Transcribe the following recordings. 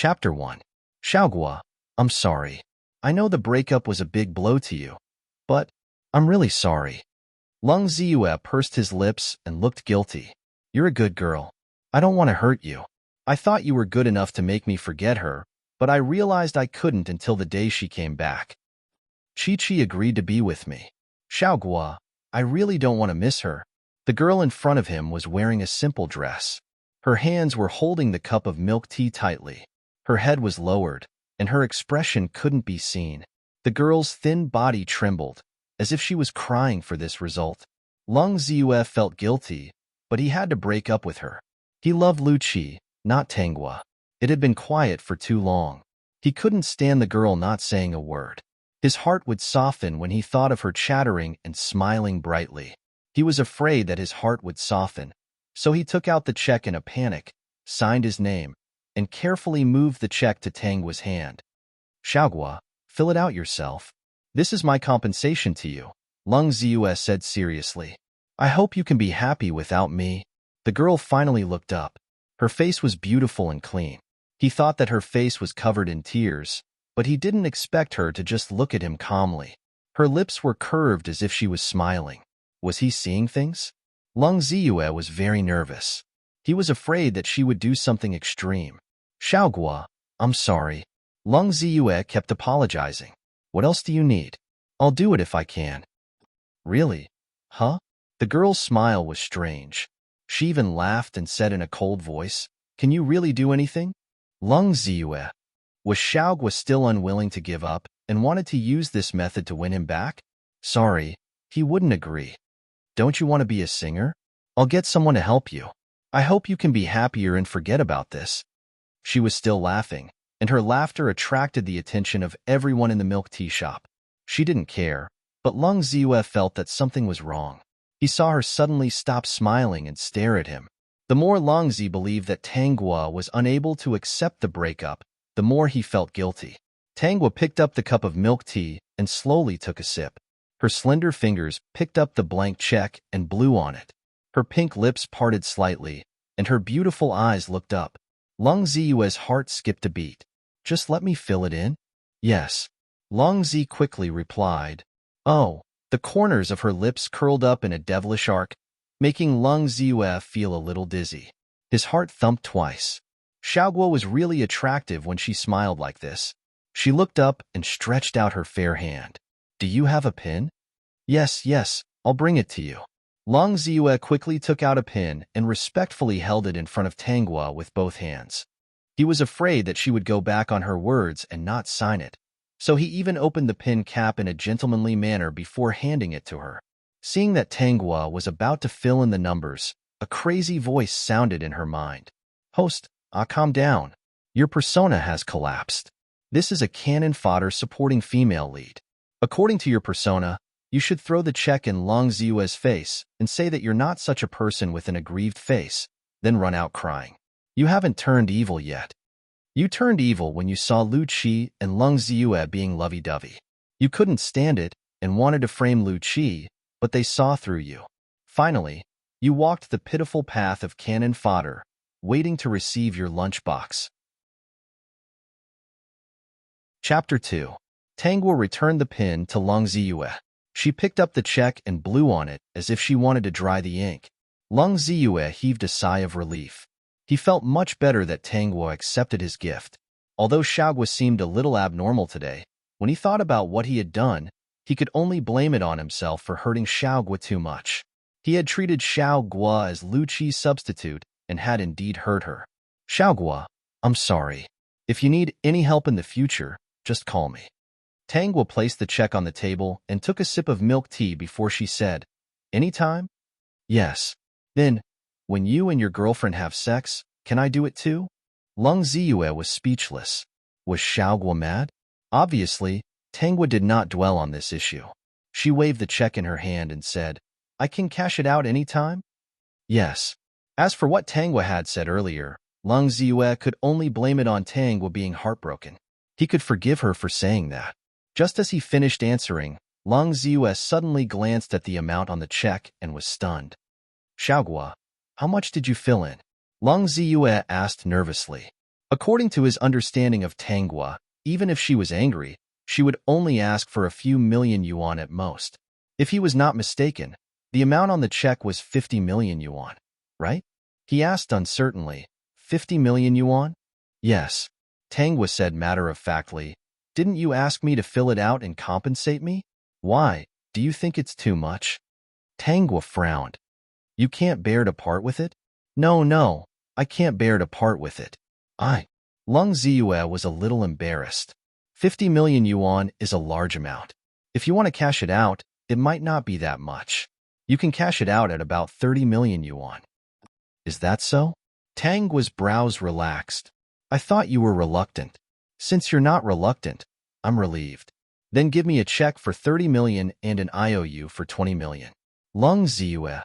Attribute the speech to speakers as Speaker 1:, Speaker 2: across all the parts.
Speaker 1: Chapter 1. Xiaoguo, I'm sorry. I know the breakup was a big blow to you, but I'm really sorry. Lung Ziyue pursed his lips and looked guilty. You're a good girl. I don't want to hurt you. I thought you were good enough to make me forget her, but I realized I couldn't until the day she came back. Chi-Chi agreed to be with me. Xiaoguo, I really don't want to miss her. The girl in front of him was wearing a simple dress. Her hands were holding the cup of milk tea tightly. Her head was lowered, and her expression couldn't be seen. The girl's thin body trembled, as if she was crying for this result. Lung Ziyue felt guilty, but he had to break up with her. He loved Lu Qi, not Tanghua. It had been quiet for too long. He couldn't stand the girl not saying a word. His heart would soften when he thought of her chattering and smiling brightly. He was afraid that his heart would soften, so he took out the check in a panic, signed his name, and carefully moved the check to Tanghua's hand. Xiaoguo, fill it out yourself. This is my compensation to you, Lung Ziyue said seriously. I hope you can be happy without me. The girl finally looked up. Her face was beautiful and clean. He thought that her face was covered in tears, but he didn't expect her to just look at him calmly. Her lips were curved as if she was smiling. Was he seeing things? Lung Ziyue was very nervous. He was afraid that she would do something extreme. Xiaoguo, I'm sorry. Lung Ziyue kept apologizing. What else do you need? I'll do it if I can. Really? Huh? The girl's smile was strange. She even laughed and said in a cold voice, Can you really do anything? Lung Ziyue. Was Xiaoguo still unwilling to give up and wanted to use this method to win him back? Sorry, he wouldn't agree. Don't you want to be a singer? I'll get someone to help you. I hope you can be happier and forget about this. She was still laughing, and her laughter attracted the attention of everyone in the milk tea shop. She didn't care, but Lung Ziyue felt that something was wrong. He saw her suddenly stop smiling and stare at him. The more Lung Zi believed that Tanghua was unable to accept the breakup, the more he felt guilty. Tanghua picked up the cup of milk tea and slowly took a sip. Her slender fingers picked up the blank check and blew on it. Her pink lips parted slightly, and her beautiful eyes looked up. Lung Ziyue's heart skipped a beat. Just let me fill it in? Yes. Lung Zi quickly replied. Oh, the corners of her lips curled up in a devilish arc, making Lung Ziyue feel a little dizzy. His heart thumped twice. Xiaoguo was really attractive when she smiled like this. She looked up and stretched out her fair hand. Do you have a pin? Yes, I'll bring it to you. Lung Ziyue quickly took out a pin and respectfully held it in front of Tanghua with both hands. He was afraid that she would go back on her words and not sign it, so he even opened the pin cap in a gentlemanly manner before handing it to her. Seeing that Tanghua was about to fill in the numbers, a crazy voice sounded in her mind. Host, calm down. Your persona has collapsed. This is a cannon fodder supporting female lead. According to your persona, you should throw the check in Lung Ziyue's face and say that you're not such a person with an aggrieved face, then run out crying. You haven't turned evil yet. You turned evil when you saw Lu Qi and Lung Ziyue being lovey-dovey. You couldn't stand it and wanted to frame Lu Qi, but they saw through you. Finally, you walked the pitiful path of cannon fodder, waiting to receive your lunchbox. Chapter 2. Tanghua returned the pin to Lung Ziyue. She picked up the check and blew on it as if she wanted to dry the ink. Lung Ziyue heaved a sigh of relief. He felt much better that Tanghua accepted his gift. Although Xiaoguo seemed a little abnormal today, when he thought about what he had done, he could only blame it on himself for hurting Xiaoguo too much. He had treated Xiaoguo as Lu Qi's substitute and had indeed hurt her. Xiaoguo, I'm sorry. If you need any help in the future, just call me. Tanghua placed the check on the table and took a sip of milk tea before she said, Anytime? Yes. Then, when you and your girlfriend have sex, can I do it too? Lung Ziyue was speechless. Was Xiaoguo mad? Obviously, Tanghua did not dwell on this issue. She waved the check in her hand and said, I can cash it out anytime? Yes. As for what Tanghua had said earlier, Lung Ziyue could only blame it on Tanghua being heartbroken. He could forgive her for saying that. Just as he finished answering, Lung Ziyue suddenly glanced at the amount on the check and was stunned. Xiaoguo, how much did you fill in? Lung Ziyue asked nervously. According to his understanding of Tanghua, even if she was angry, she would only ask for a few million yuan at most. If he was not mistaken, the amount on the check was 50 million yuan, right? He asked uncertainly. 50 million yuan? Yes. Tanghua said matter-of-factly. Didn't you ask me to fill it out and compensate me? Why? Do you think it's too much? Tanghua frowned. You can't bear to part with it? No, I can't bear to part with it. Lung Ziyue was a little embarrassed. 50 million yuan is a large amount. If you want to cash it out, it might not be that much. You can cash it out at about 30 million yuan. Is that so? Tanghua's brows relaxed. I thought you were reluctant. Since you're not reluctant, I'm relieved. Then give me a check for 30 million and an IOU for 20 million. Lung Ziyue.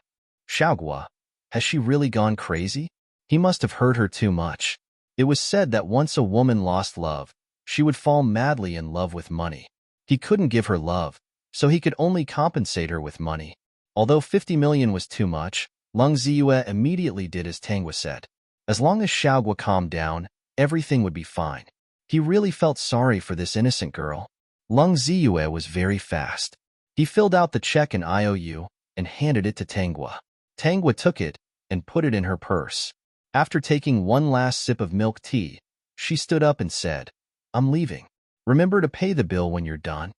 Speaker 1: Xiaoguo. Has she really gone crazy? He must have hurt her too much. It was said that once a woman lost love, she would fall madly in love with money. He couldn't give her love, so he could only compensate her with money. Although 50 million was too much, Lung Ziyue immediately did as Tanghua said. As long as Xiaoguo calmed down, everything would be fine. He really felt sorry for this innocent girl. Lung Ziyue was very fast. He filled out the check and IOU and handed it to Tanghua. Tanghua took it and put it in her purse. After taking one last sip of milk tea, she stood up and said, I'm leaving. Remember to pay the bill when you're done.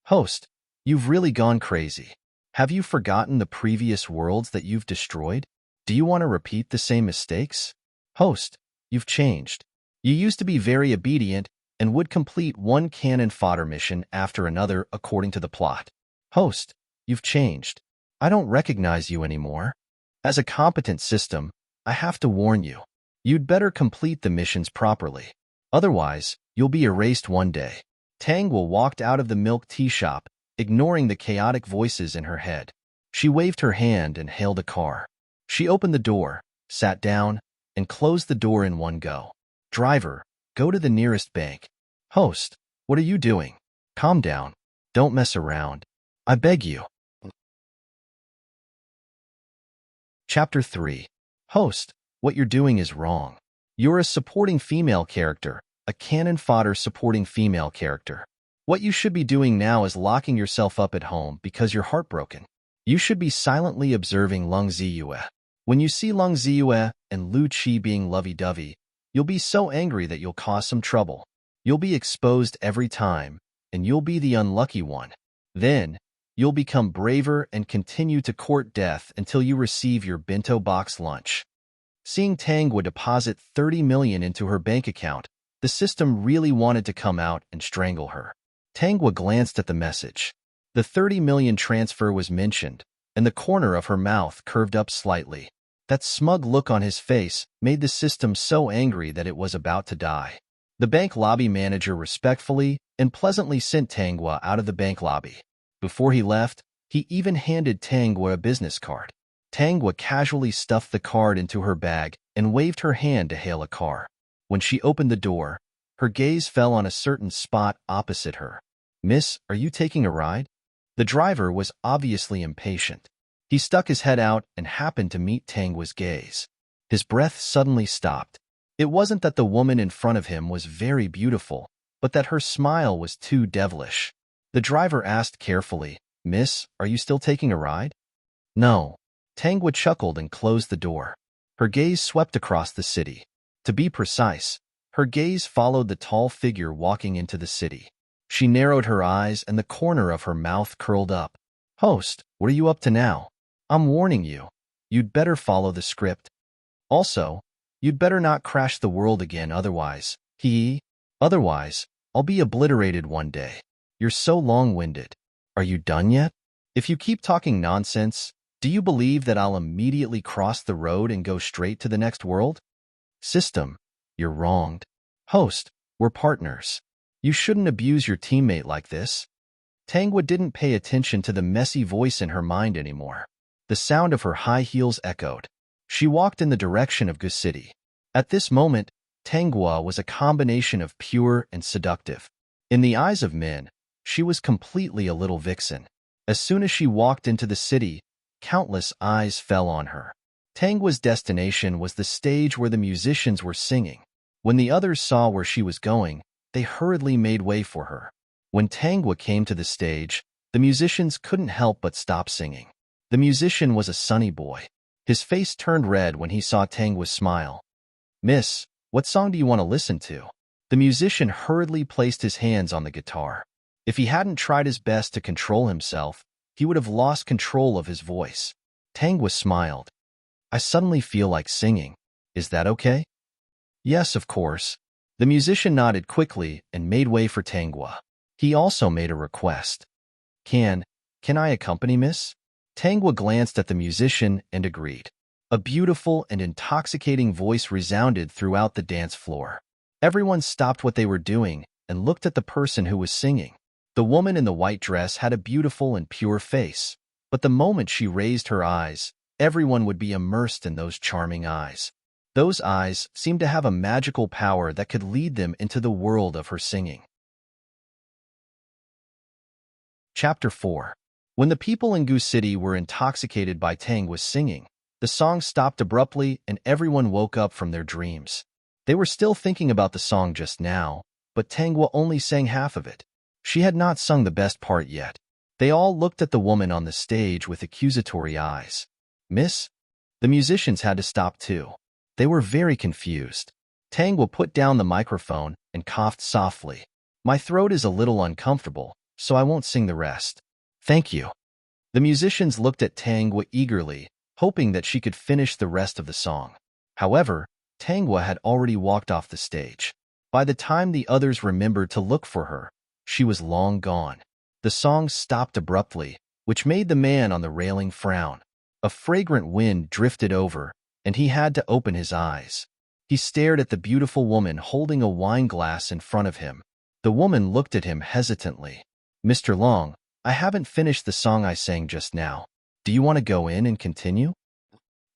Speaker 1: Host, you've really gone crazy. Have you forgotten the previous worlds that you've destroyed? Do you want to repeat the same mistakes? Host, you've changed. You used to be very obedient and would complete one cannon fodder mission after another according to the plot. Host, you've changed. I don't recognize you anymore. As a competent system, I have to warn you. You'd better complete the missions properly. Otherwise, you'll be erased one day. Tanghua walked out of the milk tea shop, ignoring the chaotic voices in her head. She waved her hand and hailed a car. She opened the door, sat down, and closed the door in one go. Driver, go to the nearest bank. Host, what are you doing? Calm down. Don't mess around. I beg you. Chapter 3. Host, what you're doing is wrong. You're a supporting female character, a cannon fodder supporting female character. What you should be doing now is locking yourself up at home because you're heartbroken. You should be silently observing Lung Ziyue. When you see Lung Ziyue and Lu Qi being lovey-dovey, you'll be so angry that you'll cause some trouble. You'll be exposed every time, and you'll be the unlucky one. Then, you'll become braver and continue to court death until you receive your bento box lunch. Seeing Tanghua deposit 30 million into her bank account, the system really wanted to come out and strangle her. Tanghua glanced at the message. The 30 million transfer was mentioned, and the corner of her mouth curved up slightly. That smug look on his face made the system so angry that it was about to die. The bank lobby manager respectfully and pleasantly sent Tanghua out of the bank lobby. Before he left, he even handed Tanghua a business card. Tanghua casually stuffed the card into her bag and waved her hand to hail a car. When she opened the door, her gaze fell on a certain spot opposite her. Miss, are you taking a ride? The driver was obviously impatient. He stuck his head out and happened to meet Tanghua's gaze. His breath suddenly stopped. It wasn't that the woman in front of him was very beautiful, but that her smile was too devilish. The driver asked carefully, Miss, are you still taking a ride? No. Tanghua chuckled and closed the door. Her gaze swept across the city. To be precise, her gaze followed the tall figure walking into the city. She narrowed her eyes and the corner of her mouth curled up. Host, what are you up to now? I'm warning you. You'd better follow the script. Also, you'd better not crash the world again otherwise. Otherwise, I'll be obliterated one day. You're so long-winded. Are you done yet? If you keep talking nonsense, do you believe that I'll immediately cross the road and go straight to the next world? System, you're wronged. Host, we're partners. You shouldn't abuse your teammate like this. Tanghua didn't pay attention to the messy voice in her mind anymore. The sound of her high heels echoed. She walked in the direction of Gu City. At this moment, Tanghua was a combination of pure and seductive. In the eyes of men, she was completely a little vixen. As soon as she walked into the city, countless eyes fell on her. Tanghua's destination was the stage where the musicians were singing. When the others saw where she was going, they hurriedly made way for her. When Tangwa came to the stage, the musicians couldn't help but stop singing. The musician was a sunny boy. His face turned red when he saw Tangwa's smile. "Miss, what song do you want to listen to?" The musician hurriedly placed his hands on the guitar. If he hadn't tried his best to control himself, he would have lost control of his voice. Tangwa smiled. "I suddenly feel like singing. Is that okay?" "Yes, of course." The musician nodded quickly and made way for Tangwa. He also made a request. Can I accompany, miss?" Tangwa glanced at the musician and agreed. A beautiful and intoxicating voice resounded throughout the dance floor. Everyone stopped what they were doing and looked at the person who was singing. The woman in the white dress had a beautiful and pure face, but the moment she raised her eyes, everyone would be immersed in those charming eyes. Those eyes seemed to have a magical power that could lead them into the world of her singing. Chapter 4. When the people in Gu City were intoxicated by Tangwa's singing, the song stopped abruptly and everyone woke up from their dreams. They were still thinking about the song just now, but Tangwa only sang half of it. She had not sung the best part yet. They all looked at the woman on the stage with accusatory eyes. "Miss?" The musicians had to stop too. They were very confused. Tangwa put down the microphone and coughed softly. "My throat is a little uncomfortable, so I won't sing the rest." "Thank you." The musicians looked at Tangwa eagerly, hoping that she could finish the rest of the song. However, Tangwa had already walked off the stage. By the time the others remembered to look for her, she was long gone. The song stopped abruptly, which made the man on the railing frown. A fragrant wind drifted over, and he had to open his eyes. He stared at the beautiful woman holding a wine glass in front of him. The woman looked at him hesitantly. "Mr. Long, I haven't finished the song I sang just now. Do you want to go in and continue?"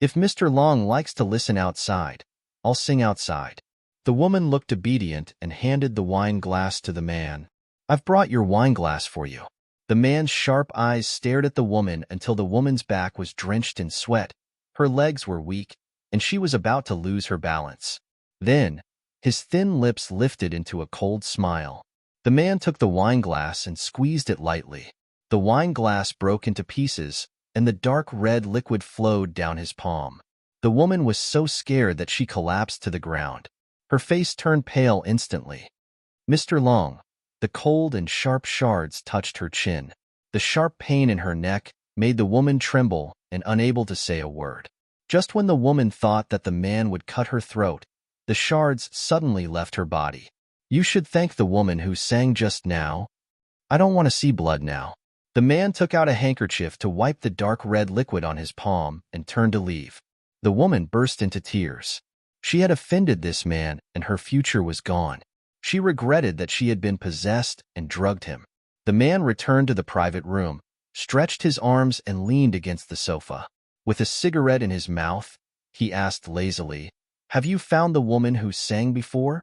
Speaker 1: "If Mr. Long likes to listen outside, I'll sing outside." The woman looked obedient and handed the wine glass to the man. "I've brought your wine glass for you." The man's sharp eyes stared at the woman until the woman's back was drenched in sweat, her legs were weak, and she was about to lose her balance. Then, his thin lips lifted into a cold smile. The man took the wine glass and squeezed it lightly. The wine glass broke into pieces, and the dark red liquid flowed down his palm. The woman was so scared that she collapsed to the ground. Her face turned pale instantly. "Mr. Long." The cold and sharp shards touched her chin. The sharp pain in her neck made the woman tremble and unable to say a word. Just when the woman thought that the man would cut her throat, the shards suddenly left her body. "You should thank the woman who sang just now. I don't want to see blood now." The man took out a handkerchief to wipe the dark red liquid on his palm and turned to leave. The woman burst into tears. She had offended this man and her future was gone. She regretted that she had been possessed and drugged him. The man returned to the private room, stretched his arms and leaned against the sofa. With a cigarette in his mouth, he asked lazily, "Have you found the woman who sang before?"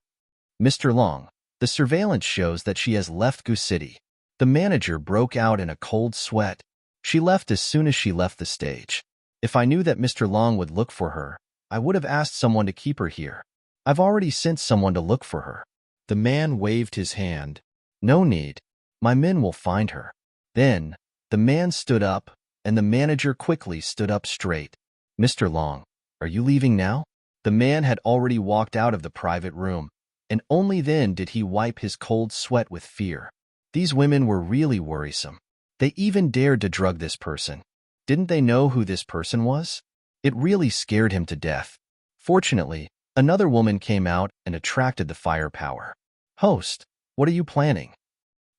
Speaker 1: "Mr. Long, the surveillance shows that she has left Gu City." The manager broke out in a cold sweat. "She left as soon as she left the stage. If I knew that Mr. Long would look for her, I would have asked someone to keep her here. I've already sent someone to look for her." The man waved his hand. "No need. My men will find her." Then, the man stood up, and the manager quickly stood up straight. "Mr. Long, are you leaving now?" The man had already walked out of the private room, and only then did he wipe his cold sweat with fear. These women were really worrisome. They even dared to drug this person. Didn't they know who this person was? It really scared him to death. Fortunately, another woman came out and attracted the firepower. "Host, what are you planning?"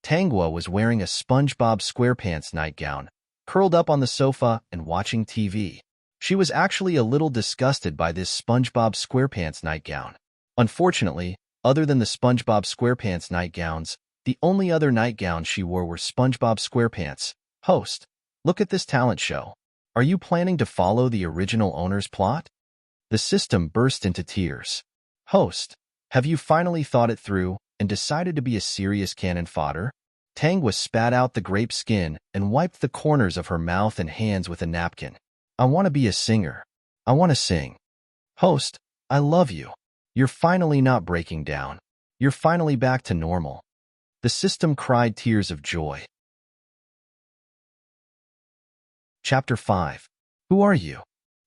Speaker 1: Tangwa was wearing a SpongeBob SquarePants nightgown, curled up on the sofa and watching TV. She was actually a little disgusted by this SpongeBob SquarePants nightgown. Unfortunately, other than the SpongeBob SquarePants nightgowns, the only other nightgowns she wore were SpongeBob SquarePants. "Host, look at this talent show. Are you planning to follow the original owner's plot?" The system burst into tears. "Host, have you finally thought it through and decided to be a serious cannon fodder?" Tangwa spat out the grape skin and wiped the corners of her mouth and hands with a napkin. "I want to be a singer. I want to sing." "Host, I love you. You're finally not breaking down. You're finally back to normal. The system cried tears of joy. Chapter 5. Who are you?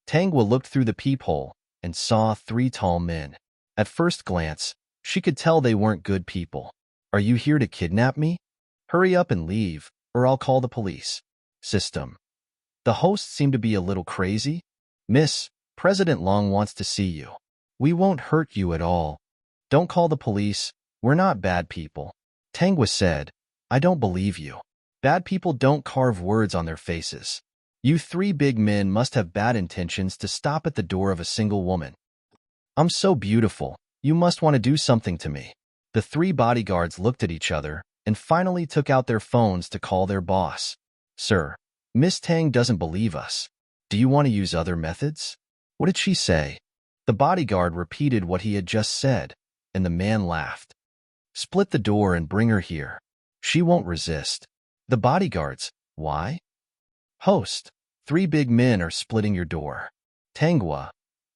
Speaker 1: Tangwa looked through the peephole and saw 3 tall men. At first glance, she could tell they weren't good people. Are you here to kidnap me? Hurry up and leave, or I'll call the police. System. The host seemed to be a little crazy. Miss, President Long wants to see you. We won't hurt you at all. Don't call the police. We're not bad people. Tangwa said, I don't believe you. Bad people don't carve words on their faces. You 3 big men must have bad intentions to stop at the door of a single woman. I'm so beautiful. You must want to do something to me. The 3 bodyguards looked at each other and finally took out their phones to call their boss. Sir, Miss Tang doesn't believe us. Do you want to use other methods? What did she say? The bodyguard repeated what he had just said, and the man laughed. Split the door and bring her here. She won't resist. The bodyguards, why? Host, 3 big men are splitting your door. Tangwa,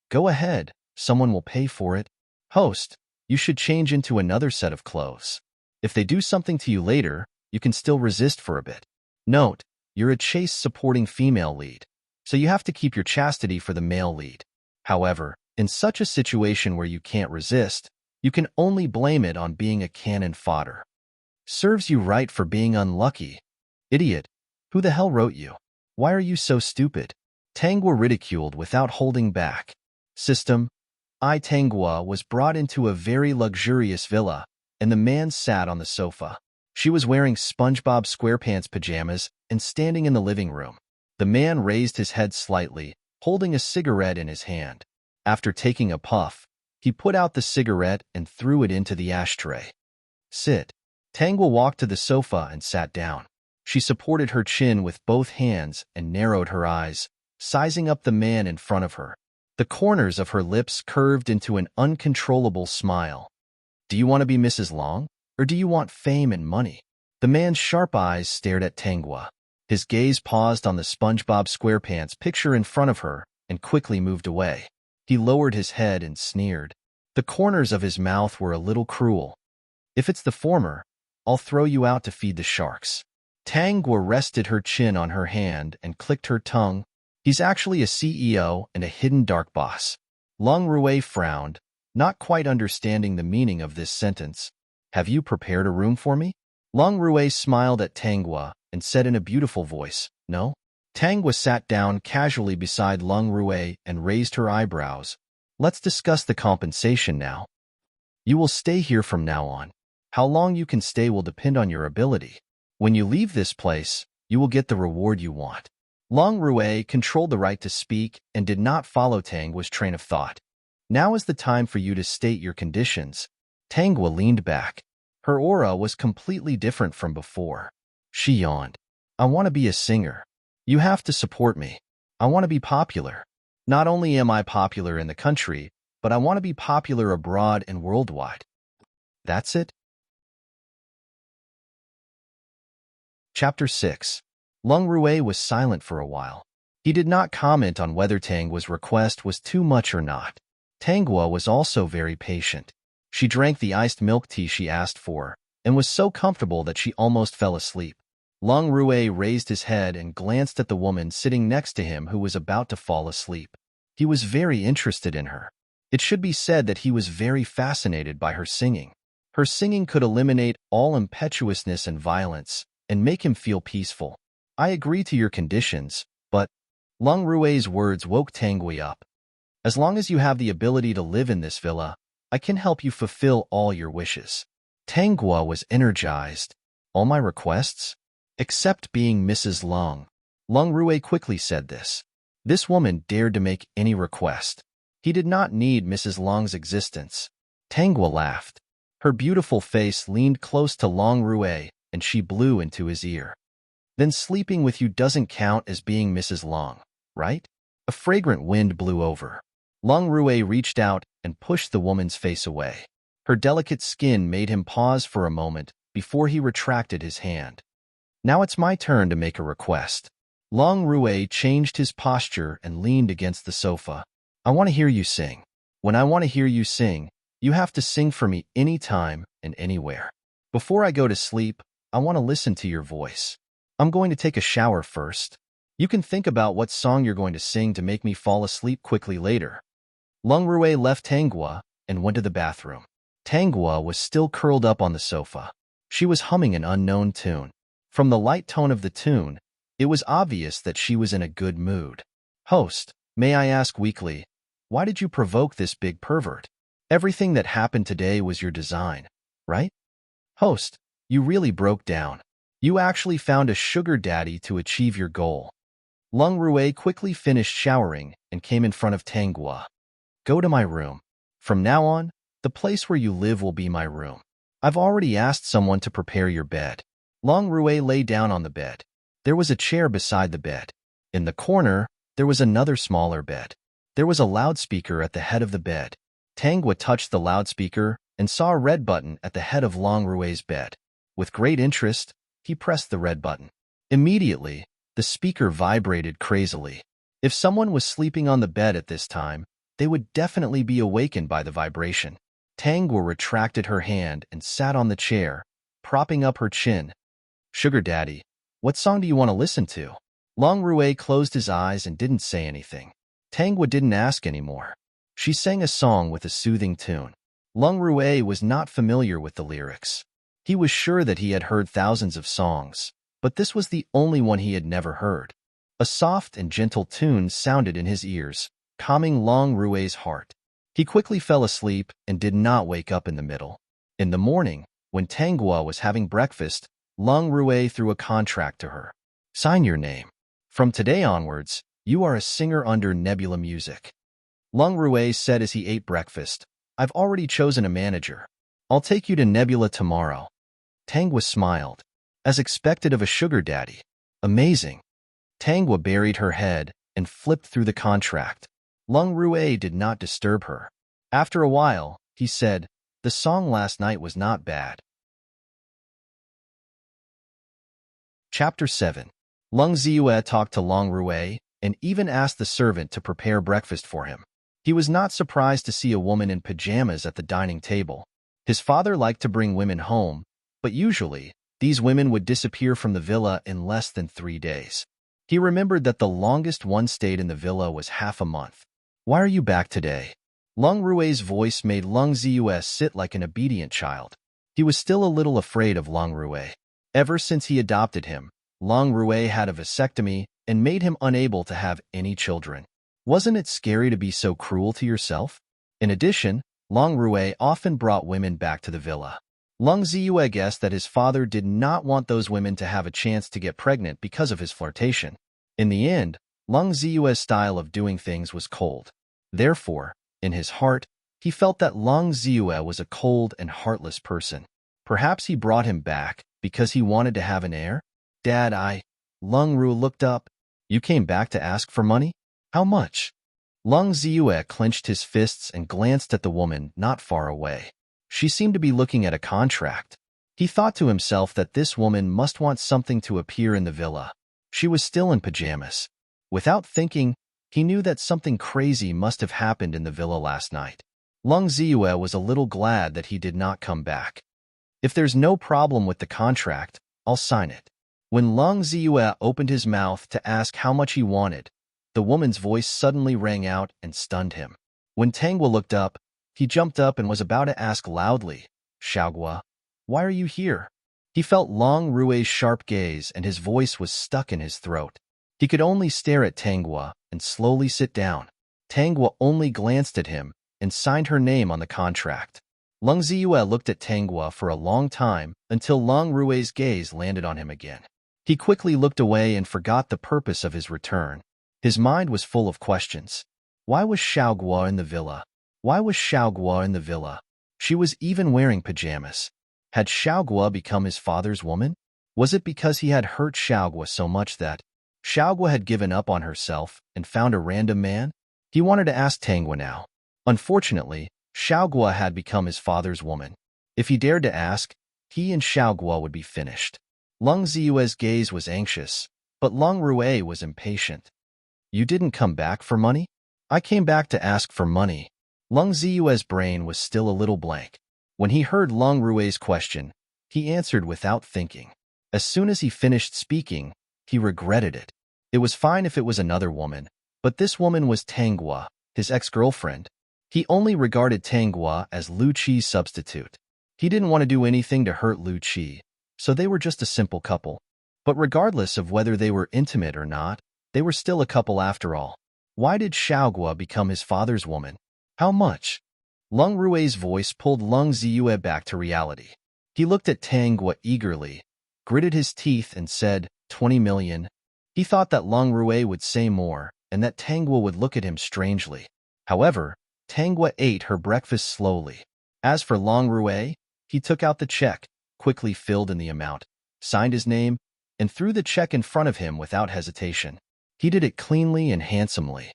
Speaker 1: go ahead. Someone will pay for it. Host, you should change into another set of clothes. If they do something to you later, you can still resist for a bit. Note, you're a chaste supporting female lead, so you have to keep your chastity for the male lead. However, in such a situation where you can't resist, you can only blame it on being a cannon fodder. Serves you right for being unlucky. Idiot, who the hell wrote you? Why are you so stupid? Tangwa ridiculed without holding back. System. Tangwa was brought into a very luxurious villa, and the man sat on the sofa. She was wearing SpongeBob SquarePants pajamas and standing in the living room. The man raised his head slightly, holding a cigarette in his hand. After taking a puff, he put out the cigarette and threw it into the ashtray. Sit. Tangwa walked to the sofa and sat down. She supported her chin with both hands and narrowed her eyes, sizing up the man in front of her. The corners of her lips curved into an uncontrollable smile. Do you want to be Mrs. Long, or do you want fame and money? The man's sharp eyes stared at Tangwa. His gaze paused on the SpongeBob SquarePants picture in front of her and quickly moved away. He lowered his head and sneered. The corners of his mouth were a little cruel. If it's the former, I'll throw you out to feed the sharks. Tangwa rested her chin on her hand and clicked her tongue. He's actually a CEO and a hidden dark boss. Long Rui frowned, not quite understanding the meaning of this sentence. Have you prepared a room for me? Long Rui smiled at Tangwa and said in a beautiful voice, no? Tangwa sat down casually beside Long Rui and raised her eyebrows. Let's discuss the compensation now. You will stay here from now on. How long you can stay will depend on your ability. When you leave this place, you will get the reward you want. Long Rui controlled the right to speak and did not follow Tangwa's train of thought. Now is the time for you to state your conditions. Tangwa leaned back. Her aura was completely different from before. She yawned. I want to be a singer. You have to support me. I want to be popular. Not only am I popular in the country, but I want to be popular abroad and worldwide. That's it? Chapter 6. Long Rui was silent for a while. He did not comment on whether Tangwa's request was too much or not. Tangwa was also very patient. She drank the iced milk tea she asked for, and was so comfortable that she almost fell asleep. Long Rui raised his head and glanced at the woman sitting next to him who was about to fall asleep. He was very interested in her. It should be said that he was very fascinated by her singing. Her singing could eliminate all impetuousness and violence, and make him feel peaceful. I agree to your conditions, but Long Rui's words woke Tangwa up. As long as you have the ability to live in this villa, I can help you fulfill all your wishes. Tangwa was energized. All my requests? Except being Mrs. Long. Long Rui quickly said this. This woman dared to make any request. He did not need Mrs. Long's existence. Tangwa laughed. Her beautiful face leaned close to Long Rui, and she blew into his ear. Then sleeping with you doesn't count as being Mrs. Long, right? A fragrant wind blew over. Long Rui reached out and pushed the woman's face away. Her delicate skin made him pause for a moment before he retracted his hand. Now it's my turn to make a request. Long Rui changed his posture and leaned against the sofa. I want to hear you sing. When I want to hear you sing, You have to sing for me anytime and anywhere. Before I go to sleep, I want to listen to your voice. I'm going to take a shower first. You can think about what song you're going to sing to make me fall asleep quickly later. Lung Rui left Tanghua and went to the bathroom. Tanghua was still curled up on the sofa. She was humming an unknown tune. From the light tone of the tune, it was obvious that she was in a good mood. Host, may I ask weakly, why did you provoke this big pervert? Everything that happened today was your design, right? Host, you really broke down. You actually found a sugar daddy to achieve your goal. Lung Rui quickly finished showering and came in front of Tanghua. Go to my room. From now on, the place where you live will be my room. I've already asked someone to prepare your bed. Lung Rui lay down on the bed. There was a chair beside the bed. In the corner, there was another smaller bed. There was a loudspeaker at the head of the bed. Tanghua touched the loudspeaker and saw a red button at the head of Lung Rui's bed. With great interest, he pressed the red button. Immediately, the speaker vibrated crazily. If someone was sleeping on the bed at this time, they would definitely be awakened by the vibration. Tanghua retracted her hand and sat on the chair, propping up her chin. Sugar Daddy, what song do you want to listen to? Lung Rui closed his eyes and didn't say anything. Tanghua didn't ask anymore. She sang a song with a soothing tune. Lung Rui was not familiar with the lyrics. He was sure that he had heard thousands of songs, but this was the only one he had never heard. A soft and gentle tune sounded in his ears, calming Lung Rui's heart. He quickly fell asleep and did not wake up in the middle. In the morning, when Tanghua was having breakfast, Lung Rui threw a contract to her. Sign your name. From today onwards, you are a singer under Nebula Music. Lung Rui said as he ate breakfast, I've already chosen a manager. I'll take you to Nebula tomorrow. Tanghua smiled. As expected of a sugar daddy. Amazing. Tanghua buried her head and flipped through the contract. Lung Rui did not disturb her. After a while, he said, the song last night was not bad. Chapter 7. Lung Ziyue talked to Lung Rui and even asked the servant to prepare breakfast for him. He was not surprised to see a woman in pajamas at the dining table. His father liked to bring women home, but usually, these women would disappear from the villa in less than 3 days. He remembered that the longest one stayed in the villa was half a month. Why are you back today? Lung Rui's voice made Lung Ziyue sit like an obedient child. He was still a little afraid of Lung Rui. Ever since he adopted him, Lung Rui had a vasectomy and made him unable to have any children. Wasn't it scary to be so cruel to yourself? In addition, Lung Rui often brought women back to the villa. Lung Ziyue guessed that his father did not want those women to have a chance to get pregnant because of his flirtation. In the end, Lung Ziyue's style of doing things was cold. Therefore, in his heart, he felt that Lung Ziyue was a cold and heartless person. Perhaps he brought him back because he wanted to have an heir? Dad, Lung Ru looked up. You came back to ask for money? How much? Lung Ziyue clenched his fists and glanced at the woman not far away. She seemed to be looking at a contract. He thought to himself that this woman must want something to appear in the villa. She was still in pajamas. Without thinking, he knew that something crazy must have happened in the villa last night. Lung Ziyue was a little glad that he did not come back. If there's no problem with the contract, I'll sign it. When Lung Ziyue opened his mouth to ask how much he wanted, the woman's voice suddenly rang out and stunned him. When Tanghua looked up, he jumped up and was about to ask loudly, Xiaogua, why are you here? He felt Lung Rui's sharp gaze and his voice was stuck in his throat. He could only stare at Tanghua and slowly sit down. Tanghua only glanced at him and signed her name on the contract. Lung Ziyue looked at Tanghua for a long time until Lung Rui's gaze landed on him again. He quickly looked away and forgot the purpose of his return. His mind was full of questions. Why was Xiaogua in the villa? Why was Xiaogua in the villa? She was even wearing pajamas. Had Xiaogua become his father's woman? Was it because he had hurt Xiaogua so much that Xiaogua had given up on herself and found a random man? He wanted to ask Tanghua now. Unfortunately, Xiaogua had become his father's woman. If he dared to ask, he and Xiaogua would be finished. Lung Ziyue's gaze was anxious, but Lung Rui was impatient. You didn't come back for money? I came back to ask for money. Lung Ziyue's brain was still a little blank. When he heard Long Rue's question, he answered without thinking. As soon as he finished speaking, he regretted it. It was fine if it was another woman, but this woman was Tanghua, his ex-girlfriend. He only regarded Tanghua as Lu Qi's substitute. He didn't want to do anything to hurt Lu Qi, so they were just a simple couple. But regardless of whether they were intimate or not, they were still a couple after all. Why did Xiaoguo become his father's woman? How much? Lung Rue's voice pulled Lung Ziyue back to reality. He looked at Tanghua eagerly, gritted his teeth and said, 20 million. He thought that Lung Rue would say more, and that Tanghua would look at him strangely. However, Tanghua ate her breakfast slowly. As for Long Rue, he took out the check, quickly filled in the amount, signed his name, and threw the check in front of him without hesitation. He did it cleanly and handsomely.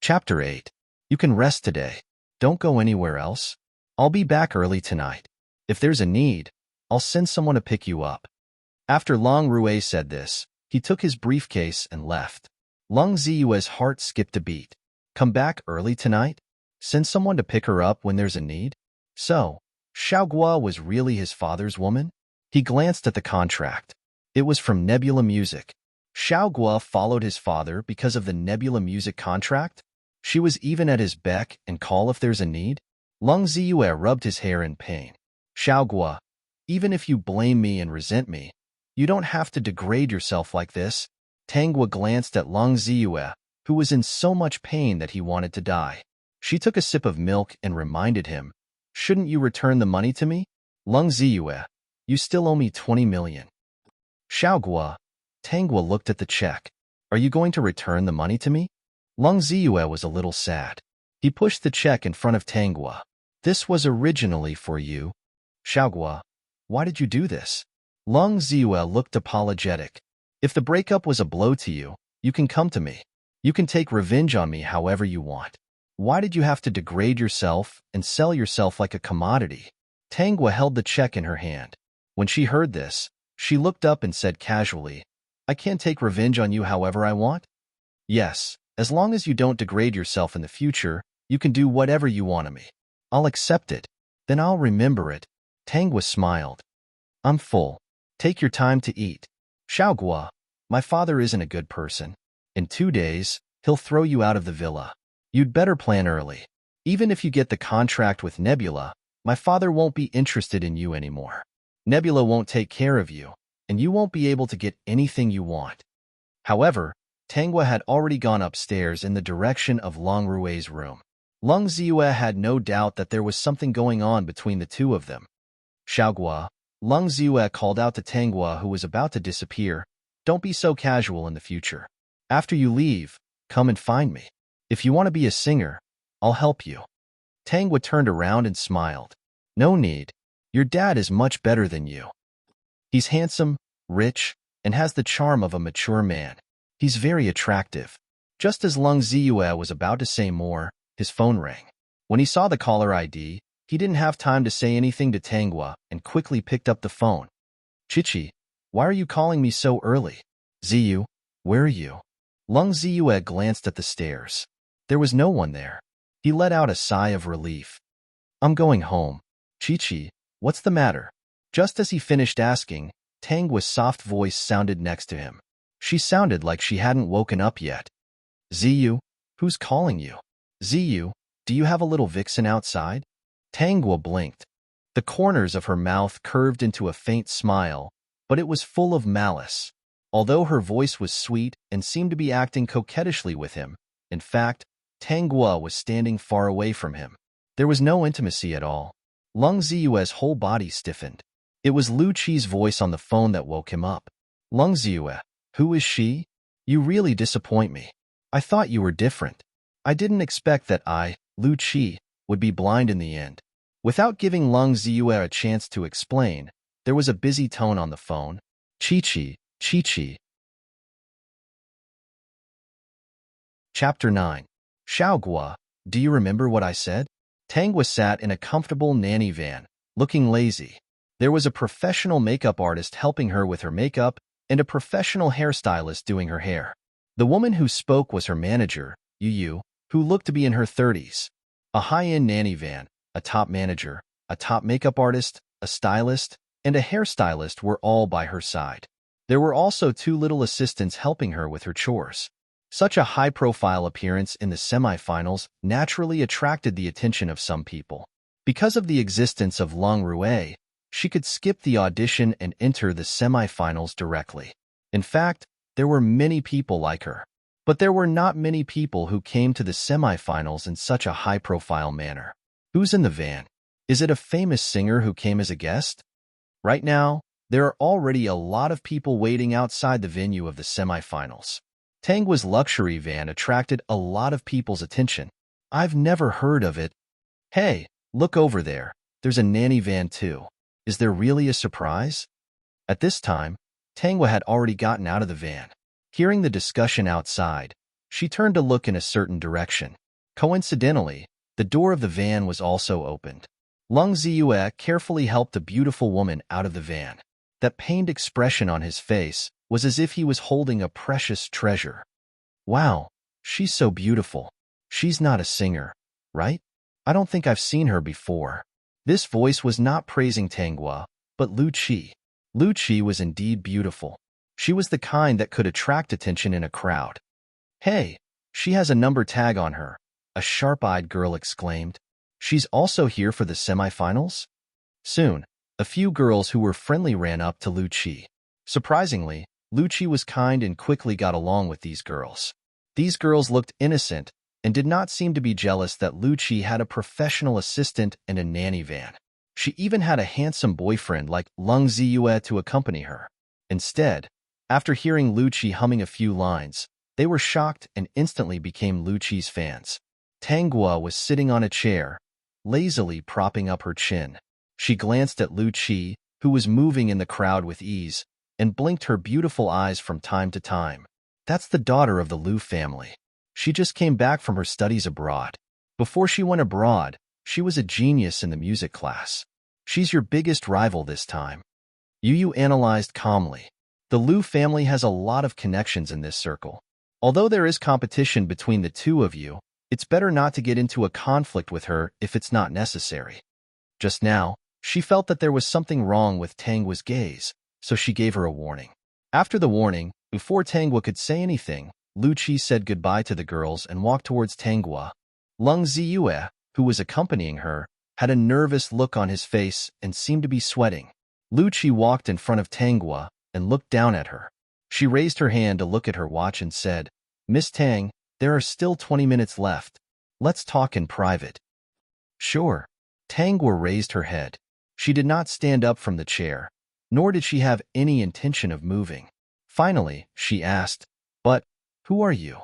Speaker 1: Chapter 8. You can rest today. Don't go anywhere else. I'll be back early tonight. If there's a need, I'll send someone to pick you up. After Long Rue said this, he took his briefcase and left. Lung Ziyue's heart skipped a beat. Come back early tonight? Send someone to pick her up when there's a need? So, Xiaoguo was really his father's woman? He glanced at the contract. It was from Nebula Music. Xiaoguo followed his father because of the Nebula Music contract? She was even at his beck and call if there's a need? Lung Ziyue rubbed his hair in pain. Xiaoguo, even if you blame me and resent me, you don't have to degrade yourself like this. Tanghua glanced at Lung Ziyue, who was in so much pain that he wanted to die. She took a sip of milk and reminded him, shouldn't you return the money to me? Lung Ziyue, you still owe me 20 million. Xiaoguo, Tanghua looked at the check. Are you going to return the money to me? Lung Ziyue was a little sad. He pushed the check in front of Tanghua. This was originally for you. Xiaoguo, why did you do this? Lung Ziyue looked apologetic. If the breakup was a blow to you, you can come to me. You can take revenge on me however you want. Why did you have to degrade yourself and sell yourself like a commodity? Tanghua held the check in her hand. When she heard this, she looked up and said casually, I can't take revenge on you however I want? Yes, as long as you don't degrade yourself in the future, you can do whatever you want of me. I'll accept it. Then I'll remember it. Tanghua smiled. I'm full. Take your time to eat. Xiaoguo, my father isn't a good person. In 2 days, he'll throw you out of the villa. You'd better plan early. Even if you get the contract with Nebula, my father won't be interested in you anymore. Nebula won't take care of you, and you won't be able to get anything you want. However, Tanghua had already gone upstairs in the direction of Long Rue's room. Lung Ziyue had no doubt that there was something going on between the two of them. Xiaoguo, Lung Ziyue called out to Tanghua, who was about to disappear, don't be so casual in the future. After you leave, come and find me. If you want to be a singer, I'll help you. Tanghua turned around and smiled. No need. Your dad is much better than you. He's handsome, rich, and has the charm of a mature man. He's very attractive. Just as Lung Ziyue was about to say more, his phone rang. When he saw the caller ID, he didn't have time to say anything to Tanghua and quickly picked up the phone. Chichi, why are you calling me so early? Ziyu, where are you? Lung Ziyue glanced at the stairs. There was no one there. He let out a sigh of relief. I'm going home. Chichi, what's the matter? Just as he finished asking, Tanghua's soft voice sounded next to him. She sounded like she hadn't woken up yet. Ziyu, who's calling you? Ziyu, do you have a little vixen outside? Tanghua blinked. The corners of her mouth curved into a faint smile, but it was full of malice. Although her voice was sweet and seemed to be acting coquettishly with him, in fact, Tanghua was standing far away from him. There was no intimacy at all. Lung Ziyue's whole body stiffened. It was Lu Qi's voice on the phone that woke him up. Lung Ziyue, who is she? You really disappoint me. I thought you were different. I didn't expect that I, Lu Qi, would be blind in the end. Without giving Lung Ziyue a chance to explain, there was a busy tone on the phone. Chi-Chi, Chi-Chi. Chapter 9. Xiaoguo, do you remember what I said? Tanghua sat in a comfortable nanny van, looking lazy. There was a professional makeup artist helping her with her makeup and a professional hairstylist doing her hair. The woman who spoke was her manager, Yu, who looked to be in her 30s. A high-end nanny van, a top manager, a top makeup artist, a stylist, and a hairstylist were all by her side. There were also 2 little assistants helping her with her chores. Such a high-profile appearance in the semifinals naturally attracted the attention of some people. Because of the existence of Long Rue, she could skip the audition and enter the semifinals directly. In fact, there were many people like her. But there were not many people who came to the semifinals in such a high-profile manner. Who's in the van? Is it a famous singer who came as a guest? Right now, there are already a lot of people waiting outside the venue of the semifinals. Tangua's luxury van attracted a lot of people's attention. I've never heard of it. Hey, look over there. There's a nanny van too. Is there really a surprise? At this time, Tangua had already gotten out of the van. Hearing the discussion outside, she turned to look in a certain direction. Coincidentally, the door of the van was also opened. Lung Ziyue carefully helped a beautiful woman out of the van. That pained expression on his face was as if he was holding a precious treasure. Wow, she's so beautiful. She's not a singer, right? I don't think I've seen her before. This voice was not praising Tangua, but Lu Qi. Lu Qi was indeed beautiful. She was the kind that could attract attention in a crowd. Hey, she has a number tag on her, a sharp-eyed girl exclaimed. She's also here for the semifinals? Soon, a few girls who were friendly ran up to Lu Qi. Surprisingly, Lu Qi was kind and quickly got along with these girls. These girls looked innocent and did not seem to be jealous that Lu Qi had a professional assistant and a nanny van. She even had a handsome boyfriend like Lung Ziyue to accompany her. Instead, after hearing Lu Qi humming a few lines, they were shocked and instantly became Lu Qi's fans. Tangua was sitting on a chair, lazily propping up her chin. She glanced at Lu Qi, who was moving in the crowd with ease, and blinked her beautiful eyes from time to time. That's the daughter of the Lu family. She just came back from her studies abroad. Before she went abroad, she was a genius in the music class. She's your biggest rival this time. Yu analyzed calmly. The Lu family has a lot of connections in this circle. Although there is competition between the two of you, it's better not to get into a conflict with her if it's not necessary. Just now, she felt that there was something wrong with Tangua's gaze, so she gave her a warning. After the warning, before Tangua could say anything, Lu Qi said goodbye to the girls and walked towards Tangua. Lung Ziyue, who was accompanying her, had a nervous look on his face and seemed to be sweating. Lu Qi walked in front of Tangua and looked down at her. She raised her hand to look at her watch and said, "Miss Tang, there are still 20 minutes left. Let's talk in private." Sure. Tangua raised her head. She did not stand up from the chair, nor did she have any intention of moving. Finally, she asked, "But who are you?"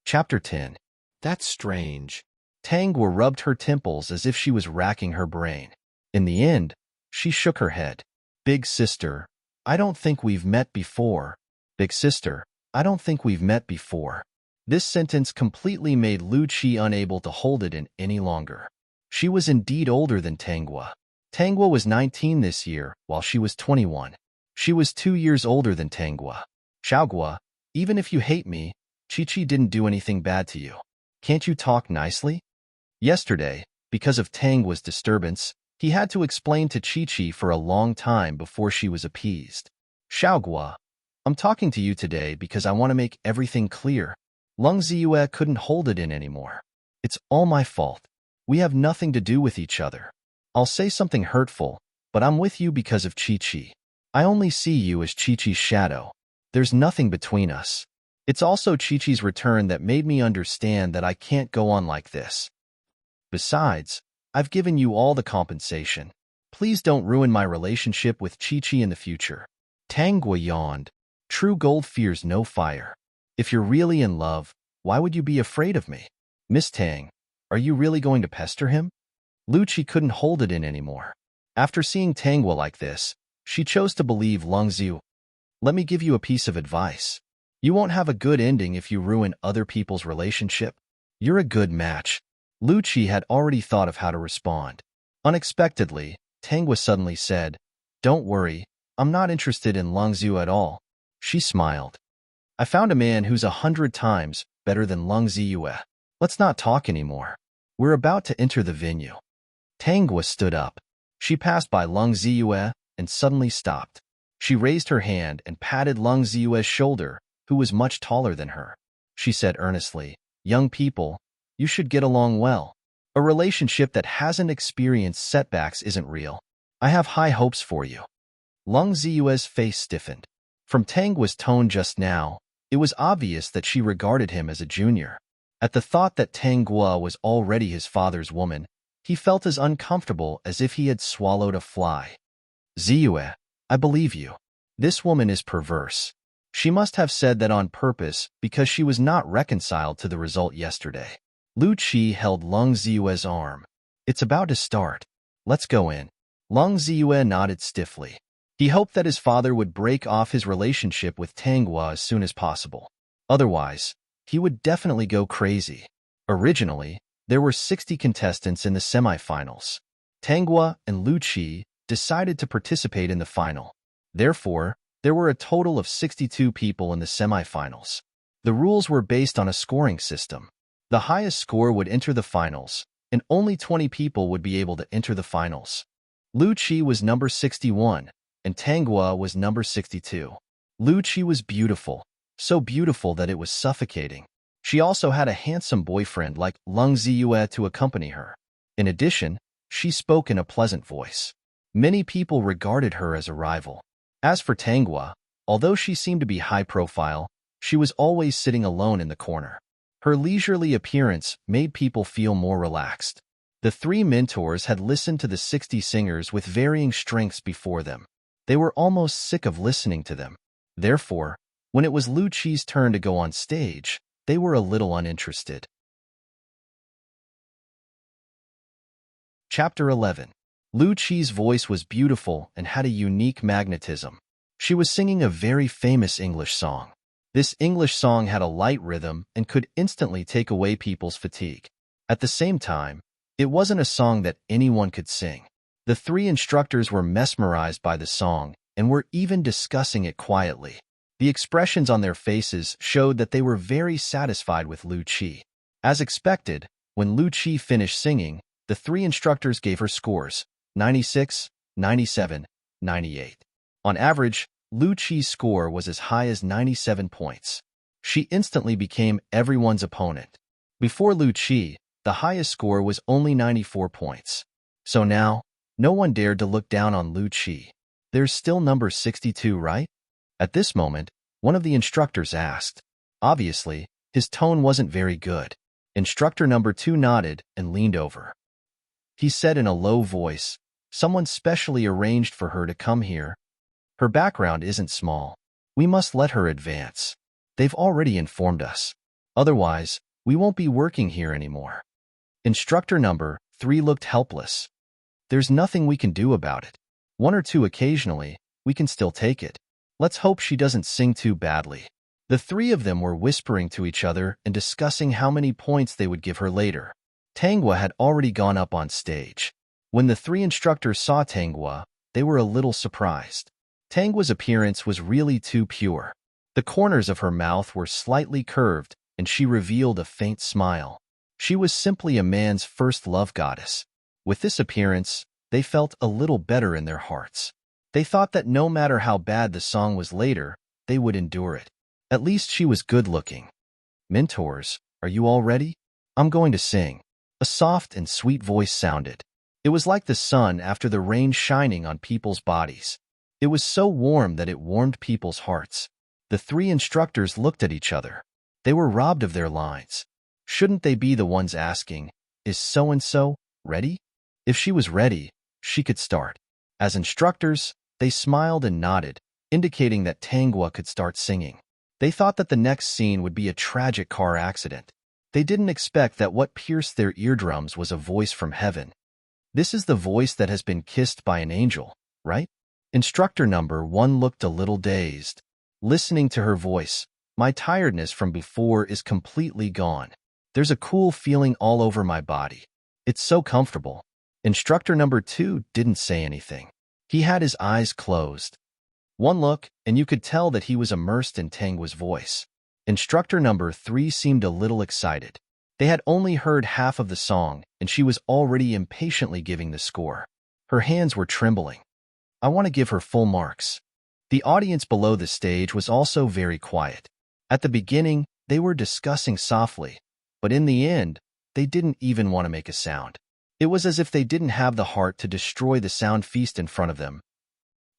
Speaker 1: Chapter 10. That's strange. Tangua rubbed her temples as if she was racking her brain. In the end, she shook her head. "Big sister, I don't think we've met before." Big sister, I don't think we've met before. This sentence completely made Lu Qi unable to hold it in any longer. She was indeed older than Tangua. Tangua was 19 this year, while she was 21. She was 2 years older than Tangua. "Xiaogua, even if you hate me, Chi-Chi didn't do anything bad to you. Can't you talk nicely?" Yesterday, because of Tangua's disturbance, he had to explain to Chi-Chi for a long time before she was appeased. "Xiaogua, I'm talking to you today because I want to make everything clear." Lung Ziyue couldn't hold it in anymore. "It's all my fault. We have nothing to do with each other. I'll say something hurtful, but I'm with you because of Chi-Chi. I only see you as Chi-Chi's shadow. There's nothing between us. It's also Chi-Chi's return that made me understand that I can't go on like this. Besides, I've given you all the compensation. Please don't ruin my relationship with Chi-Chi in the future." Tangua yawned. True gold fears no fire. If you're really in love, why would you be afraid of me? Miss Tang, are you really going to pester him? Lu Qi couldn't hold it in anymore. After seeing Tangua like this, she chose to believe Lung Ziyu. "Let me give you a piece of advice. You won't have a good ending if you ruin other people's relationship. You're a good match." Lu Qi had already thought of how to respond. Unexpectedly, Tangua suddenly said, "Don't worry, I'm not interested in Lung Ziyu at all." She smiled. I found a man who's 100 times better than Lung Ziyue. Let's not talk anymore. We're about to enter the venue. Tanghua stood up. She passed by Lung Ziyue and suddenly stopped. She raised her hand and patted Lung Ziyue's shoulder, who was much taller than her. She said earnestly, "Young people, you should get along well. A relationship that hasn't experienced setbacks isn't real. I have high hopes for you." Lung Ziyue's face stiffened. From Tanghua's tone just now, it was obvious that she regarded him as a junior. At the thought that Tanghua was already his father's woman, he felt as uncomfortable as if he had swallowed a fly. "Ziyue, I believe you. This woman is perverse. She must have said that on purpose because she was not reconciled to the result yesterday." Lu Qi held Lung Ziyue's arm. "It's about to start. Let's go in." Lung Ziyue nodded stiffly. He hoped that his father would break off his relationship with Tanghua as soon as possible. Otherwise, he would definitely go crazy. Originally, there were 60 contestants in the semifinals. Tanghua and Lu Qi decided to participate in the final. Therefore, there were a total of 62 people in the semifinals. The rules were based on a scoring system. The highest score would enter the finals, and only 20 people would be able to enter the finals. Lu Qi was number 61, and Tanghua was number 62. Lu Qi was beautiful, so beautiful that it was suffocating. She also had a handsome boyfriend like Lung Ziyue to accompany her. In addition, she spoke in a pleasant voice. Many people regarded her as a rival. As for Tanghua, although she seemed to be high profile, she was always sitting alone in the corner. Her leisurely appearance made people feel more relaxed. The three mentors had listened to the 60 singers with varying strengths before them. They were almost sick of listening to them. Therefore, when it was Lu Qi's turn to go on stage, they were a little uninterested. Chapter 11. Lu Qi's voice was beautiful and had a unique magnetism. She was singing a very famous English song. This English song had a light rhythm and could instantly take away people's fatigue. At the same time, it wasn't a song that anyone could sing. The three instructors were mesmerized by the song and were even discussing it quietly. The expressions on their faces showed that they were very satisfied with Lu Qi. As expected, when Lu Qi finished singing, the three instructors gave her scores, 96, 97, 98. On average, Lu Qi's score was as high as 97 points. She instantly became everyone's opponent. Before Lu Qi, the highest score was only 94 points. So now, no one dared to look down on Lu Qi. "There's still number 62, right?" At this moment, one of the instructors asked. Obviously, his tone wasn't very good. Instructor number 2 nodded and leaned over. He said in a low voice, "Someone specially arranged for her to come here. Her background isn't small. We must let her advance. They've already informed us. Otherwise, we won't be working here anymore." Instructor number 3 looked helpless. "There's nothing we can do about it. 1 or 2 occasionally, we can still take it. Let's hope she doesn't sing too badly." The three of them were whispering to each other and discussing how many points they would give her later. Tanghua had already gone up on stage. When the three instructors saw Tanghua, they were a little surprised. Tanghua's appearance was really too pure. The corners of her mouth were slightly curved, and she revealed a faint smile. She was simply a man's first love goddess. With this appearance, they felt a little better in their hearts. They thought that no matter how bad the song was later, they would endure it. At least she was good-looking. "Mentors, are you all ready? I'm going to sing." A soft and sweet voice sounded. It was like the sun after the rain shining on people's bodies. It was so warm that it warmed people's hearts. The three instructors looked at each other. They were robbed of their lines. Shouldn't they be the ones asking, "Is so-and-so ready?" If she was ready, she could start. As instructors, they smiled and nodded, indicating that Tanghua could start singing. They thought that the next scene would be a tragic car accident. They didn't expect that what pierced their eardrums was a voice from heaven. "This is the voice that has been kissed by an angel, right?" Instructor number 1 looked a little dazed. Listening to her voice, my tiredness from before is completely gone. There's a cool feeling all over my body. It's so comfortable. Instructor number 2 didn't say anything. He had his eyes closed. One look, and you could tell that he was immersed in Tangwa's voice. Instructor number 3 seemed a little excited. They had only heard half of the song, and she was already impatiently giving the score. Her hands were trembling. I want to give her full marks. The audience below the stage was also very quiet. At the beginning, they were discussing softly, but in the end, they didn't even want to make a sound. It was as if they didn't have the heart to destroy the sound feast in front of them.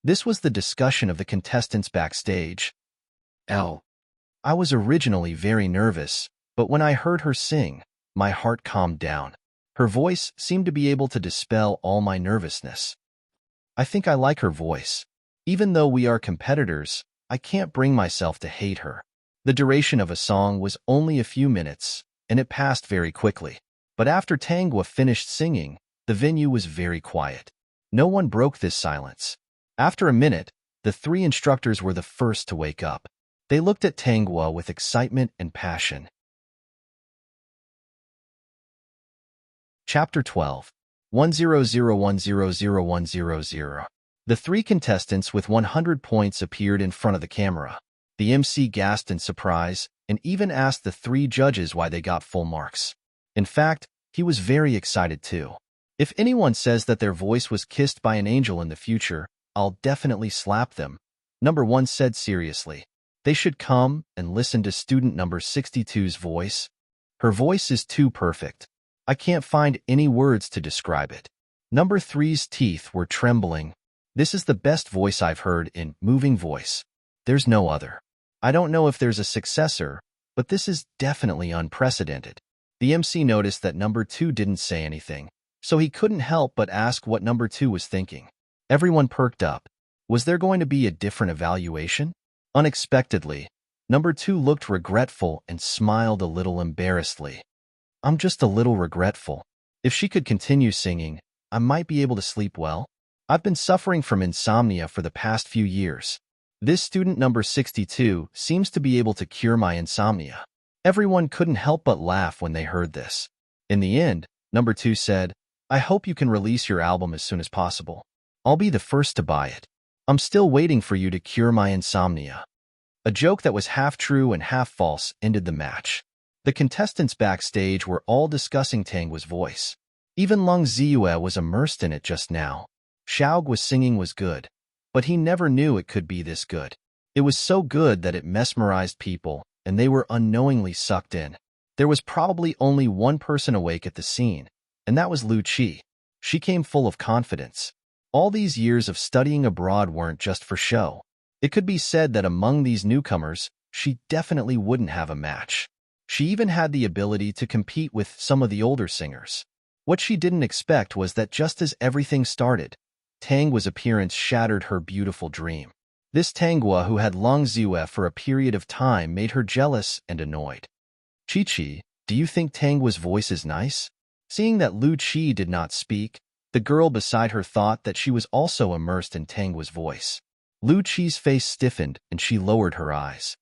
Speaker 1: This was the discussion of the contestants backstage. I was originally very nervous, but when I heard her sing, my heart calmed down. Her voice seemed to be able to dispel all my nervousness. I think I like her voice. Even though we are competitors, I can't bring myself to hate her. The duration of a song was only a few minutes, and it passed very quickly. But after Tangwa finished singing, the venue was very quiet. No one broke this silence. After a minute, the 3 instructors were the first to wake up. They looked at Tangwa with excitement and passion. Chapter 12. 100100100. The 3 contestants with 100 points appeared in front of the camera. The MC gasped in surprise and even asked the 3 judges why they got full marks. In fact, he was very excited too. If anyone says that their voice was kissed by an angel in the future, I'll definitely slap them. Number 1 said seriously. They should come and listen to student number 62's voice. Her voice is too perfect. I can't find any words to describe it. Number 3's teeth were trembling. This is the best voice I've heard in moving voice. There's no other. I don't know if there's a successor, but this is definitely unprecedented. The MC noticed that number 2 didn't say anything, so he couldn't help but ask what number 2 was thinking. Everyone perked up. Was there going to be a different evaluation? Unexpectedly, number 2 looked regretful and smiled a little embarrassedly. I'm just a little regretful. If she could continue singing, I might be able to sleep well. I've been suffering from insomnia for the past few years. This student number 62 seems to be able to cure my insomnia. Everyone couldn't help but laugh when they heard this. In the end, number 2 said, I hope you can release your album as soon as possible. I'll be the first to buy it. I'm still waiting for you to cure my insomnia. A joke that was half true and half false ended the match. The contestants backstage were all discussing Tangwa's voice. Even Lung Ziyue was immersed in it just now. Xiaogua's singing was good, but he never knew it could be this good. It was so good that it mesmerized people, and they were unknowingly sucked in. There was probably only one person awake at the scene, and that was Lu Qi. She came full of confidence. All these years of studying abroad weren't just for show. It could be said that among these newcomers, she definitely wouldn't have a match. She even had the ability to compete with some of the older singers. What she didn't expect was that just as everything started, Tangwa's appearance shattered her beautiful dream. This Tangwa who had Lung Ziyue for a period of time made her jealous and annoyed. Chi-Chi, do you think Tangwa's voice is nice? Seeing that Lu Qi did not speak, the girl beside her thought that she was also immersed in Tangwa's voice. Lu Qi's face stiffened and she lowered her eyes.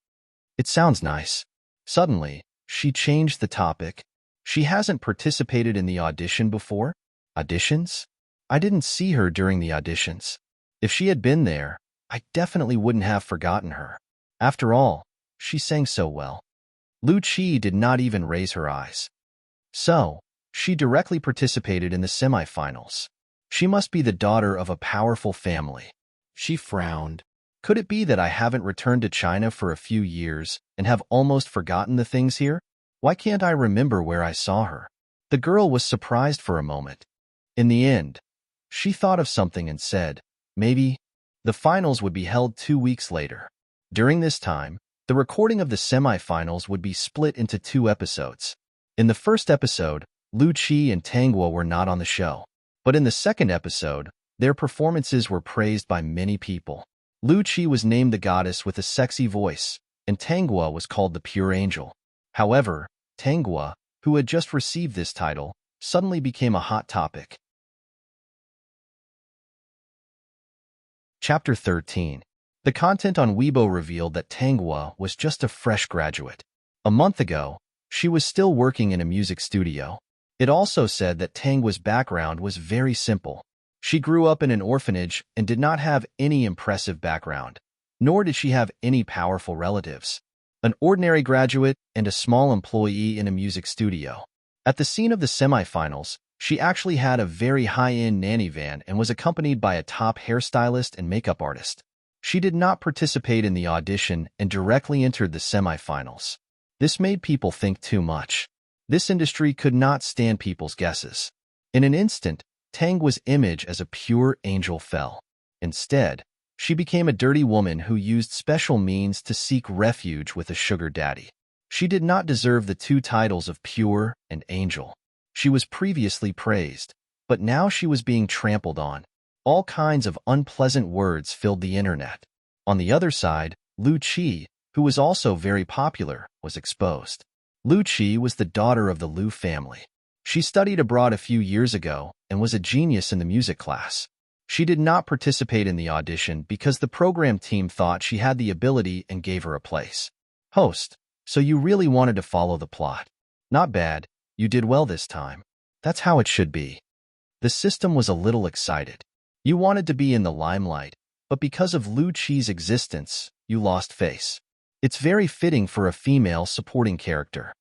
Speaker 1: It sounds nice. Suddenly, she changed the topic. She hasn't participated in the audition before? Auditions? I didn't see her during the auditions. If she had been there, I definitely wouldn't have forgotten her. After all, she sang so well. Lu Qi did not even raise her eyes. So, she directly participated in the semifinals. She must be the daughter of a powerful family. She frowned. Could it be that I haven't returned to China for a few years and have almost forgotten the things here? Why can't I remember where I saw her? The girl was surprised for a moment. In the end, she thought of something and said, maybe. The finals would be held 2 weeks later. During this time, the recording of the semifinals would be split into 2 episodes. In the first episode, Lu Qi and Tangwa were not on the show. But in the second episode, their performances were praised by many people. Lu Qi was named the goddess with a sexy voice, and Tangwa was called the pure angel. However, Tangwa, who had just received this title, suddenly became a hot topic. Chapter 13. The content on Weibo revealed that Tangwa was just a fresh graduate. A month ago, she was still working in a music studio. It also said that Tangwa's background was very simple. She grew up in an orphanage and did not have any impressive background, nor did she have any powerful relatives. An ordinary graduate and a small employee in a music studio. At the scene of the semifinals, she actually had a very high-end nanny van and was accompanied by a top hairstylist and makeup artist. She did not participate in the audition and directly entered the semifinals. This made people think too much. This industry could not stand people's guesses. In an instant, Tangwa's image as a pure angel fell. Instead, she became a dirty woman who used special means to seek refuge with a sugar daddy. She did not deserve the two titles of pure and angel. She was previously praised, but now she was being trampled on. All kinds of unpleasant words filled the internet. On the other side, Lu Qi, who was also very popular, was exposed. Lu Qi was the daughter of the Lu family. She studied abroad a few years ago and was a genius in the music class. She did not participate in the audition because the program team thought she had the ability and gave her a place. Host, so you really wanted to follow the plot. Not bad, you did well this time. That's how it should be. The system was a little excited. You wanted to be in the limelight, but because of Lu Qi's existence, you lost face. It's very fitting for a female supporting character.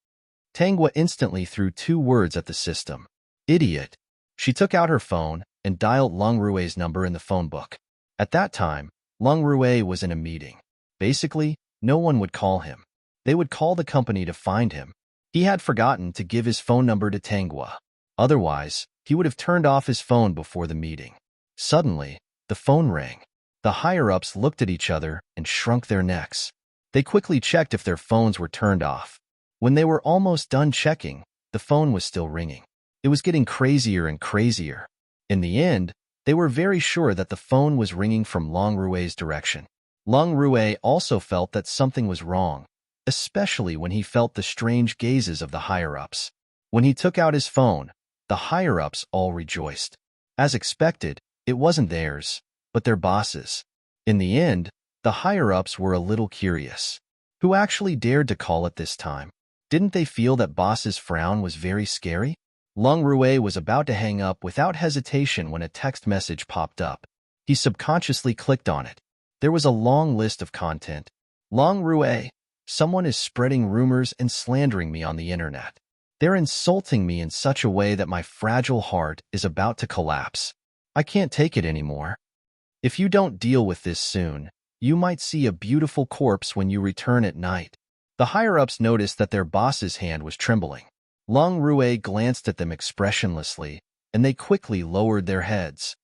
Speaker 1: Tangwa instantly threw two words at the system. Idiot. She took out her phone and dialed Long Rue's number in the phone book. At that time, Long Rue was in a meeting. Basically, no one would call him. They would call the company to find him. He had forgotten to give his phone number to Tangwa. Otherwise, he would have turned off his phone before the meeting. Suddenly, the phone rang. The higher-ups looked at each other and shrunk their necks. They quickly checked if their phones were turned off. When they were almost done checking, the phone was still ringing. It was getting crazier and crazier. In the end, they were very sure that the phone was ringing from Long Rue's direction. Long Rue also felt that something was wrong, especially when he felt the strange gazes of the higher-ups. When he took out his phone, the higher-ups all rejoiced. As expected, it wasn't theirs, but their bosses. In the end, the higher-ups were a little curious. Who actually dared to call it this time? Didn't they feel that boss's frown was very scary? Long Rue was about to hang up without hesitation when a text message popped up. He subconsciously clicked on it. There was a long list of content. Long Rue, someone is spreading rumors and slandering me on the internet. They're insulting me in such a way that my fragile heart is about to collapse. I can't take it anymore. If you don't deal with this soon, you might see a beautiful corpse when you return at night. The higher-ups noticed that their boss's hand was trembling. Long Rue glanced at them expressionlessly, and they quickly lowered their heads.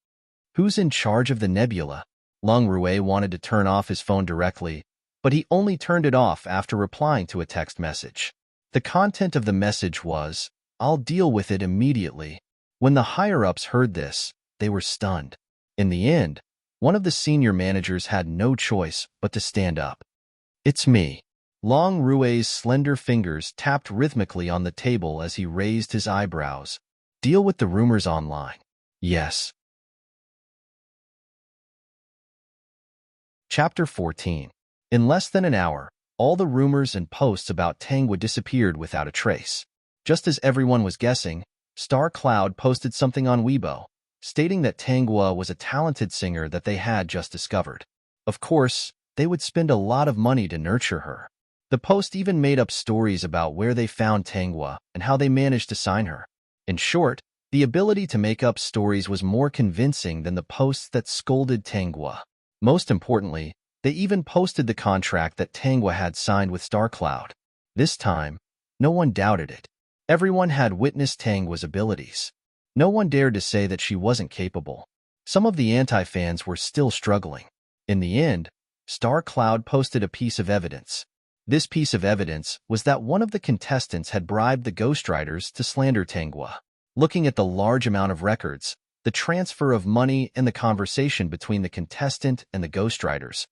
Speaker 1: Who's in charge of the nebula? Long Rue wanted to turn off his phone directly, but he only turned it off after replying to a text message. The content of the message was, "I'll deal with it immediately." When the higher-ups heard this, they were stunned. In the end, one of the senior managers had no choice but to stand up. "It's me." Long Rue's slender fingers tapped rhythmically on the table as he raised his eyebrows. "Deal with the rumors online." "Yes." Chapter 14. In less than an hour, all the rumors and posts about Tangwa disappeared without a trace. Just as everyone was guessing, Star Cloud posted something on Weibo, stating that Tangwa was a talented singer that they had just discovered. Of course, they would spend a lot of money to nurture her. The post even made up stories about where they found Tangwa and how they managed to sign her. In short, the ability to make up stories was more convincing than the posts that scolded Tangwa. Most importantly, they even posted the contract that Tangwa had signed with StarCloud. This time, no one doubted it. Everyone had witnessed Tangwa's abilities. No one dared to say that she wasn't capable. Some of the anti-fans were still struggling. In the end, StarCloud posted a piece of evidence. This piece of evidence was that one of the contestants had bribed the ghostwriters to slander Tangwa. Looking at the large amount of records, the transfer of money, and the conversation between the contestant and the ghostwriters,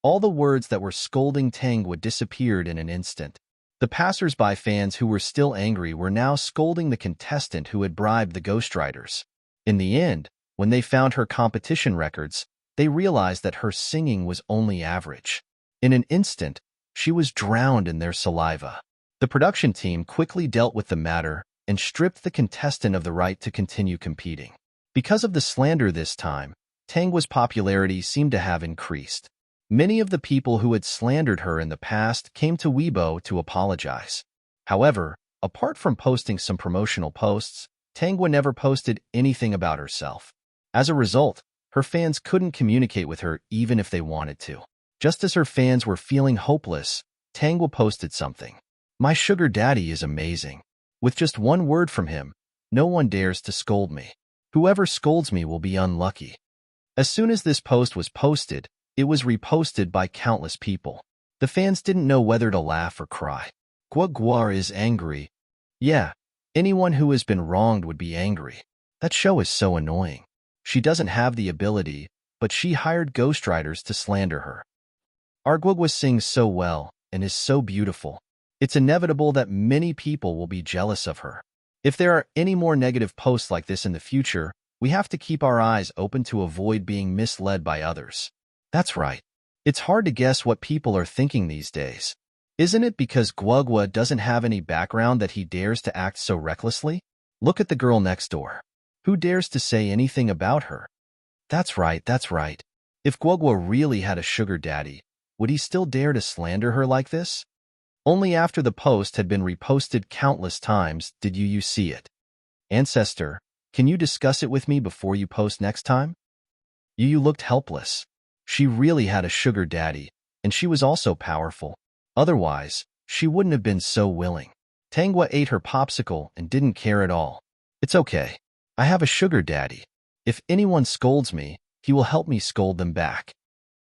Speaker 1: all the words that were scolding Tangwa disappeared in an instant. The passers-by fans who were still angry were now scolding the contestant who had bribed the ghostwriters. In the end, when they found her competition records, they realized that her singing was only average. In an instant, she was drowned in their saliva. The production team quickly dealt with the matter and stripped the contestant of the right to continue competing. Because of the slander this time, Tangwa's popularity seemed to have increased. Many of the people who had slandered her in the past came to Weibo to apologize. However, apart from posting some promotional posts, Tangwa never posted anything about herself. As a result, her fans couldn't communicate with her even if they wanted to. Just as her fans were feeling hopeless, Tangwa posted something. "My sugar daddy is amazing. With just one word from him, no one dares to scold me. Whoever scolds me will be unlucky." As soon as this post was posted, it was reposted by countless people. The fans didn't know whether to laugh or cry. Guar is angry. Yeah, anyone who has been wronged would be angry. That show is so annoying. She doesn't have the ability, but she hired ghostwriters to slander her. Argugwa sings so well and is so beautiful. It's inevitable that many people will be jealous of her. If there are any more negative posts like this in the future, we have to keep our eyes open to avoid being misled by others. That's right. It's hard to guess what people are thinking these days. Isn't it because Guagua doesn't have any background that he dares to act so recklessly? Look at the girl next door. Who dares to say anything about her? That's right, that's right. If Guagua really had a sugar daddy, would he still dare to slander her like this? Only after the post had been reposted countless times did you see it. Ancestor, can you discuss it with me before you post next time? Yu looked helpless. She really had a sugar daddy, and she was also powerful. Otherwise, she wouldn't have been so willing. Tangwa ate her popsicle and didn't care at all. It's okay. I have a sugar daddy. If anyone scolds me, he will help me scold them back.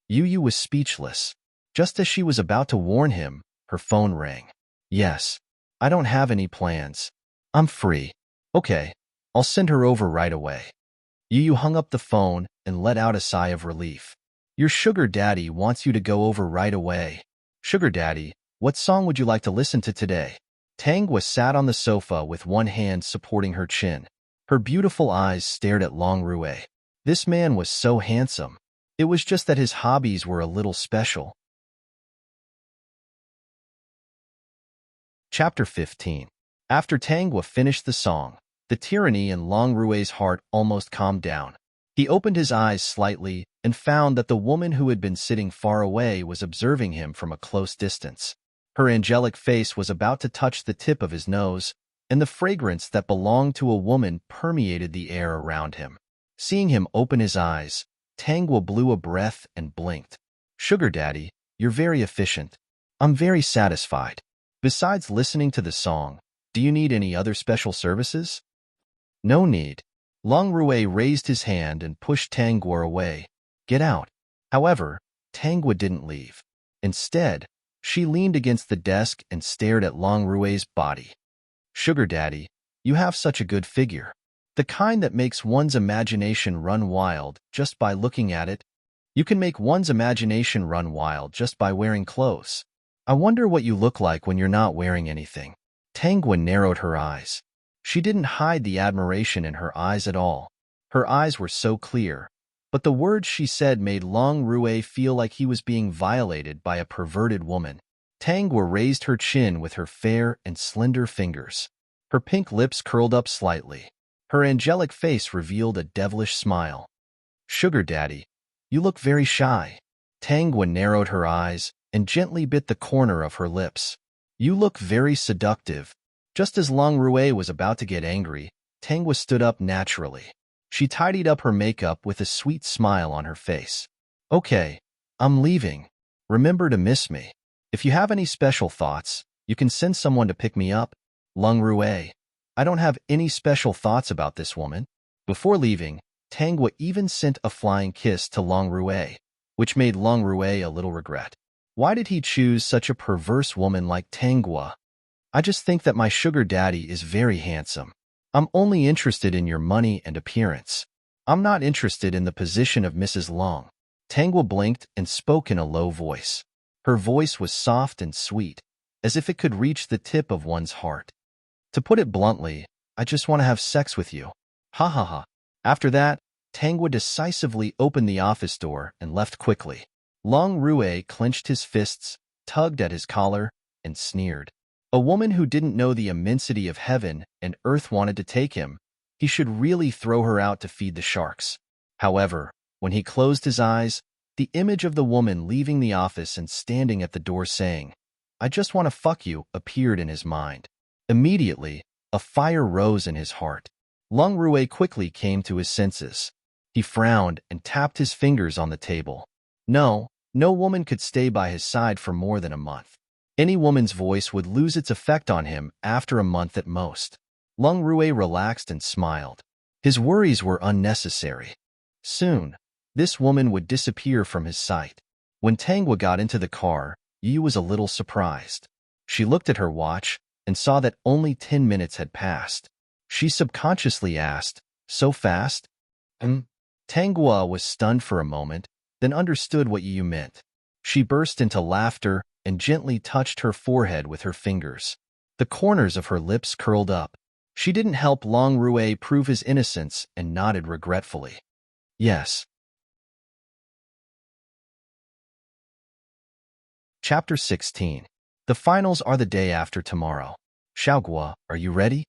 Speaker 1: Yu was speechless. Just as she was about to warn him, her phone rang. Yes, I don't have any plans. I'm free. Okay, I'll send her over right away. Yu hung up the phone and let out a sigh of relief. Your sugar daddy wants you to go over right away. Sugar daddy, what song would you like to listen to today? Tangwa sat on the sofa with one hand supporting her chin. Her beautiful eyes stared at Long Rue. This man was so handsome. It was just that his hobbies were a little special. Chapter 15. After Tangwa finished the song, the tyranny in Long Rue's heart almost calmed down. He opened his eyes slightly and found that the woman who had been sitting far away was observing him from a close distance. Her angelic face was about to touch the tip of his nose, and the fragrance that belonged to a woman permeated the air around him. Seeing him open his eyes, Tangwa blew a breath and blinked. Sugar daddy, you're very efficient. I'm very satisfied. Besides listening to the song, do you need any other special services? No need. Long Rue raised his hand and pushed Tangwa away. Get out. However, Tangwa didn't leave. Instead, she leaned against the desk and stared at Long Rue's body. Sugar daddy, you have such a good figure. The kind that makes one's imagination run wild just by looking at it. You can make one's imagination run wild just by wearing clothes. I wonder what you look like when you're not wearing anything. Tangwa narrowed her eyes. She didn't hide the admiration in her eyes at all. Her eyes were so clear, but the words she said made Long Rue feel like he was being violated by a perverted woman. Tangwa raised her chin with her fair and slender fingers. Her pink lips curled up slightly. Her angelic face revealed a devilish smile. Sugar daddy, you look very shy. Tangwa narrowed her eyes and gently bit the corner of her lips. You look very seductive. Just as Long Rue was about to get angry, Tangwa stood up naturally. She tidied up her makeup with a sweet smile on her face. Okay, I'm leaving. Remember to miss me. If you have any special thoughts, you can send someone to pick me up. Long Rue, I don't have any special thoughts about this woman. Before leaving, Tangwa even sent a flying kiss to Long Rue, which made Long Rue a little regret. Why did he choose such a perverse woman like Tangwa? I just think that my sugar daddy is very handsome. I'm only interested in your money and appearance. I'm not interested in the position of Mrs. Long. Tangwa blinked and spoke in a low voice. Her voice was soft and sweet, as if it could reach the tip of one's heart. To put it bluntly, I just want to have sex with you. Ha ha ha. After that, Tangwa decisively opened the office door and left quickly. Long Rue clenched his fists, tugged at his collar, and sneered. A woman who didn't know the immensity of heaven and earth wanted to take him, He should really throw her out to feed the sharks. However, when he closed his eyes, the image of the woman leaving the office and standing at the door saying, "I just want to fuck you," appeared in his mind. Immediately, a fire rose in his heart. Lung Rue quickly came to his senses. He frowned and tapped his fingers on the table. No woman could stay by his side for more than a month. Any woman's voice would lose its effect on him after a month at most. Lung Rue relaxed and smiled. His worries were unnecessary. Soon, this woman would disappear from his sight. When Tangwa got into the car, Yu was a little surprised. She looked at her watch and saw that only 10 minutes had passed. She subconsciously asked, "So fast?" Tangwa was stunned for a moment, then understood what Yu meant. She burst into laughter and gently touched her forehead with her fingers. The corners of her lips curled up. She didn't help Long Rue prove his innocence and nodded regretfully. Yes. Chapter 16. The finals are the day after tomorrow. Xiaoguo, are you ready?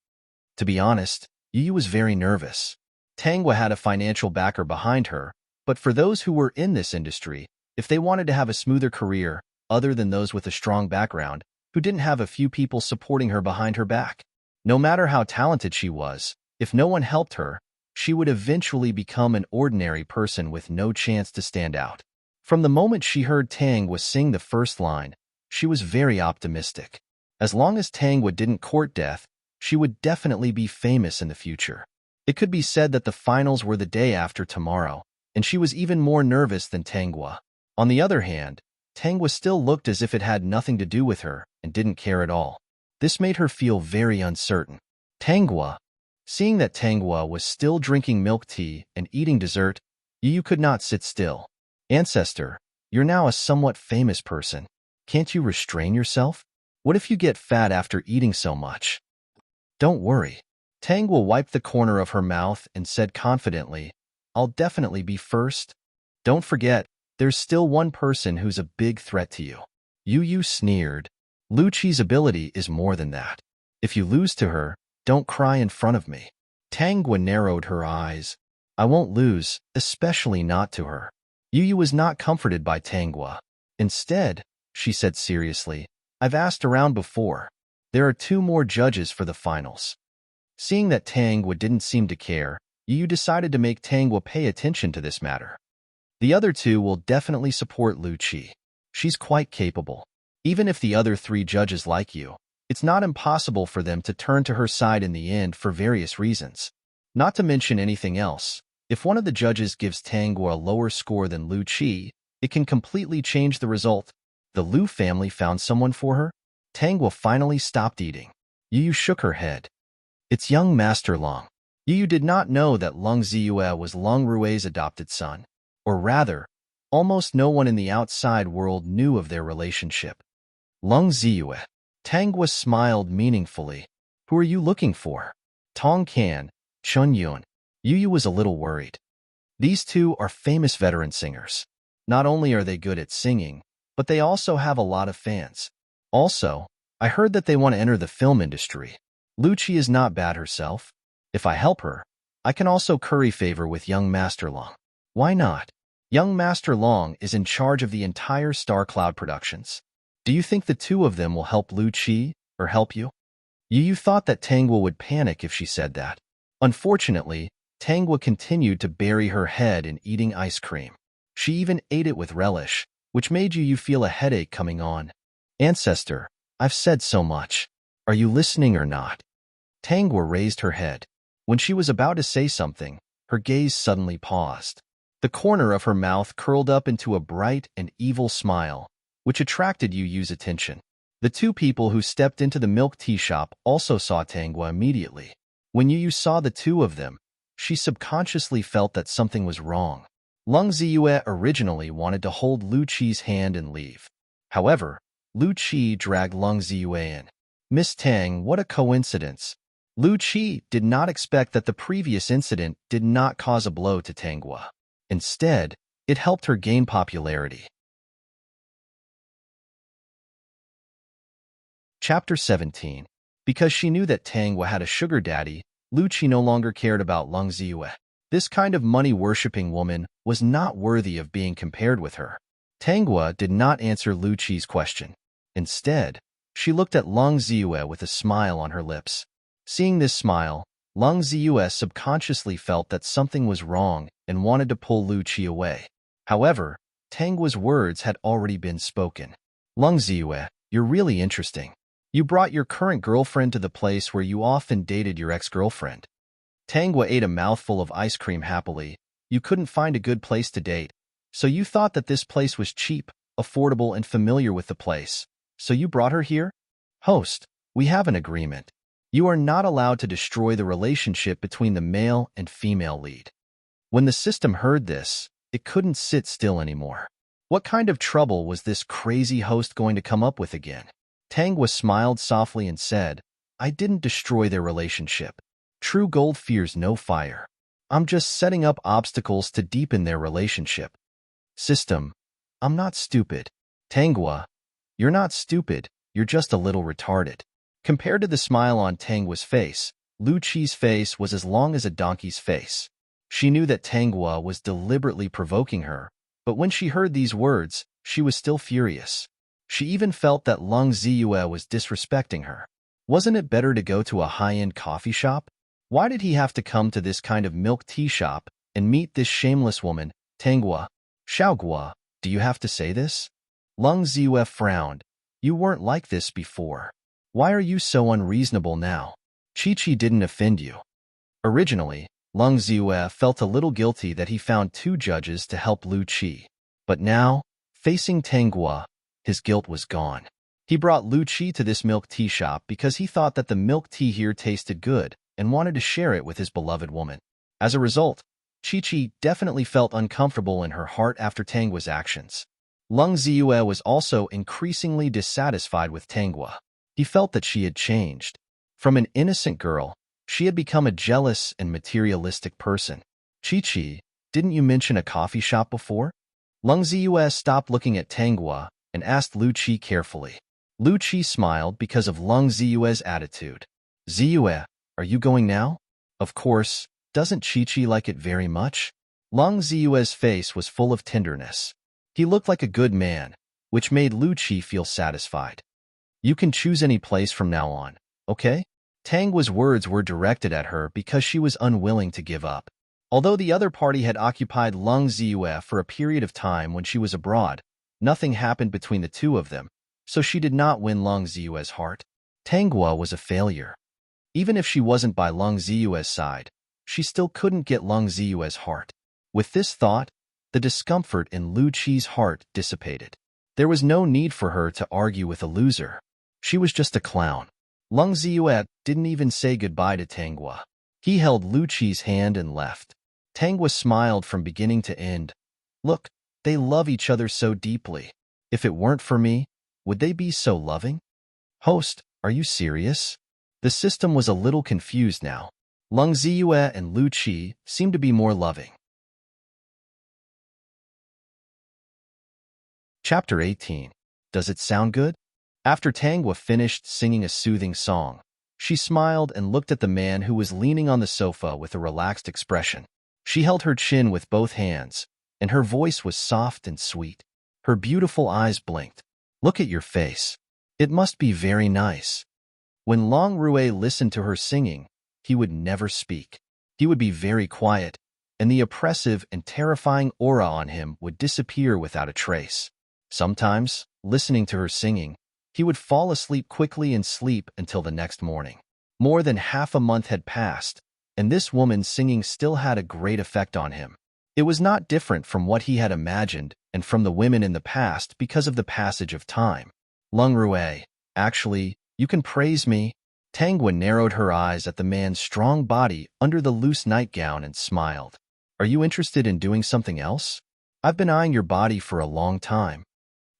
Speaker 1: To be honest, Yu was very nervous. Tangwa had a financial backer behind her, but for those who were in this industry, if they wanted to have a smoother career, other than those with a strong background, who didn't have a few people supporting her behind her back. No matter how talented she was, if no one helped her, she would eventually become an ordinary person with no chance to stand out. From the moment she heard Tangwa sing the first line, she was very optimistic. As long as Tangwa didn't court death, she would definitely be famous in the future. It could be said that the finals were the day after tomorrow, and she was even more nervous than Tangwa. On the other hand, Tangwa still looked as if it had nothing to do with her and didn't care at all. This made her feel very uncertain. Tangwa. Seeing that Tangwa was still drinking milk tea and eating dessert, Yu could not sit still. Ancestor, you're now a somewhat famous person. Can't you restrain yourself? What if you get fat after eating so much? Don't worry. Tangwa wiped the corner of her mouth and said confidently, I'll definitely be first. Don't forget, there's still one person who's a big threat to you. Yu sneered. Lu Qi's ability is more than that. If you lose to her, don't cry in front of me. Tangwa narrowed her eyes. I won't lose, especially not to her. Yu was not comforted by Tangwa. Instead, she said seriously, I've asked around before. There are 2 more judges for the finals. Seeing that Tangwa didn't seem to care, Yu decided to make Tangwa pay attention to this matter. The other 2 will definitely support Lu Qi. She's quite capable. Even if the other 3 judges like you, it's not impossible for them to turn to her side in the end for various reasons. Not to mention anything else, if one of the judges gives Tangwa a lower score than Lu Qi, it can completely change the result. The Lu family found someone for her? Tangwa finally stopped eating. Yu shook her head. It's young Master Long. Yu did not know that Lung Ziyue was Long Rue's adopted son. Or rather, almost no one in the outside world knew of their relationship. Lung Ziyue. Tangwa smiled meaningfully. Who are you looking for? Tong Kan, Chun Yun. Yu was a little worried. These 2 are famous veteran singers. Not only are they good at singing, but they also have a lot of fans. Also, I heard that they want to enter the film industry. Lu Qi is not bad herself. If I help her, I can also curry favor with young Master Long. Why not? Young Master Long is in charge of the entire Star Cloud Productions. Do you think the 2 of them will help Lu Qi, or help you? Yu thought that Tangwa would panic if she said that. Unfortunately, Tangwa continued to bury her head in eating ice cream. She even ate it with relish, which made Yu feel a headache coming on. Ancestor, I've said so much. Are you listening or not? Tangwa raised her head. When she was about to say something, her gaze suddenly paused. The corner of her mouth curled up into a bright and evil smile, which attracted Yu's attention. The 2 people who stepped into the milk tea shop also saw Tangwa immediately. When Yu saw the 2 of them, she subconsciously felt that something was wrong. Lung Ziyue originally wanted to hold Lu Qi's hand and leave. However, Lu Qi dragged Lung Ziyue in. Miss Tang, what a coincidence. Lu Qi did not expect that the previous incident did not cause a blow to Tangwa. Instead, it helped her gain popularity. Chapter 17. Because she knew that Tangwa had a sugar daddy, Lu Qi no longer cared about Lung Ziyue. This kind of money-worshipping woman was not worthy of being compared with her. Tanghua did not answer Lu Qi's question. Instead, she looked at Lung Ziyue with a smile on her lips. Seeing this smile, Lung Ziyue subconsciously felt that something was wrong and wanted to pull Lu Qi away. However, Tanghua's words had already been spoken. Lung Ziyue, you're really interesting. You brought your current girlfriend to the place where you often dated your ex-girlfriend. Tanghua ate a mouthful of ice cream happily. You couldn't find a good place to date, so you thought that this place was cheap, affordable, and familiar with the place. So you brought her here? Host, we have an agreement. You are not allowed to destroy the relationship between the male and female lead. When the system heard this, it couldn't sit still anymore. What kind of trouble was this crazy host going to come up with again? Tanghua smiled softly and said, I didn't destroy their relationship. True gold fears no fire. I'm just setting up obstacles to deepen their relationship. System, I'm not stupid. Tanghua, you're not stupid, you're just a little retarded. Compared to the smile on Tanghua's face, Lu Qi's face was as long as a donkey's face. She knew that Tanghua was deliberately provoking her, but when she heard these words, she was still furious. She even felt that Lung Ziyue was disrespecting her. Wasn't it better to go to a high-end coffee shop? Why did he have to come to this kind of milk tea shop and meet this shameless woman, Tanghua? Xiaoguo, do you have to say this? Lung Ziyue frowned. You weren't like this before. Why are you so unreasonable now? Chi-Chi didn't offend you. Originally, Lung Ziyue felt a little guilty that he found two judges to help Lu Qi. But now, facing Tanghua, his guilt was gone. He brought Lu Qi to this milk tea shop because he thought that the milk tea here tasted good and wanted to share it with his beloved woman. As a result, Chi-Chi definitely felt uncomfortable in her heart after Tanghua's actions. Lung Ziyue was also increasingly dissatisfied with Tanghua. He felt that she had changed. From an innocent girl, she had become a jealous and materialistic person. Chi-Chi, didn't you mention a coffee shop before? Lung Ziyue stopped looking at Tanghua and asked Lu Qi carefully. Lu Qi smiled because of Lung Ziyue's attitude. Ziyue, are you going now? Of course, doesn't Chi-Chi like it very much? Lung Ziyue's face was full of tenderness. He looked like a good man, which made Lu Qi feel satisfied. You can choose any place from now on, okay? Tanghua's words were directed at her because she was unwilling to give up. Although the other party had occupied Lung Ziyue for a period of time when she was abroad, nothing happened between the two of them, so she did not win Lung Ziyue's heart. Tanghua was a failure. Even if she wasn't by Lung Ziyue's side, she still couldn't get Lung Ziyue's heart. With this thought, the discomfort in Lu Qi's heart dissipated. There was no need for her to argue with a loser. She was just a clown. Lung Ziyue didn't even say goodbye to Tanghua. He held Lu Qi's hand and left. Tanghua smiled from beginning to end. Look, they love each other so deeply. If it weren't for me, would they be so loving? Host, are you serious? The system was a little confused now. Lung Ziyue and Lu Qi seemed to be more loving. Chapter 18. Does it sound good? After Tanghua finished singing a soothing song, she smiled and looked at the man who was leaning on the sofa with a relaxed expression. She held her chin with both hands, and her voice was soft and sweet. Her beautiful eyes blinked. Look at your face. It must be very nice. When Long Rue listened to her singing, he would never speak. He would be very quiet, and the oppressive and terrifying aura on him would disappear without a trace. Sometimes, listening to her singing, he would fall asleep quickly and sleep until the next morning. More than half a month had passed, and this woman's singing still had a great effect on him. It was not different from what he had imagined and from the women in the past because of the passage of time. Lung Rue, actually, you can praise me. Tanghua narrowed her eyes at the man's strong body under the loose nightgown and smiled. Are you interested in doing something else? I've been eyeing your body for a long time.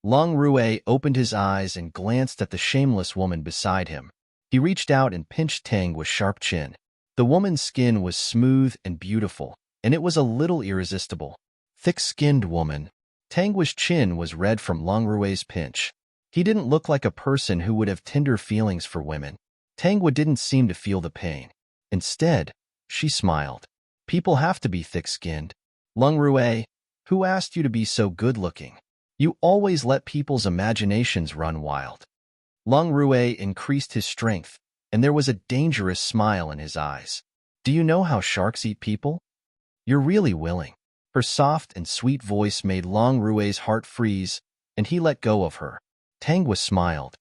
Speaker 1: Lung Rue opened his eyes and glanced at the shameless woman beside him. He reached out and pinched Tanghua's sharp chin. The woman's skin was smooth and beautiful, and it was a little irresistible. Thick-skinned woman. Tanghua's chin was red from Lung Rue's pinch. He didn't look like a person who would have tender feelings for women. Tanghua didn't seem to feel the pain. Instead, she smiled. People have to be thick-skinned. Lung Rue, who asked you to be so good-looking? You always let people's imaginations run wild. Lung Rue increased his strength, and there was a dangerous smile in his eyes. Do you know how sharks eat people? You're really willing. Her soft and sweet voice made Long Rue's heart freeze, and he let go of her. Tangwa smiled.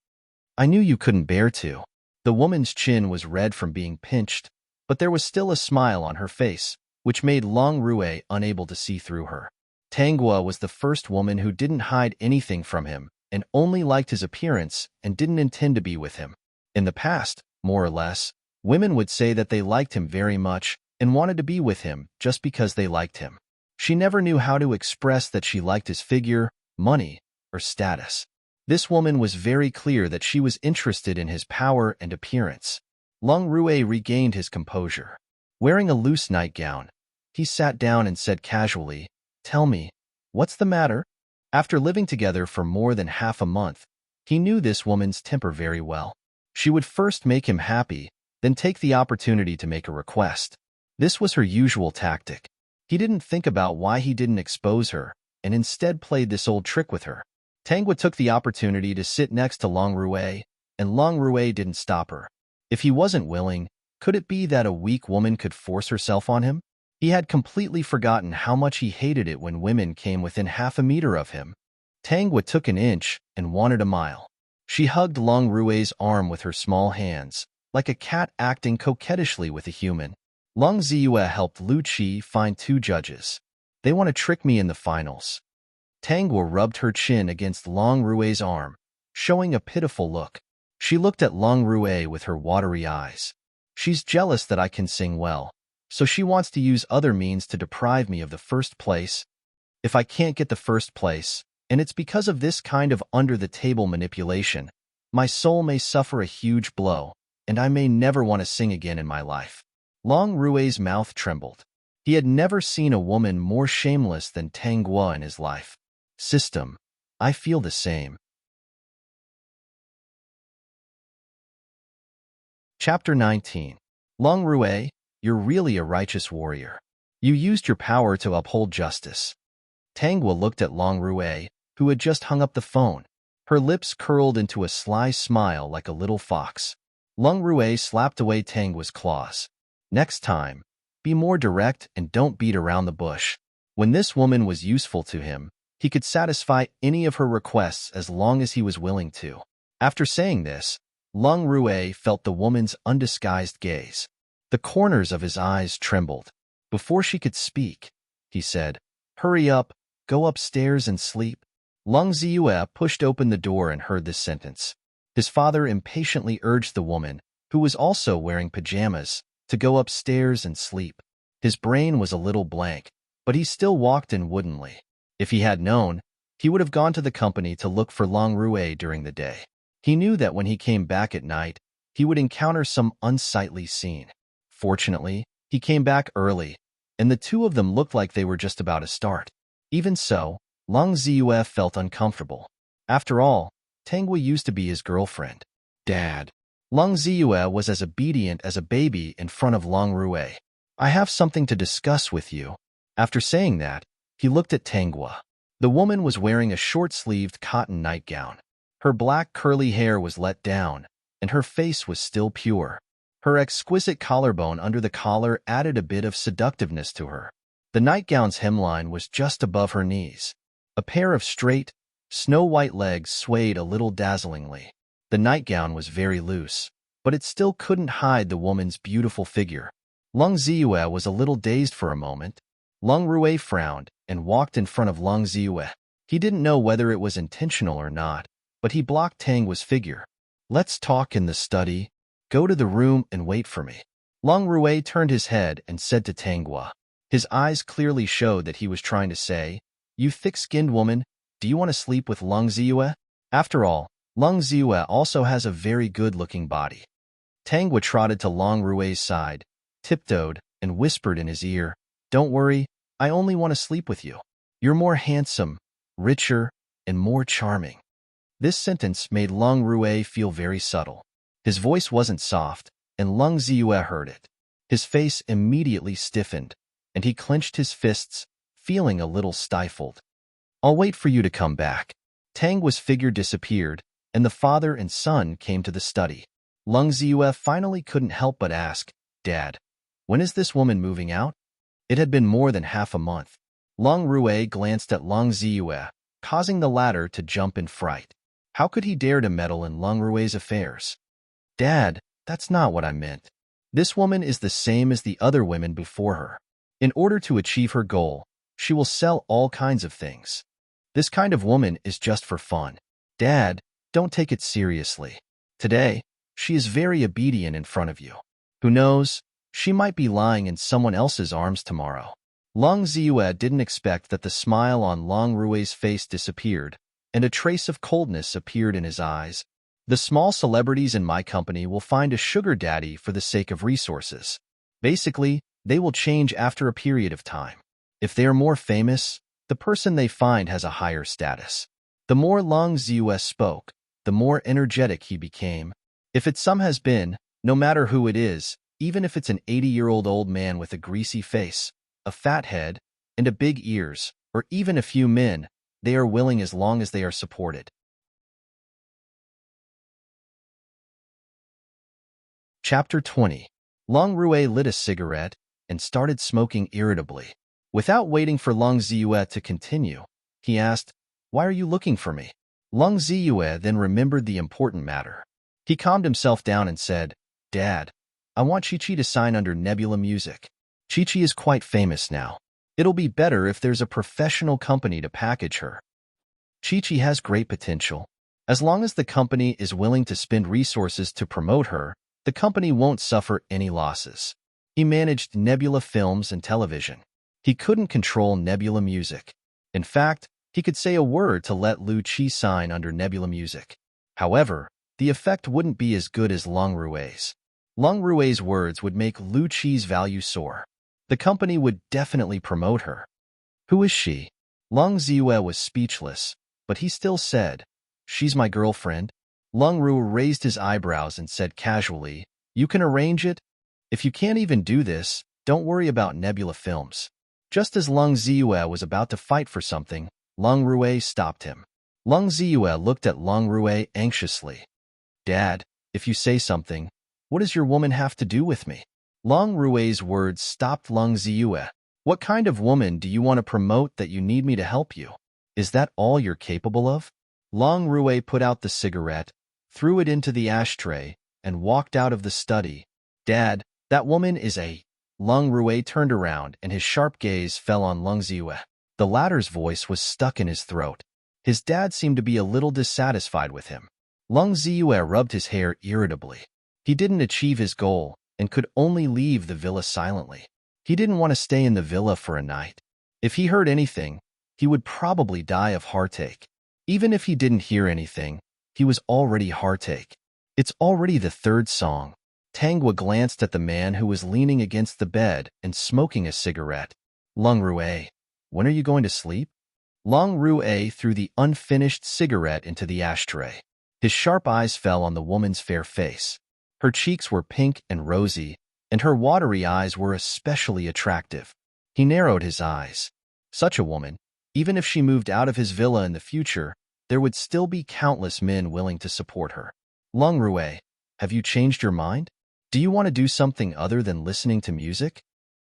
Speaker 1: I knew you couldn't bear to. The woman's chin was red from being pinched, but there was still a smile on her face, which made Long Rue unable to see through her. Tangwa was the first woman who didn't hide anything from him and only liked his appearance and didn't intend to be with him. In the past, more or less, women would say that they liked him very much and wanted to be with him just because they liked him. She never knew how to express that she liked his figure, money, or status. This woman was very clear that she was interested in his power and appearance. Long Rue regained his composure. Wearing a loose nightgown, he sat down and said casually, Tell me, what's the matter? After living together for more than half a month, he knew this woman's temper very well. She would first make him happy, then take the opportunity to make a request. This was her usual tactic. He didn't think about why he didn't expose her, and instead played this old trick with her. Tangwa took the opportunity to sit next to Long Rue, and Long Rue didn't stop her. If he wasn't willing, could it be that a weak woman could force herself on him? He had completely forgotten how much he hated it when women came within half a meter of him. Tangwa took an inch and wanted a mile. She hugged Long Rue's arm with her small hands, like a cat acting coquettishly with a human. Long Ziyue helped Lu Qi find 2 judges. They want to trick me in the finals. Tangwa rubbed her chin against Long Rue's arm, showing a pitiful look. She looked at Long Rue with her watery eyes. She's jealous that I can sing well, so she wants to use other means to deprive me of the first place. If I can't get the first place, and it's because of this kind of under-the-table manipulation, my soul may suffer a huge blow, and I may never want to sing again in my life. Long Rue's mouth trembled. He had never seen a woman more shameless than Tangwa in his life. System, I feel the same. Chapter 19. Long Rue, you're really a righteous warrior. You used your power to uphold justice. Tangwa looked at Long Rue, who had just hung up the phone. Her lips curled into a sly smile like a little fox. Long Rue slapped away Tangwa's claws. Next time, be more direct and don't beat around the bush. When this woman was useful to him, he could satisfy any of her requests as long as he was willing to. After saying this, Long Rue felt the woman's undisguised gaze. The corners of his eyes trembled. Before she could speak, he said, Hurry up, go upstairs and sleep. Long Ziyue pushed open the door and heard this sentence. His father impatiently urged the woman, who was also wearing pajamas, to go upstairs and sleep. His brain was a little blank, but he still walked in woodenly. If he had known, he would have gone to the company to look for Long Rue during the day. He knew that when he came back at night, he would encounter some unsightly scene. Fortunately, he came back early, and the 2 of them looked like they were just about to start. Even so, Long Ziyue felt uncomfortable. After all, Tangwa used to be his girlfriend. Dad. Long Ziyue was as obedient as a baby in front of Long Rue. I have something to discuss with you. After saying that, he looked at Tangwa. The woman was wearing a short-sleeved cotton nightgown. Her black curly hair was let down, and her face was still pure. Her exquisite collarbone under the collar added a bit of seductiveness to her. The nightgown's hemline was just above her knees. A pair of straight, snow-white legs swayed a little dazzlingly. The nightgown was very loose, but it still couldn't hide the woman's beautiful figure. Long Ziyue was a little dazed for a moment. Long Rue frowned and walked in front of Long Ziyue. He didn't know whether it was intentional or not, but he blocked Tangwa's figure. Let's talk in the study. Go to the room and wait for me. Long Rue turned his head and said to Tangwa. His eyes clearly showed that he was trying to say, You thick-skinned woman, do you want to sleep with Long Ziyue? After all, Long Ziyue also has a very good-looking body. Tangwa trotted to Long Rue's side, tiptoed, and whispered in his ear, Don't worry, I only want to sleep with you. You're more handsome, richer, and more charming. This sentence made Long Rue feel very subtle. His voice wasn't soft, and Long Ziyue heard it. His face immediately stiffened, and he clenched his fists, feeling a little stifled. "I'll wait for you to come back." Tang's figure disappeared, and the father and son came to the study. Lung Ziyue finally couldn't help but ask, "Dad, when is this woman moving out?" It had been more than half a month. Lung Rue glanced at Lung Ziyue, causing the latter to jump in fright. How could he dare to meddle in Lung Rue's affairs? "Dad, that's not what I meant. This woman is the same as the other women before her. In order to achieve her goal, she will sell all kinds of things. This kind of woman is just for fun. Dad, don't take it seriously. Today, she is very obedient in front of you. Who knows, she might be lying in someone else's arms tomorrow." Lung Ziyue didn't expect that the smile on Lung Rue's face disappeared, and a trace of coldness appeared in his eyes. "The small celebrities in my company will find a sugar daddy for the sake of resources. Basically, they will change after a period of time. If they are more famous, the person they find has a higher status." The more Lung Ziyue spoke, the more energetic he became. If it's some has been, no matter who it is, even if it's an 80-year-old old man with a greasy face, a fat head, and a big ears, or even a few men, they are willing as long as they are supported. Chapter 20. Lung Rue lit a cigarette and started smoking irritably. Without waiting for Lung Ziyue to continue, he asked, "Why are you looking for me?" Lung Ziyue then remembered the important matter. He calmed himself down and said, "Dad, I want Chi-Chi to sign under Nebula Music. Chi-Chi is quite famous now. It'll be better if there's a professional company to package her. Chi-Chi has great potential. As long as the company is willing to spend resources to promote her, the company won't suffer any losses." He managed Nebula Films and Television. He couldn't control Nebula Music. In fact, he could say a word to let Lu Chi sign under Nebula Music. However, the effect wouldn't be as good as Lung Rue's. Lung Rue's words would make Lu Chi's value soar. The company would definitely promote her. "Who is she?" Lung Ziyue was speechless, but he still said, "She's my girlfriend." Lung Rue raised his eyebrows and said casually, "You can arrange it? If you can't even do this, don't worry about Nebula Films." Just as Lung Ziyue was about to fight for something, Lung Rue stopped him. Lung Ziyue looked at Lung Rue anxiously. "Dad, if you say something, what does your woman have to do with me?" Lung Rue's words stopped Lung Ziyue. "What kind of woman do you want to promote that you need me to help you? Is that all you're capable of?" Lung Rue put out the cigarette, threw it into the ashtray, and walked out of the study. "Dad, that woman is a—" Lung Rue turned around and his sharp gaze fell on Lung Ziyue. The latter's voice was stuck in his throat. His dad seemed to be a little dissatisfied with him. Lung Ziyue rubbed his hair irritably. He didn't achieve his goal and could only leave the villa silently. He didn't want to stay in the villa for a night. If he heard anything, he would probably die of heartache. Even if he didn't hear anything, he was already heartache. It's already the third song. Tangwa glanced at the man who was leaning against the bed and smoking a cigarette. "Lung Rue, when are you going to sleep?" Lung Rue threw the unfinished cigarette into the ashtray. His sharp eyes fell on the woman's fair face. Her cheeks were pink and rosy, and her watery eyes were especially attractive. He narrowed his eyes. Such a woman, even if she moved out of his villa in the future, there would still be countless men willing to support her. "Lung Rue, have you changed your mind? Do you want to do something other than listening to music?"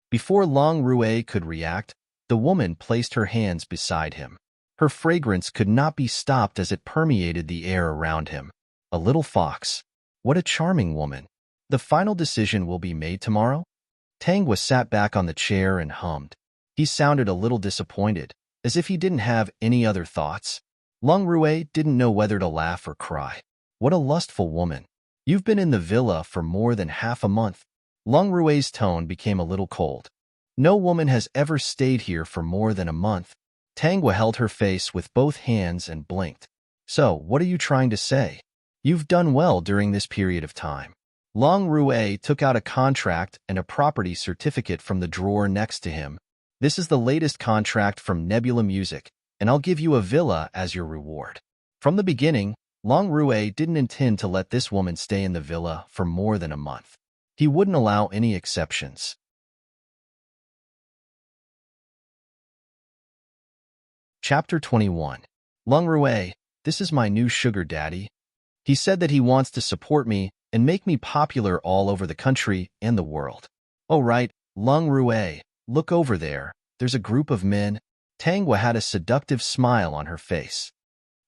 Speaker 1: Before Lung Rue could react, the woman placed her hands beside him. Her fragrance could not be stopped as it permeated the air around him. A little fox. What a charming woman. The final decision will be made tomorrow? Tangwa sat back on the chair and hummed. He sounded a little disappointed, as if he didn't have any other thoughts. Lung Rue didn't know whether to laugh or cry. What a lustful woman. You've been in the villa for more than half a month. Lung Rue's tone became a little cold. No woman has ever stayed here for more than a month. Tangwa held her face with both hands and blinked. So, what are you trying to say? You've done well during this period of time. Lung Rue took out a contract and a property certificate from the drawer next to him. This is the latest contract from Nebula Music, and I'll give you a villa as your reward. From the beginning, Lung Rue didn't intend to let this woman stay in the villa for more than a month. He wouldn't allow any exceptions. Chapter 21. Lung Rue, this is my new sugar daddy. He said that he wants to support me and make me popular all over the country and the world. Oh right, Lung Rue, look over there. There's a group of men. Tangwa had a seductive smile on her face.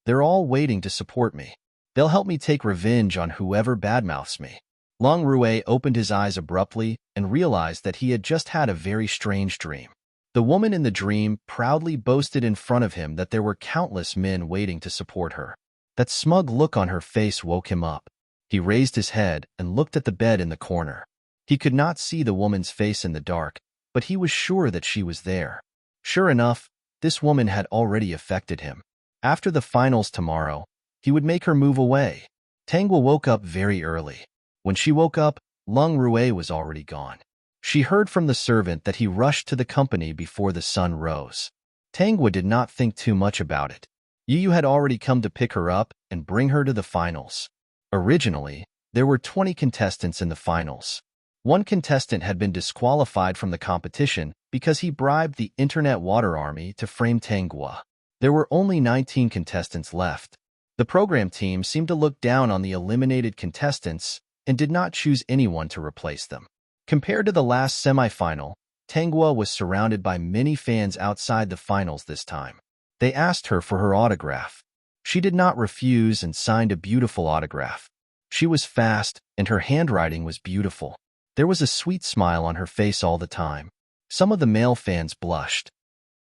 Speaker 1: They're all waiting to support me. They'll help me take revenge on whoever badmouths me. Lung Rue opened his eyes abruptly and realized that he had just had a very strange dream. The woman in the dream proudly boasted in front of him that there were countless men waiting to support her. That smug look on her face woke him up. He raised his head and looked at the bed in the corner. He could not see the woman's face in the dark, but he was sure that she was there. Sure enough, this woman had already affected him. After the finals tomorrow, he would make her move away. Tangwa woke up very early. When she woke up, Lung Rue was already gone. She heard from the servant that he rushed to the company before the sun rose. Tangwa did not think too much about it. Yu had already come to pick her up and bring her to the finals. Originally, there were 20 contestants in the finals. One contestant had been disqualified from the competition because he bribed the Internet Water Army to frame Tangwa. There were only 19 contestants left. The program team seemed to look down on the eliminated contestants and did not choose anyone to replace them. Compared to the last semifinal, Tangwa was surrounded by many fans outside the finals this time. They asked her for her autograph. She did not refuse and signed a beautiful autograph. She was fast and her handwriting was beautiful. There was a sweet smile on her face all the time. Some of the male fans blushed.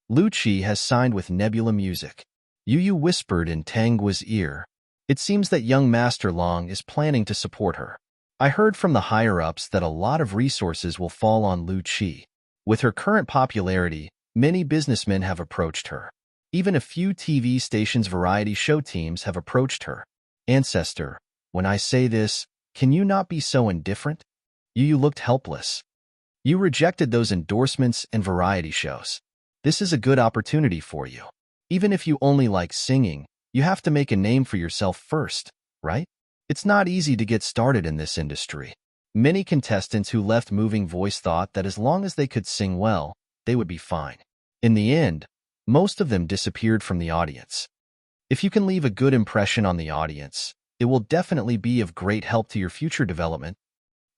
Speaker 1: Lu Chi has signed with Nebula Music. Yu whispered in Tangwa's ear. It seems that young Master Long is planning to support her. I heard from the higher-ups that a lot of resources will fall on Lu Chi. With her current popularity, many businessmen have approached her. Even a few TV stations' variety show teams have approached her. Ancestor, when I say this, can you not be so indifferent? Yu looked helpless. You rejected those endorsements and variety shows. This is a good opportunity for you. Even if you only like singing, you have to make a name for yourself first, right? It's not easy to get started in this industry. Many contestants who left Moving Voice thought that as long as they could sing well, they would be fine. In the end, most of them disappeared from the audience. If you can leave a good impression on the audience, it will definitely be of great help to your future development.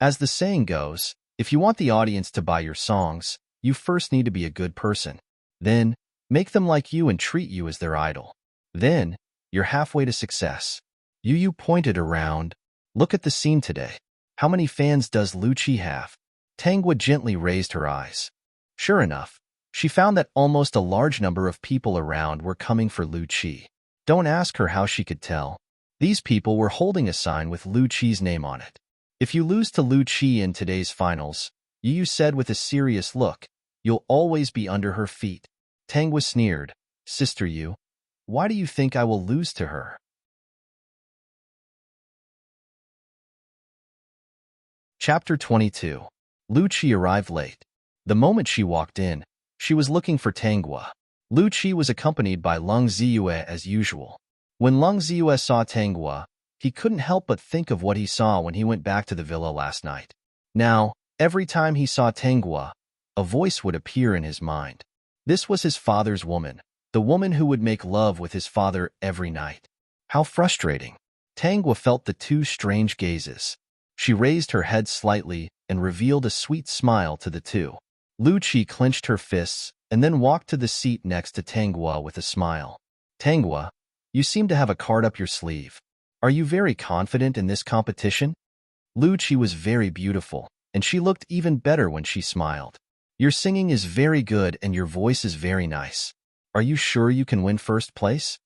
Speaker 1: As the saying goes, if you want the audience to buy your songs, you first need to be a good person. Then, make them like you and treat you as their idol. Then, you're halfway to success. Yu pointed around. Look at the scene today. How many fans does Lu Chi have? Tangwa gently raised her eyes. Sure enough, she found that almost a large number of people around were coming for Lu Chi. Don't ask her how she could tell. These people were holding a sign with Lu Chi's name on it. If you lose to Lu Chi in today's finals, Yu said with a serious look, you'll always be under her feet. Tangwa sneered. Sister Yu, why do you think I will lose to her? Chapter 22. Lu Chi arrived late. The moment she walked in, she was looking for Tangwa. Lu Chi was accompanied by Lung Ziyue as usual. When Lung Ziyue saw Tangwa, he couldn't help but think of what he saw when he went back to the villa last night. Now, every time he saw Tangwa, a voice would appear in his mind. This was his father's woman, the woman who would make love with his father every night. How frustrating. Tangwa felt the two strange gazes. She raised her head slightly and revealed a sweet smile to the two. Lu Chi clenched her fists and then walked to the seat next to Tangwa with a smile. Tangwa, you seem to have a card up your sleeve. Are you very confident in this competition? Lu Chi was very beautiful, and she looked even better when she smiled. Your singing is very good and your voice is very nice. Are you sure you can win first place?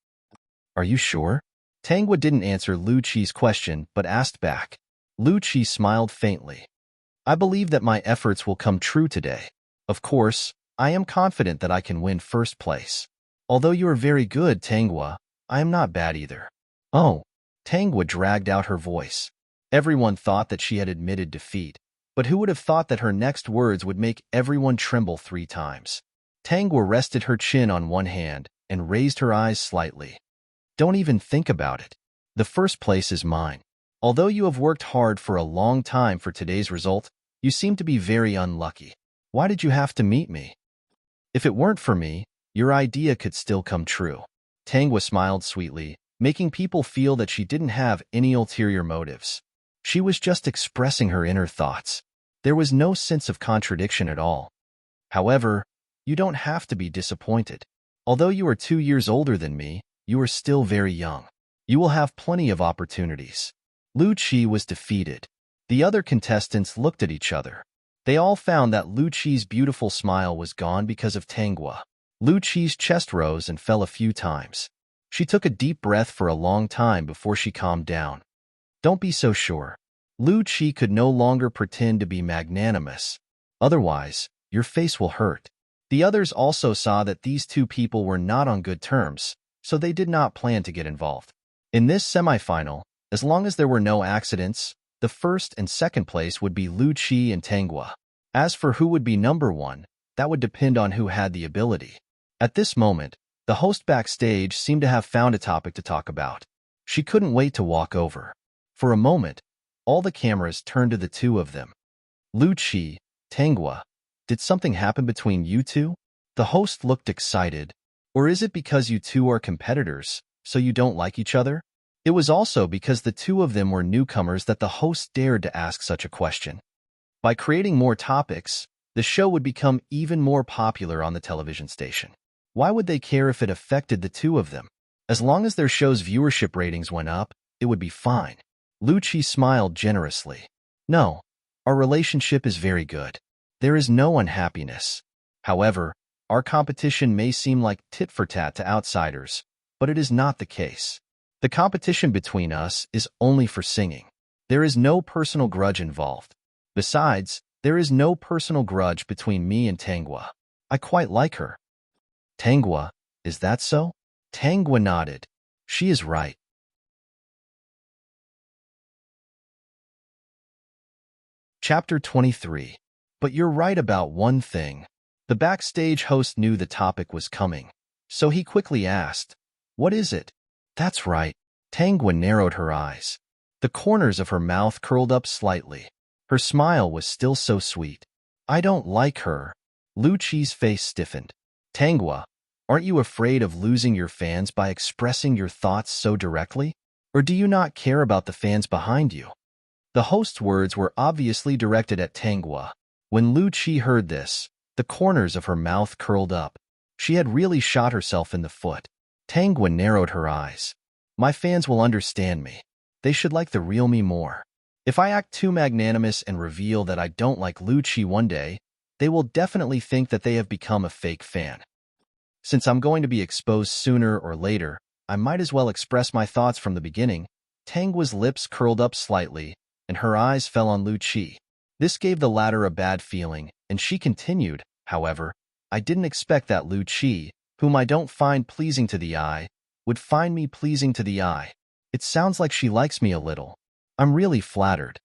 Speaker 1: Are you sure? Tangwa didn't answer Lu Chi's question but asked back. Lu Chi smiled faintly. I believe that my efforts will come true today. Of course, I am confident that I can win first place. Although you are very good, Tangwa, I am not bad either. Oh, Tangwa dragged out her voice. Everyone thought that she had admitted defeat, but who would have thought that her next words would make everyone tremble 3 times? Tangwa rested her chin on one hand and raised her eyes slightly. Don't even think about it. The first place is mine. Although you have worked hard for a long time for today's result, you seem to be very unlucky. Why did you have to meet me? If it weren't for me, your idea could still come true. Tangwa smiled sweetly, making people feel that she didn't have any ulterior motives. She was just expressing her inner thoughts. There was no sense of contradiction at all. However, you don't have to be disappointed. Although you are 2 years older than me, you are still very young. You will have plenty of opportunities. Lu Qi was defeated. The other contestants looked at each other. They all found that Lu Qi's beautiful smile was gone because of Tangwa. Lu Qi's chest rose and fell a few times. She took a deep breath for a long time before she calmed down. Don't be so sure. Lu Qi could no longer pretend to be magnanimous. Otherwise, your face will hurt. The others also saw that these two people were not on good terms, so they did not plan to get involved. In this semifinal, as long as there were no accidents, the first and second place would be Lu Qi and Tangwa. As for who would be number one, that would depend on who had the ability. At this moment, the host backstage seemed to have found a topic to talk about. She couldn't wait to walk over. For a moment, all the cameras turned to the two of them. Lu Qi, Tangwa, did something happen between you two? The host looked excited. Or is it because you two are competitors, so you don't like each other? It was also because the two of them were newcomers that the host dared to ask such a question. By creating more topics, the show would become even more popular on the television station. Why would they care if it affected the two of them? As long as their show's viewership ratings went up, it would be fine. Lu Qi smiled generously. No, our relationship is very good. There is no unhappiness. However, our competition may seem like tit-for-tat to outsiders, but it is not the case. The competition between us is only for singing. There is no personal grudge involved. Besides, there is no personal grudge between me and Tangwa. I quite like her. Tangwa, is that so? Tangwa nodded. She is right. Chapter 23. But you're right about one thing. The backstage host knew the topic was coming, so he quickly asked, "What is it?" "That's right." Tangwa narrowed her eyes. The corners of her mouth curled up slightly. Her smile was still so sweet. "I don't like her." Lu Qi's face stiffened. "Tangwa, aren't you afraid of losing your fans by expressing your thoughts so directly? Or do you not care about the fans behind you?" The host's words were obviously directed at Tangwa. When Lu Qi heard this, the corners of her mouth curled up. She had really shot herself in the foot. Tangwa narrowed her eyes. "My fans will understand me. They should like the real me more. If I act too magnanimous and reveal that I don't like Lu Qi one day, they will definitely think that they have become a fake fan. Since I'm going to be exposed sooner or later, I might as well express my thoughts from the beginning." Tangwa's lips curled up slightly, and her eyes fell on Lu Qi. This gave the latter a bad feeling, and she continued, "However, I didn't expect that Lu Qi, whom I don't find pleasing to the eye, would find me pleasing to the eye. It sounds like she likes me a little. I'm really flattered."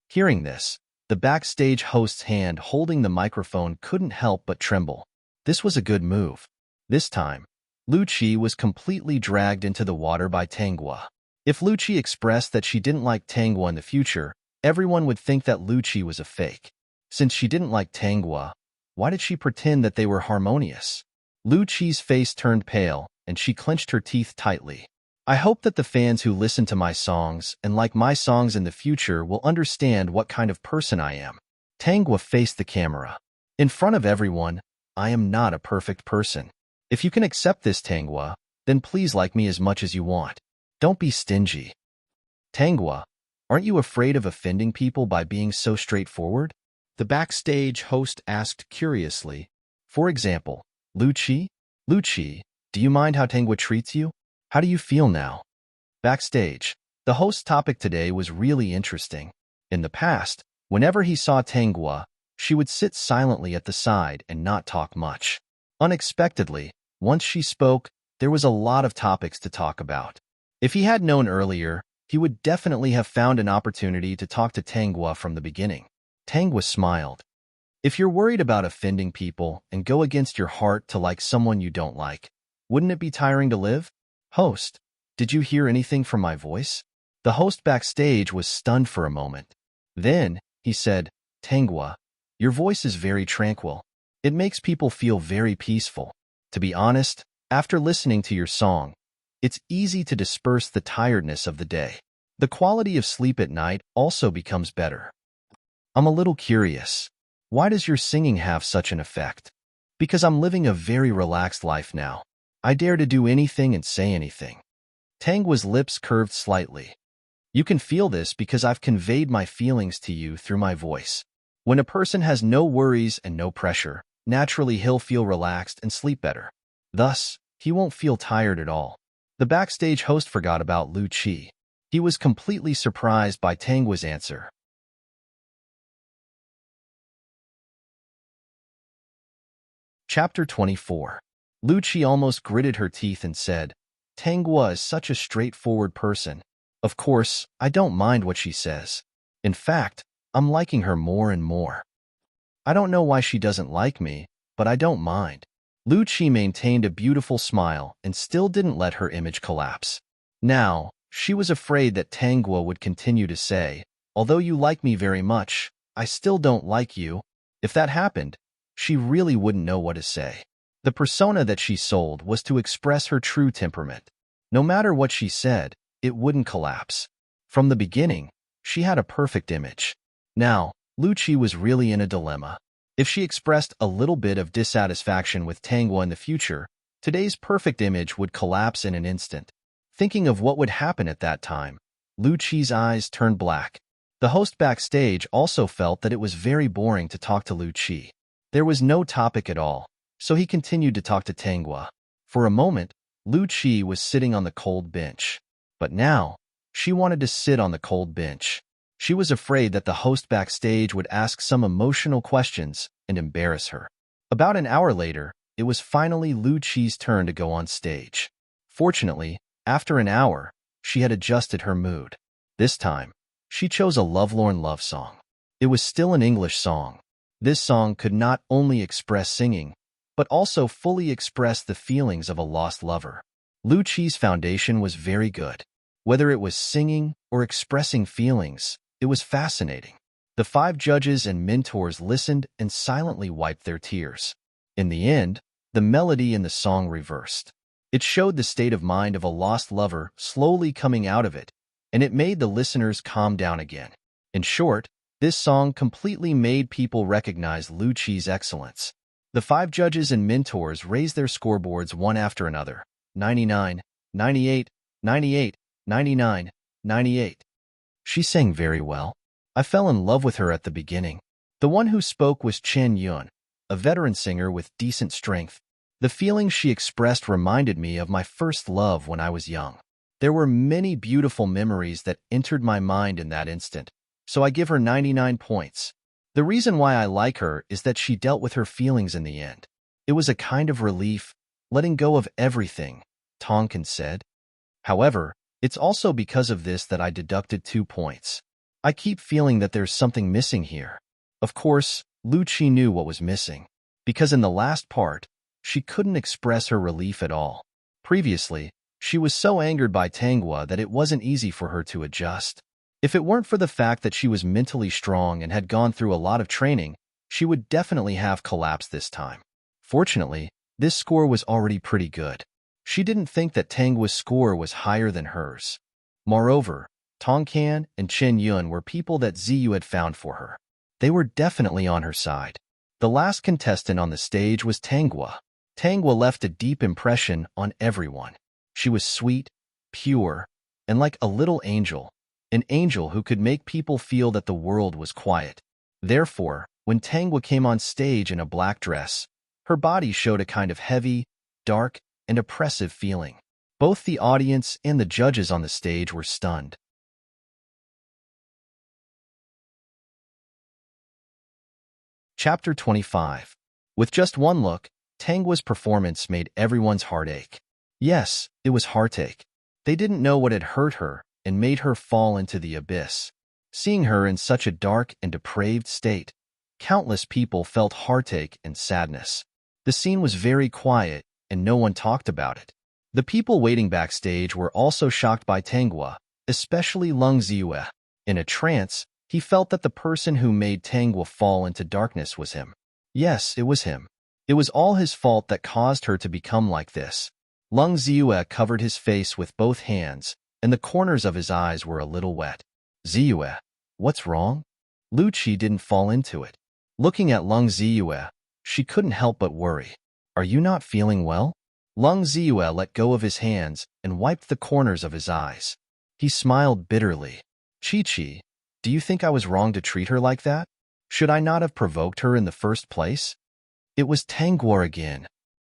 Speaker 1: Hearing this, the backstage host's hand holding the microphone couldn't help but tremble. This was a good move. This time, Lu Qi was completely dragged into the water by Tangwa. If Lu Qi expressed that she didn't like Tangwa in the future, everyone would think that Lu Qi was a fake. Since she didn't like Tangwa, why did she pretend that they were harmonious? Lu Qi's face turned pale, and she clenched her teeth tightly. "I hope that the fans who listen to my songs and like my songs in the future will understand what kind of person I am." Tangwa faced the camera. "In front of everyone, I am not a perfect person. If you can accept this, Tangwa, then please like me as much as you want. Don't be stingy." "Tangwa, aren't you afraid of offending people by being so straightforward?" the backstage host asked curiously. "For example, Lu Qi? Lu Qi, do you mind how Tangwa treats you? How do you feel now?" Backstage, the host's topic today was really interesting. In the past, whenever he saw Tangwa, she would sit silently at the side and not talk much. Unexpectedly, once she spoke, there was a lot of topics to talk about. If he had known earlier, he would definitely have found an opportunity to talk to Tangwa from the beginning. Tangwa smiled. "If you're worried about offending people and go against your heart to like someone you don't like, wouldn't it be tiring to live?" "Host, did you hear anything from my voice?" The host backstage was stunned for a moment. Then, he said, "Tangwa, your voice is very tranquil. It makes people feel very peaceful. To be honest, after listening to your song, it's easy to disperse the tiredness of the day. The quality of sleep at night also becomes better. I'm a little curious. Why does your singing have such an effect?" "Because I'm living a very relaxed life now. I dare to do anything and say anything." Tangwa's lips curved slightly. "You can feel this because I've conveyed my feelings to you through my voice. When a person has no worries and no pressure, naturally he'll feel relaxed and sleep better. Thus, he won't feel tired at all." The backstage host forgot about Lu Qi. He was completely surprised by Tangwa's answer. Chapter 24. Lu Qi almost gritted her teeth and said, "Tangwa is such a straightforward person. Of course, I don't mind what she says. In fact, I'm liking her more and more. I don't know why she doesn't like me, but I don't mind." Lu Qi maintained a beautiful smile and still didn't let her image collapse. Now, she was afraid that Tangwa would continue to say, "Although you like me very much, I still don't like you." If that happened, she really wouldn't know what to say. The persona that she sold was to express her true temperament. No matter what she said, it wouldn't collapse. From the beginning, she had a perfect image. Now, Lu Qi was really in a dilemma. If she expressed a little bit of dissatisfaction with Tangwa in the future, today's perfect image would collapse in an instant. Thinking of what would happen at that time, Lu Qi's eyes turned black. The host backstage also felt that it was very boring to talk to Lu Qi. There was no topic at all, so he continued to talk to Tangwa. For a moment, Lu Qi was sitting on the cold bench. But now, she wanted to sit on the cold bench. She was afraid that the host backstage would ask some emotional questions and embarrass her. About an hour later, it was finally Lu Qi's turn to go on stage. Fortunately, after an hour, she had adjusted her mood. This time, she chose a lovelorn love song. It was still an English song. This song could not only express singing, but also fully express the feelings of a lost lover. Lu Qi's foundation was very good. Whether it was singing or expressing feelings, it was fascinating. The 5 judges and mentors listened and silently wiped their tears. In the end, the melody in the song reversed. It showed the state of mind of a lost lover slowly coming out of it, and it made the listeners calm down again. In short, this song completely made people recognize Lu Qi's excellence. The 5 judges and mentors raised their scoreboards one after another. 99, 98, 98, 99, 98. She sang very well. I fell in love with her at the beginning. The one who spoke was Chen Yun, a veteran singer with decent strength. The feelings she expressed reminded me of my first love when I was young. There were many beautiful memories that entered my mind in that instant, so I give her 99 points. The reason why I like her is that she dealt with her feelings in the end. It was a kind of relief, letting go of everything, Tonkin said. However, it's also because of this that I deducted 2 points. I keep feeling that there's something missing here. Of course, Lu Qi knew what was missing, because in the last part, she couldn't express her relief at all. Previously, she was so angered by Tangwa that it wasn't easy for her to adjust. If it weren't for the fact that she was mentally strong and had gone through a lot of training, she would definitely have collapsed this time. Fortunately, this score was already pretty good. She didn't think that Tangwa's score was higher than hers. Moreover, Tongkan and Chen Yun were people that Ziyu had found for her. They were definitely on her side. The last contestant on the stage was Tangwa. Tangwa left a deep impression on everyone. She was sweet, pure, and like a little angel. An angel who could make people feel that the world was quiet. Therefore, when Tangwa came on stage in a black dress, her body showed a kind of heavy, dark, and oppressive feeling. Both the audience and the judges on the stage were stunned. Chapter 25. With just one look, Tangwa's performance made everyone's heart ache. Yes, it was heartache. They didn't know what had hurt her and made her fall into the abyss. Seeing her in such a dark and depraved state, countless people felt heartache and sadness. The scene was very quiet, and no one talked about it. The people waiting backstage were also shocked by Tangwa, especially Lung Ziyue. In a trance, he felt that the person who made Tangwa fall into darkness was him. Yes, it was him. It was all his fault that caused her to become like this. Lung Ziyue covered his face with both hands, and the corners of his eyes were a little wet. Ziyue, what's wrong? Lu Qi didn't fall into it. Looking at Lung Ziyue, she couldn't help but worry. Are you not feeling well? Lung Ziyue let go of his hands and wiped the corners of his eyes. He smiled bitterly. Chi-Chi, do you think I was wrong to treat her like that? Should I not have provoked her in the first place? It was Tangguo again.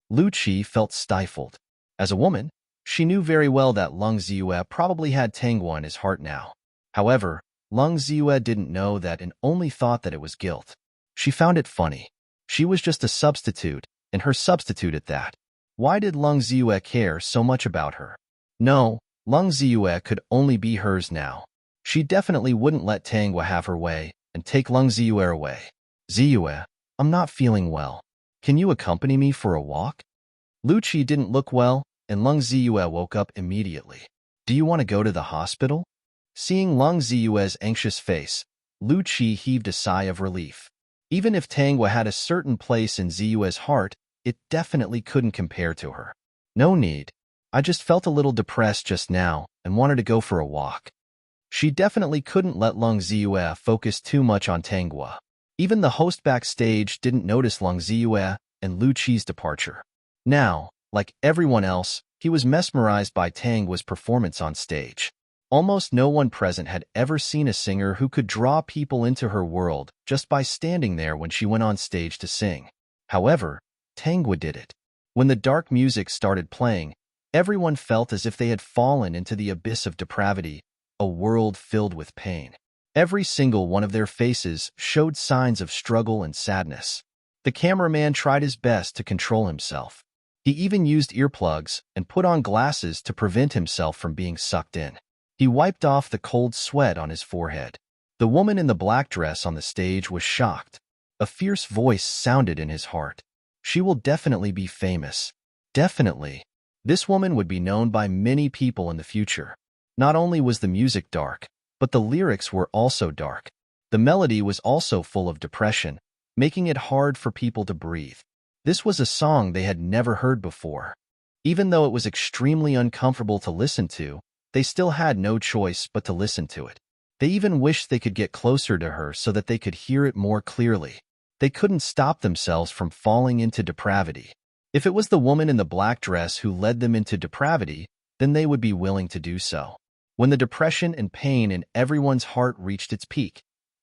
Speaker 1: Lu Qi felt stifled. As a woman, she knew very well that Lung Ziyue probably had Tangguo in his heart now. However, Lung Ziyue didn't know that and only thought that it was guilt. She found it funny. She was just a substitute, and her substitute at that. Why did Lung Ziyue care so much about her? No, Lung Ziyue could only be hers now. She definitely wouldn't let Tangguo have her way and take Lung Ziyue away. Ziyue, I'm not feeling well. Can you accompany me for a walk? Lu Qi didn't look well, and Lung Ziyue woke up immediately. Do you want to go to the hospital? Seeing Lung Ziyue's anxious face, Lu Qi heaved a sigh of relief. Even if Tangguo had a certain place in Ziyue's heart, it definitely couldn't compare to her. No need. I just felt a little depressed just now and wanted to go for a walk. She definitely couldn't let Lung Ziyue focus too much on Tangguo. Even the host backstage didn't notice Lung Ziyue and Lu Qi's departure. Now, like everyone else, he was mesmerized by Tangguo's performance on stage. Almost no one present had ever seen a singer who could draw people into her world just by standing there when she went on stage to sing. However, Tangguo did it. When the dark music started playing, everyone felt as if they had fallen into the abyss of depravity, a world filled with pain. Every single one of their faces showed signs of struggle and sadness. The cameraman tried his best to control himself. He even used earplugs and put on glasses to prevent himself from being sucked in. He wiped off the cold sweat on his forehead. The woman in the black dress on the stage was shocked. A fierce voice sounded in his heart. She will definitely be famous. Definitely. This woman would be known by many people in the future. Not only was the music dark, but the lyrics were also dark. The melody was also full of depression, making it hard for people to breathe. This was a song they had never heard before. Even though it was extremely uncomfortable to listen to, they still had no choice but to listen to it. They even wished they could get closer to her so that they could hear it more clearly. They couldn't stop themselves from falling into depravity. If it was the woman in the black dress who led them into depravity, then they would be willing to do so. When the depression and pain in everyone's heart reached its peak,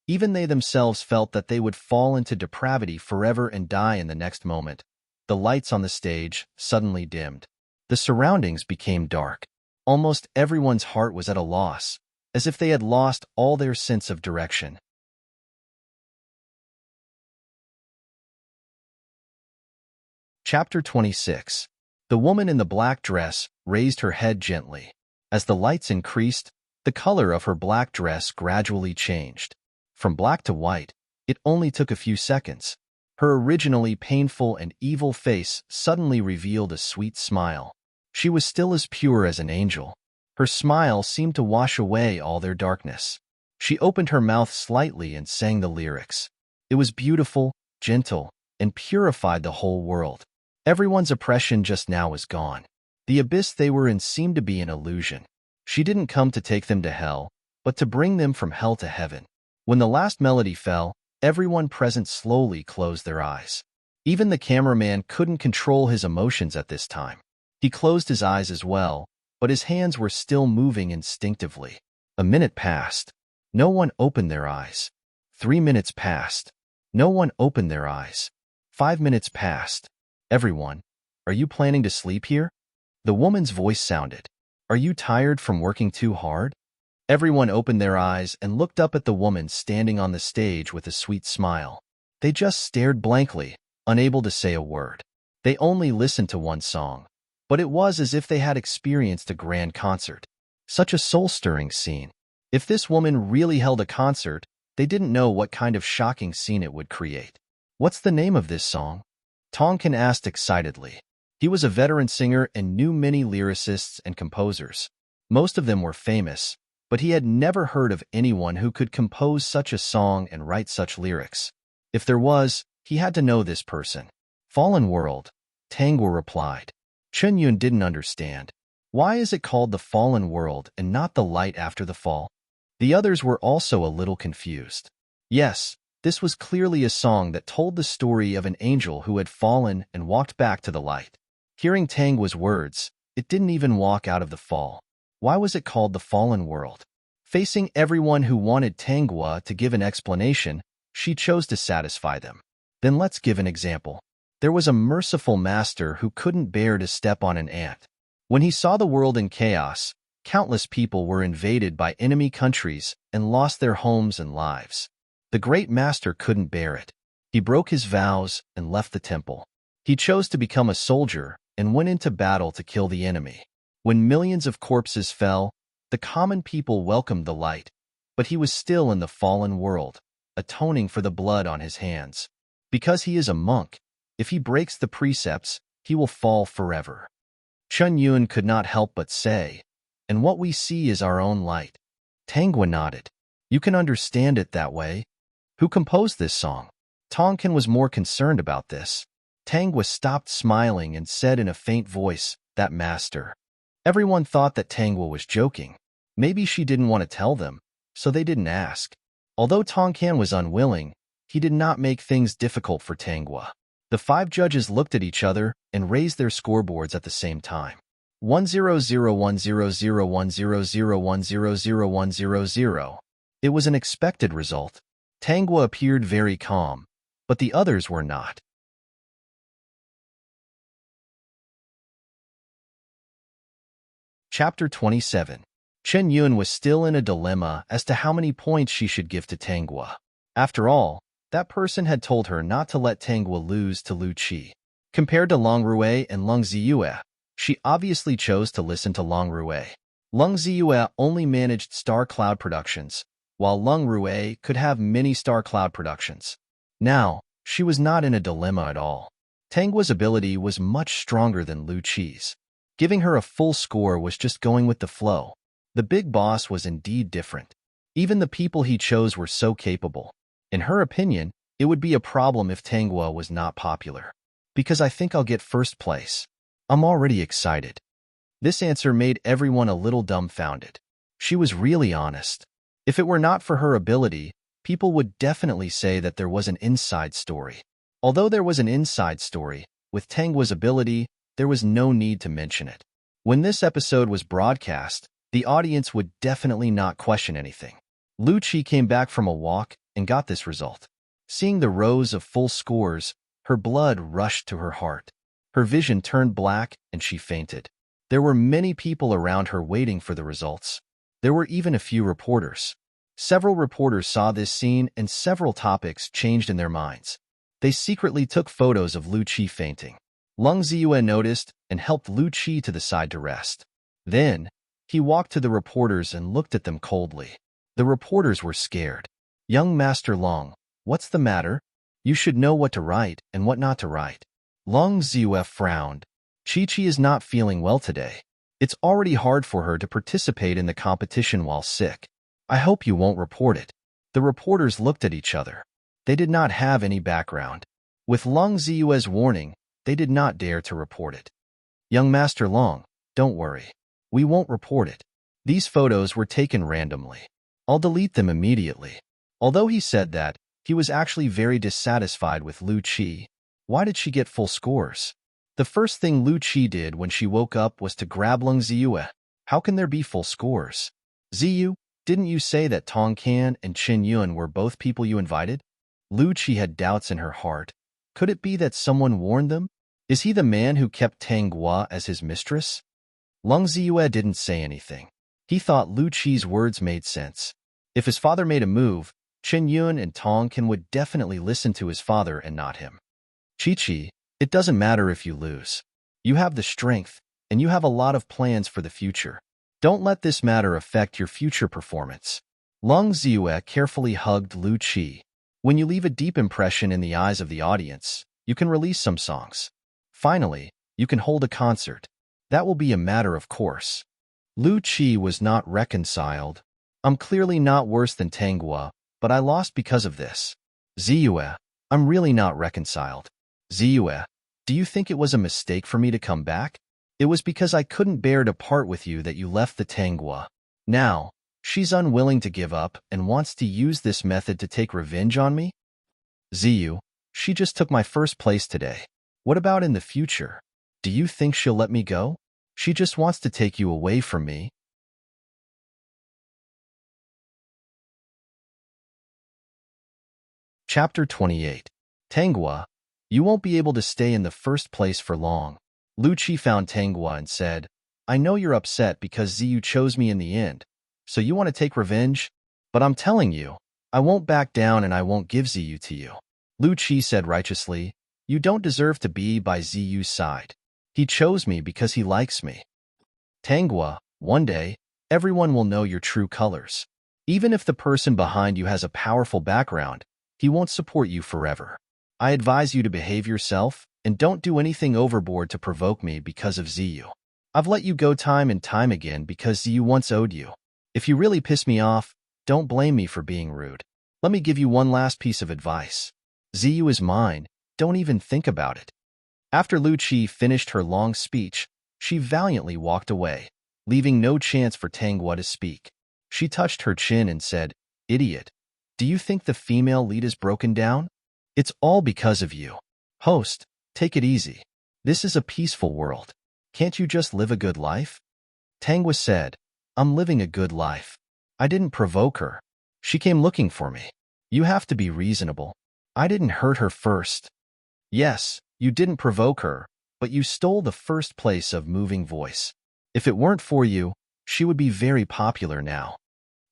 Speaker 1: even they themselves felt that they would fall into depravity forever and die in the next moment. The lights on the stage suddenly dimmed. The surroundings became dark. Almost everyone's heart was at a loss, as if they had lost all their sense of direction. Chapter 26. The woman in the black dress raised her head gently. As the lights increased, the color of her black dress gradually changed. From black to white, it only took a few seconds. Her originally painful and evil face suddenly revealed a sweet smile. She was still as pure as an angel. Her smile seemed to wash away all their darkness. She opened her mouth slightly and sang the lyrics. It was beautiful, gentle, and purified the whole world. Everyone's oppression just now was gone. The abyss they were in seemed to be an illusion. She didn't come to take them to hell, but to bring them from hell to heaven. When the last melody fell, everyone present slowly closed their eyes. Even the cameraman couldn't control his emotions at this time. He closed his eyes as well, but his hands were still moving instinctively. A minute passed. No one opened their eyes. 3 minutes passed. No one opened their eyes. 5 minutes passed. Everyone, are you planning to sleep here? The woman's voice sounded. Are you tired from working too hard? Everyone opened their eyes and looked up at the woman standing on the stage with a sweet smile. They just stared blankly, unable to say a word. They only listened to one song, but it was as if they had experienced a grand concert. Such a soul-stirring scene. If this woman really held a concert, they didn't know what kind of shocking scene it would create. What's the name of this song? Tonkin asked excitedly. He was a veteran singer and knew many lyricists and composers. Most of them were famous, but he had never heard of anyone who could compose such a song and write such lyrics. If there was, he had to know this person. Fallen World, Tangwa replied. Chunyun didn't understand. Why is it called the Fallen World and not the light after the fall? The others were also a little confused. Yes, this was clearly a song that told the story of an angel who had fallen and walked back to the light. Hearing Tangwa's words, it didn't even walk out of the fall. Why was it called the Fallen World? Facing everyone who wanted Tangwa to give an explanation, she chose to satisfy them. Then let's give an example. There was a merciful master who couldn't bear to step on an ant. When he saw the world in chaos, countless people were invaded by enemy countries and lost their homes and lives. The great master couldn't bear it. He broke his vows and left the temple. He chose to become a soldier and went into battle to kill the enemy. When millions of corpses fell, the common people welcomed the light, but he was still in the fallen world, atoning for the blood on his hands. Because he is a monk, if he breaks the precepts, he will fall forever. Chunyun could not help but say, and what we see is our own light. Tangwa nodded. You can understand it that way. Who composed this song? Tonkin was more concerned about this. Tangwa stopped smiling and said in a faint voice, that master. Everyone thought that Tangwa was joking. Maybe she didn't want to tell them, so they didn't ask. Although Tonkin was unwilling, he did not make things difficult for Tangwa. The 5 judges looked at each other and raised their scoreboards at the same time. 100-100-100-100-100-100. It was an expected result. Tangwa appeared very calm, but the others were not. Chapter 27. Chen Yun was still in a dilemma as to how many points she should give to Tangwa. After all, that person had told her not to let Tangwa lose to Lu Qi. Compared to Long Rue and Lung Ziyue, she obviously chose to listen to Long Rue. Lung Ziyue only managed Star Cloud Productions, while Lung Rue could have many Star Cloud Productions. Now, she was not in a dilemma at all. Tangwa's ability was much stronger than Lu Qi's. Giving her a full score was just going with the flow. The big boss was indeed different. Even the people he chose were so capable. In her opinion, it would be a problem if Tangwa was not popular. Because I think I'll get first place. I'm already excited. This answer made everyone a little dumbfounded. She was really honest. If it were not for her ability, people would definitely say that there was an inside story. Although there was an inside story, with Tangwa's ability, there was no need to mention it. When this episode was broadcast, the audience would definitely not question anything. Lu Qi came back from a walk and got this result. Seeing the rows of full scores, her blood rushed to her heart. Her vision turned black and she fainted. There were many people around her waiting for the results. There were even a few reporters. Several reporters saw this scene and several topics changed in their minds. They secretly took photos of Lu Qi fainting. Lung Ziyue noticed and helped Lu Qi to the side to rest. Then, he walked to the reporters and looked at them coldly. The reporters were scared. Young Master Long, what's the matter? You should know what to write and what not to write. Lung Ziyue frowned. Chi-Chi is not feeling well today. It's already hard for her to participate in the competition while sick. I hope you won't report it. The reporters looked at each other. They did not have any background. With Lung Ziyue's warning, they did not dare to report it. Young Master Long, don't worry. We won't report it. These photos were taken randomly. I'll delete them immediately. Although he said that, he was actually very dissatisfied with Lu Qi. Why did she get full scores? The first thing Lu Qi did when she woke up was to grab Lung Ziyue. How can there be full scores? Ziyu, didn't you say that Tong Can and Qin Yun were both people you invited? Lu Qi had doubts in her heart. Could it be that someone warned them? Is he the man who kept Tangwa as his mistress? Lung Ziyue didn't say anything. He thought Lu Qi's words made sense. If his father made a move, Qin Yun and Tong Can would definitely listen to his father and not him. Chi-Chi, it doesn't matter if you lose. You have the strength, and you have a lot of plans for the future. Don't let this matter affect your future performance. Lung Ziyue carefully hugged Lu Qi. When you leave a deep impression in the eyes of the audience, you can release some songs. Finally, you can hold a concert. That will be a matter of course. Lu Qi was not reconciled. I'm clearly not worse than Tanghua, but I lost because of this. Ziyue, I'm really not reconciled. Ziyue, do you think it was a mistake for me to come back? It was because I couldn't bear to part with you that you left the Tanghua. Now, she's unwilling to give up and wants to use this method to take revenge on me? Ziyu, she just took my first place today. What about in the future? Do you think she'll let me go? She just wants to take you away from me. Chapter 28. Tanghua, you won't be able to stay in the first place for long. Lu Qi found Tanghua and said, I know you're upset because Ziyu chose me in the end, so you want to take revenge? But I'm telling you, I won't back down and I won't give Ziyu to you. Lu Qi said righteously, you don't deserve to be by Ziyu's side. He chose me because he likes me. Tanghua, one day, everyone will know your true colors. Even if the person behind you has a powerful background, he won't support you forever. I advise you to behave yourself and don't do anything overboard to provoke me because of Ziyu. I've let you go time and time again because Ziyu once owed you. If you really piss me off, don't blame me for being rude. Let me give you one last piece of advice. Ziyu is mine. Don't even think about it. After Lu Qi finished her long speech, she valiantly walked away, leaving no chance for Tanghua to speak. She touched her chin and said, Idiot. Do you think the female lead is broken down? It's all because of you. Host, take it easy. This is a peaceful world. Can't you just live a good life? Tanghua said, I'm living a good life. I didn't provoke her. She came looking for me. You have to be reasonable. I didn't hurt her first. Yes, you didn't provoke her, but you stole the first place of moving voice. If it weren't for you, she would be very popular now.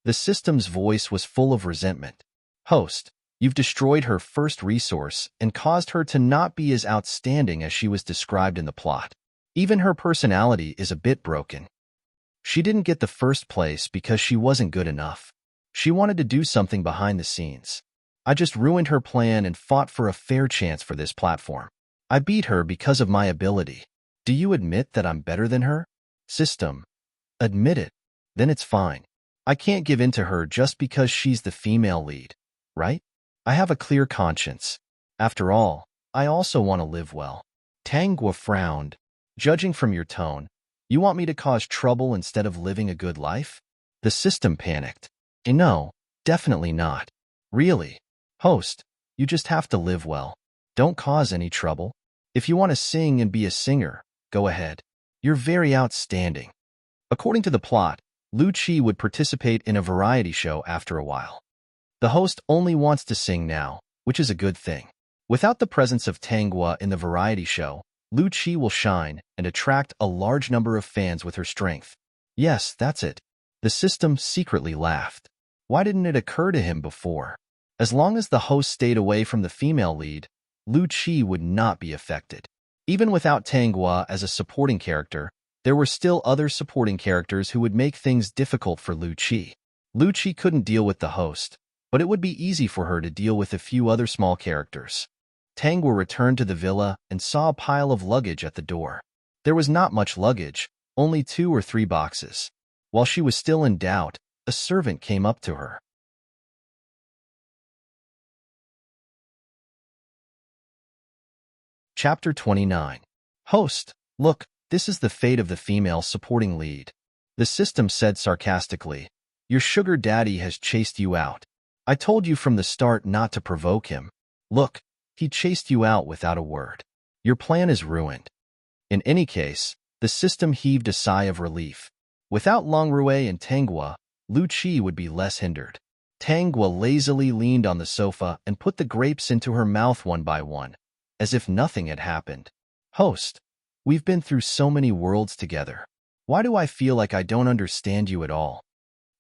Speaker 1: The system's voice was full of resentment. Host, you've destroyed her first resource and caused her to not be as outstanding as she was described in the plot. Even her personality is a bit broken. She didn't get the first place because she wasn't good enough. She wanted to do something behind the scenes. I just ruined her plan and fought for a fair chance for this platform. I beat her because of my ability. Do you admit that I'm better than her? System. Admit it. Then it's fine. I can't give in to her just because she's the female lead, right? I have a clear conscience. After all, I also want to live well. Tanghua frowned. Judging from your tone, you want me to cause trouble instead of living a good life? The system panicked. No, definitely not. Really? Host, you just have to live well. Don't cause any trouble. If you want to sing and be a singer, go ahead. You're very outstanding. According to the plot, Lu Qi would participate in a variety show after a while. The host only wants to sing now, which is a good thing. Without the presence of Tanghua in the variety show, Lu Qi will shine and attract a large number of fans with her strength. Yes, that's it. The system secretly laughed. Why didn't it occur to him before? As long as the host stayed away from the female lead, Lu Qi would not be affected. Even without Tanghua as a supporting character, there were still other supporting characters who would make things difficult for Lu Qi. Lu Qi couldn't deal with the host, but it would be easy for her to deal with a few other small characters. Tanghua returned to the villa and saw a pile of luggage at the door. There was not much luggage, only 2 or 3 boxes. While she was still in doubt, a servant came up to her. Chapter 29. Host, look, this is the fate of the female supporting lead. The system said sarcastically, your sugar daddy has chased you out. I told you from the start not to provoke him. Look, he chased you out without a word. Your plan is ruined. In any case, the system heaved a sigh of relief. Without Longrui and Tanghua, Lu Qi would be less hindered. Tanghua lazily leaned on the sofa and put the grapes into her mouth one by one, as if nothing had happened. Host, we've been through so many worlds together. Why do I feel like I don't understand you at all?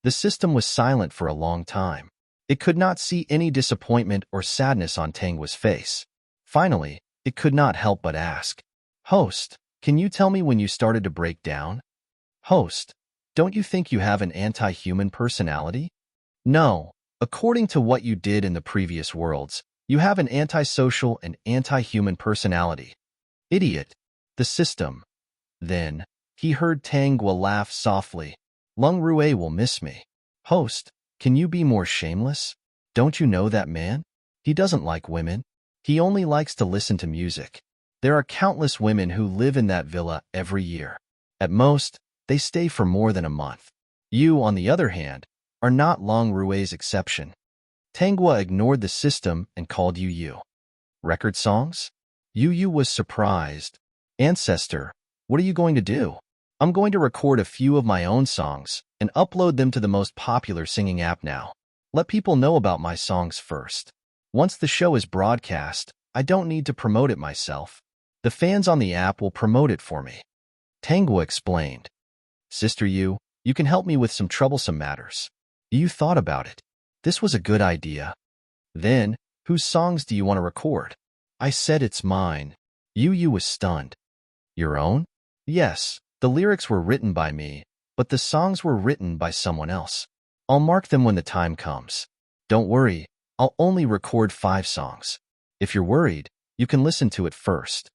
Speaker 1: The system was silent for a long time. It could not see any disappointment or sadness on Tanghua's face. Finally, it could not help but ask, Host, can you tell me when you started to break down? Host, don't you think you have an anti-human personality? No, according to what you did in the previous worlds, you have an antisocial and anti-human personality. Idiot. The system. Then, he heard Tanghua laugh softly. Longrui will miss me. Host, can you be more shameless? Don't you know that man? He doesn't like women. He only likes to listen to music. There are countless women who live in that villa every year. At most, they stay for more than a month. You, on the other hand, are not Long Rue's exception. Tangwa ignored the system and called you. Record songs? Yu was surprised. Ancestor, what are you going to do? I'm going to record a few of my own songs and upload them to the most popular singing app now. Let people know about my songs first. Once the show is broadcast, I don't need to promote it myself. The fans on the app will promote it for me. Tangwa explained. Sister Yu, you can help me with some troublesome matters. You thought about it. This was a good idea. Then, whose songs do you want to record? I said it's mine. Yu was stunned. Your own? Yes, the lyrics were written by me, but the songs were written by someone else. I'll mark them when the time comes. Don't worry, I'll only record 5 songs. If you're worried, you can listen to it first.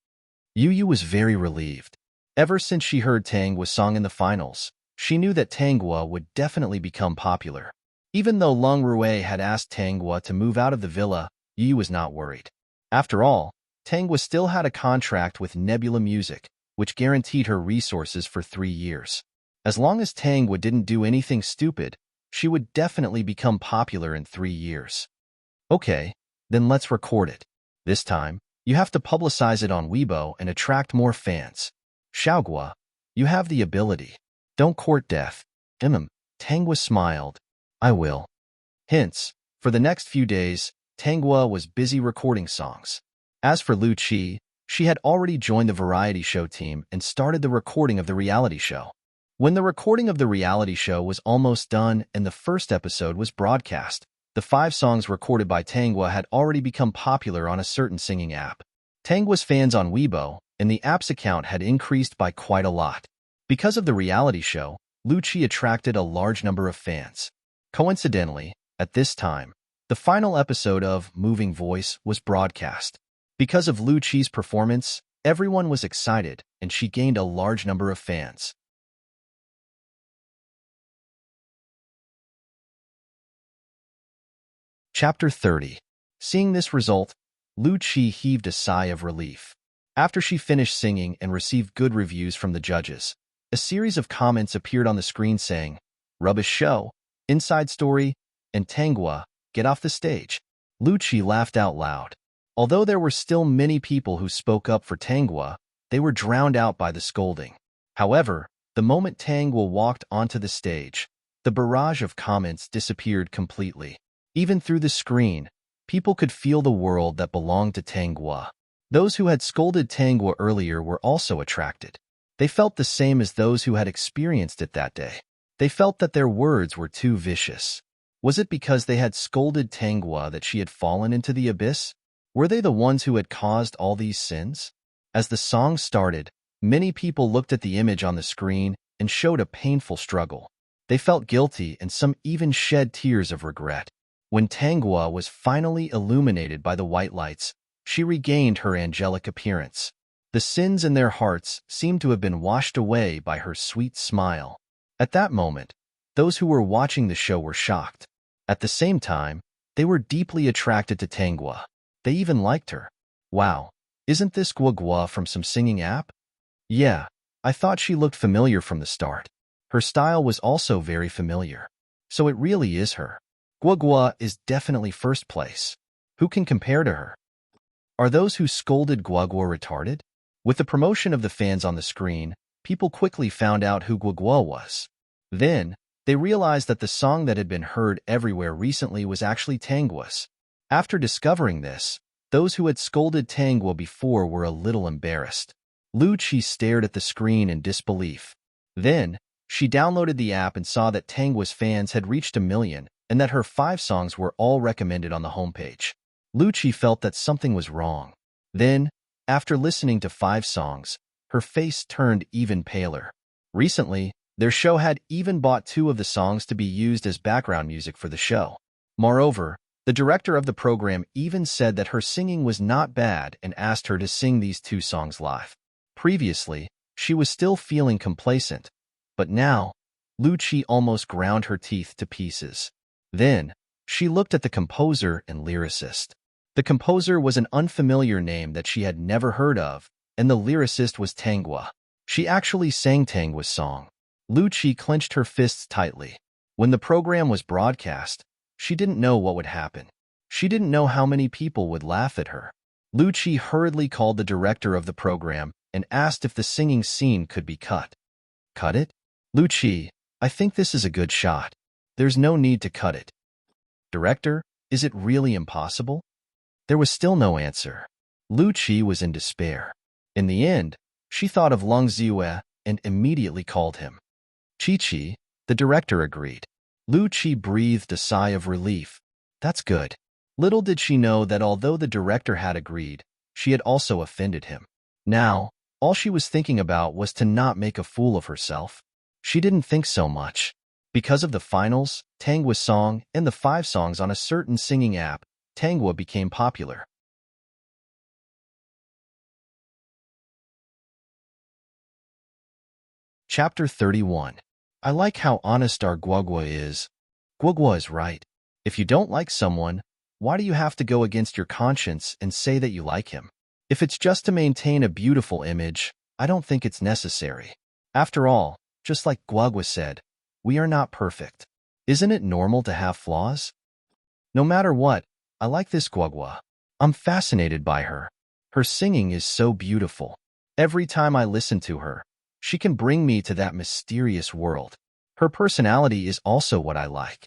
Speaker 1: Yu was very relieved. Ever since she heard Tangwa's song in the finals, she knew that Tangwa would definitely become popular. Even though Long Rue had asked Tangwa to move out of the villa, Yu was not worried. After all, Tangwa still had a contract with Nebula Music, which guaranteed her resources for 3 years. As long as Tangwa didn't do anything stupid, she would definitely become popular in 3 years. Okay, then let's record it. This time, you have to publicize it on Weibo and attract more fans. Xiaogua, you have the ability. Don't court death. Tangwa smiled. I will. Hints, for the next few days, Tangwa was busy recording songs. As for Lu Qi, she had already joined the variety show team and started the recording of the reality show. When the recording of the reality show was almost done and the first episode was broadcast, the 5 songs recorded by Tangwa had already become popular on a certain singing app. Tangwa's fans on Weibo and the app's account had increased by quite a lot. Because of the reality show, Lu Qi attracted a large number of fans. Coincidentally, at this time, the final episode of Moving Voice was broadcast. Because of Lu Qi's performance, everyone was excited, and she gained a large number of fans. Chapter 30. Seeing this result, Lu Qi heaved a sigh of relief. After she finished singing and received good reviews from the judges, a series of comments appeared on the screen saying, "Rubbish show, inside story, and Tangwa, get off the stage." Lu Qi laughed out loud. Although there were still many people who spoke up for Tangwa, they were drowned out by the scolding. However, the moment Tangwa walked onto the stage, the barrage of comments disappeared completely. Even through the screen, people could feel the world that belonged to Tangwa. Those who had scolded Tangwa earlier were also attracted. They felt the same as those who had experienced it that day. They felt that their words were too vicious. Was it because they had scolded Tangwa that she had fallen into the abyss? Were they the ones who had caused all these sins? As the song started, many people looked at the image on the screen and showed a painful struggle. They felt guilty and some even shed tears of regret. When Tangwa was finally illuminated by the white lights, she regained her angelic appearance. The sins in their hearts seemed to have been washed away by her sweet smile. At that moment, those who were watching the show were shocked. At the same time, they were deeply attracted to Tangwa. They even liked her. Wow, isn't this Guagua from some singing app? Yeah, I thought she looked familiar from the start. Her style was also very familiar. So it really is her. Guagua is definitely first place. Who can compare to her? Are those who scolded Guagua retarded? With the promotion of the fans on the screen, people quickly found out who Guagua was. Then, they realized that the song that had been heard everywhere recently was actually Tangwa's. After discovering this, those who had scolded Tangwa before were a little embarrassed. Lu Qi stared at the screen in disbelief. Then, she downloaded the app and saw that Tangwa's fans had reached 1 million and that her 5 songs were all recommended on the homepage. Lu Qi felt that something was wrong. Then, after listening to 5 songs, her face turned even paler. Recently, their show had even bought 2 of the songs to be used as background music for the show. Moreover, the director of the program even said that her singing was not bad and asked her to sing these 2 songs live. Previously, she was still feeling complacent, but now, Lu Qi almost ground her teeth to pieces. Then, she looked at the composer and lyricist. The composer was an unfamiliar name that she had never heard of, and the lyricist was Tanghua. She actually sang Tanghua's song. Lu Qi clenched her fists tightly. When the program was broadcast, she didn't know what would happen. She didn't know how many people would laugh at her. Lu Qi hurriedly called the director of the program and asked if the singing scene could be cut. Cut it? Lu Qi, I think this is a good shot. There's no need to cut it. Director, is it really impossible? There was still no answer. Lu Qi was in despair. In the end, she thought of Lung Ziyue and immediately called him. Chi-Chi, the director agreed. Lu Qi breathed a sigh of relief. That's good. Little did she know that although the director had agreed, she had also offended him. Now, all she was thinking about was to not make a fool of herself. She didn't think so much. Because of the finals, Tanghua's song, and the 5 songs on a certain singing app, Tanghua became popular. Chapter 31. I like how honest our Guogua is. Guogua is right. If you don't like someone, why do you have to go against your conscience and say that you like him? If it's just to maintain a beautiful image, I don't think it's necessary. After all, just like Guogua said, we are not perfect. Isn't it normal to have flaws? No matter what, I like this Guogua. I'm fascinated by her. Her singing is so beautiful. Every time I listen to her, she can bring me to that mysterious world. Her personality is also what I like.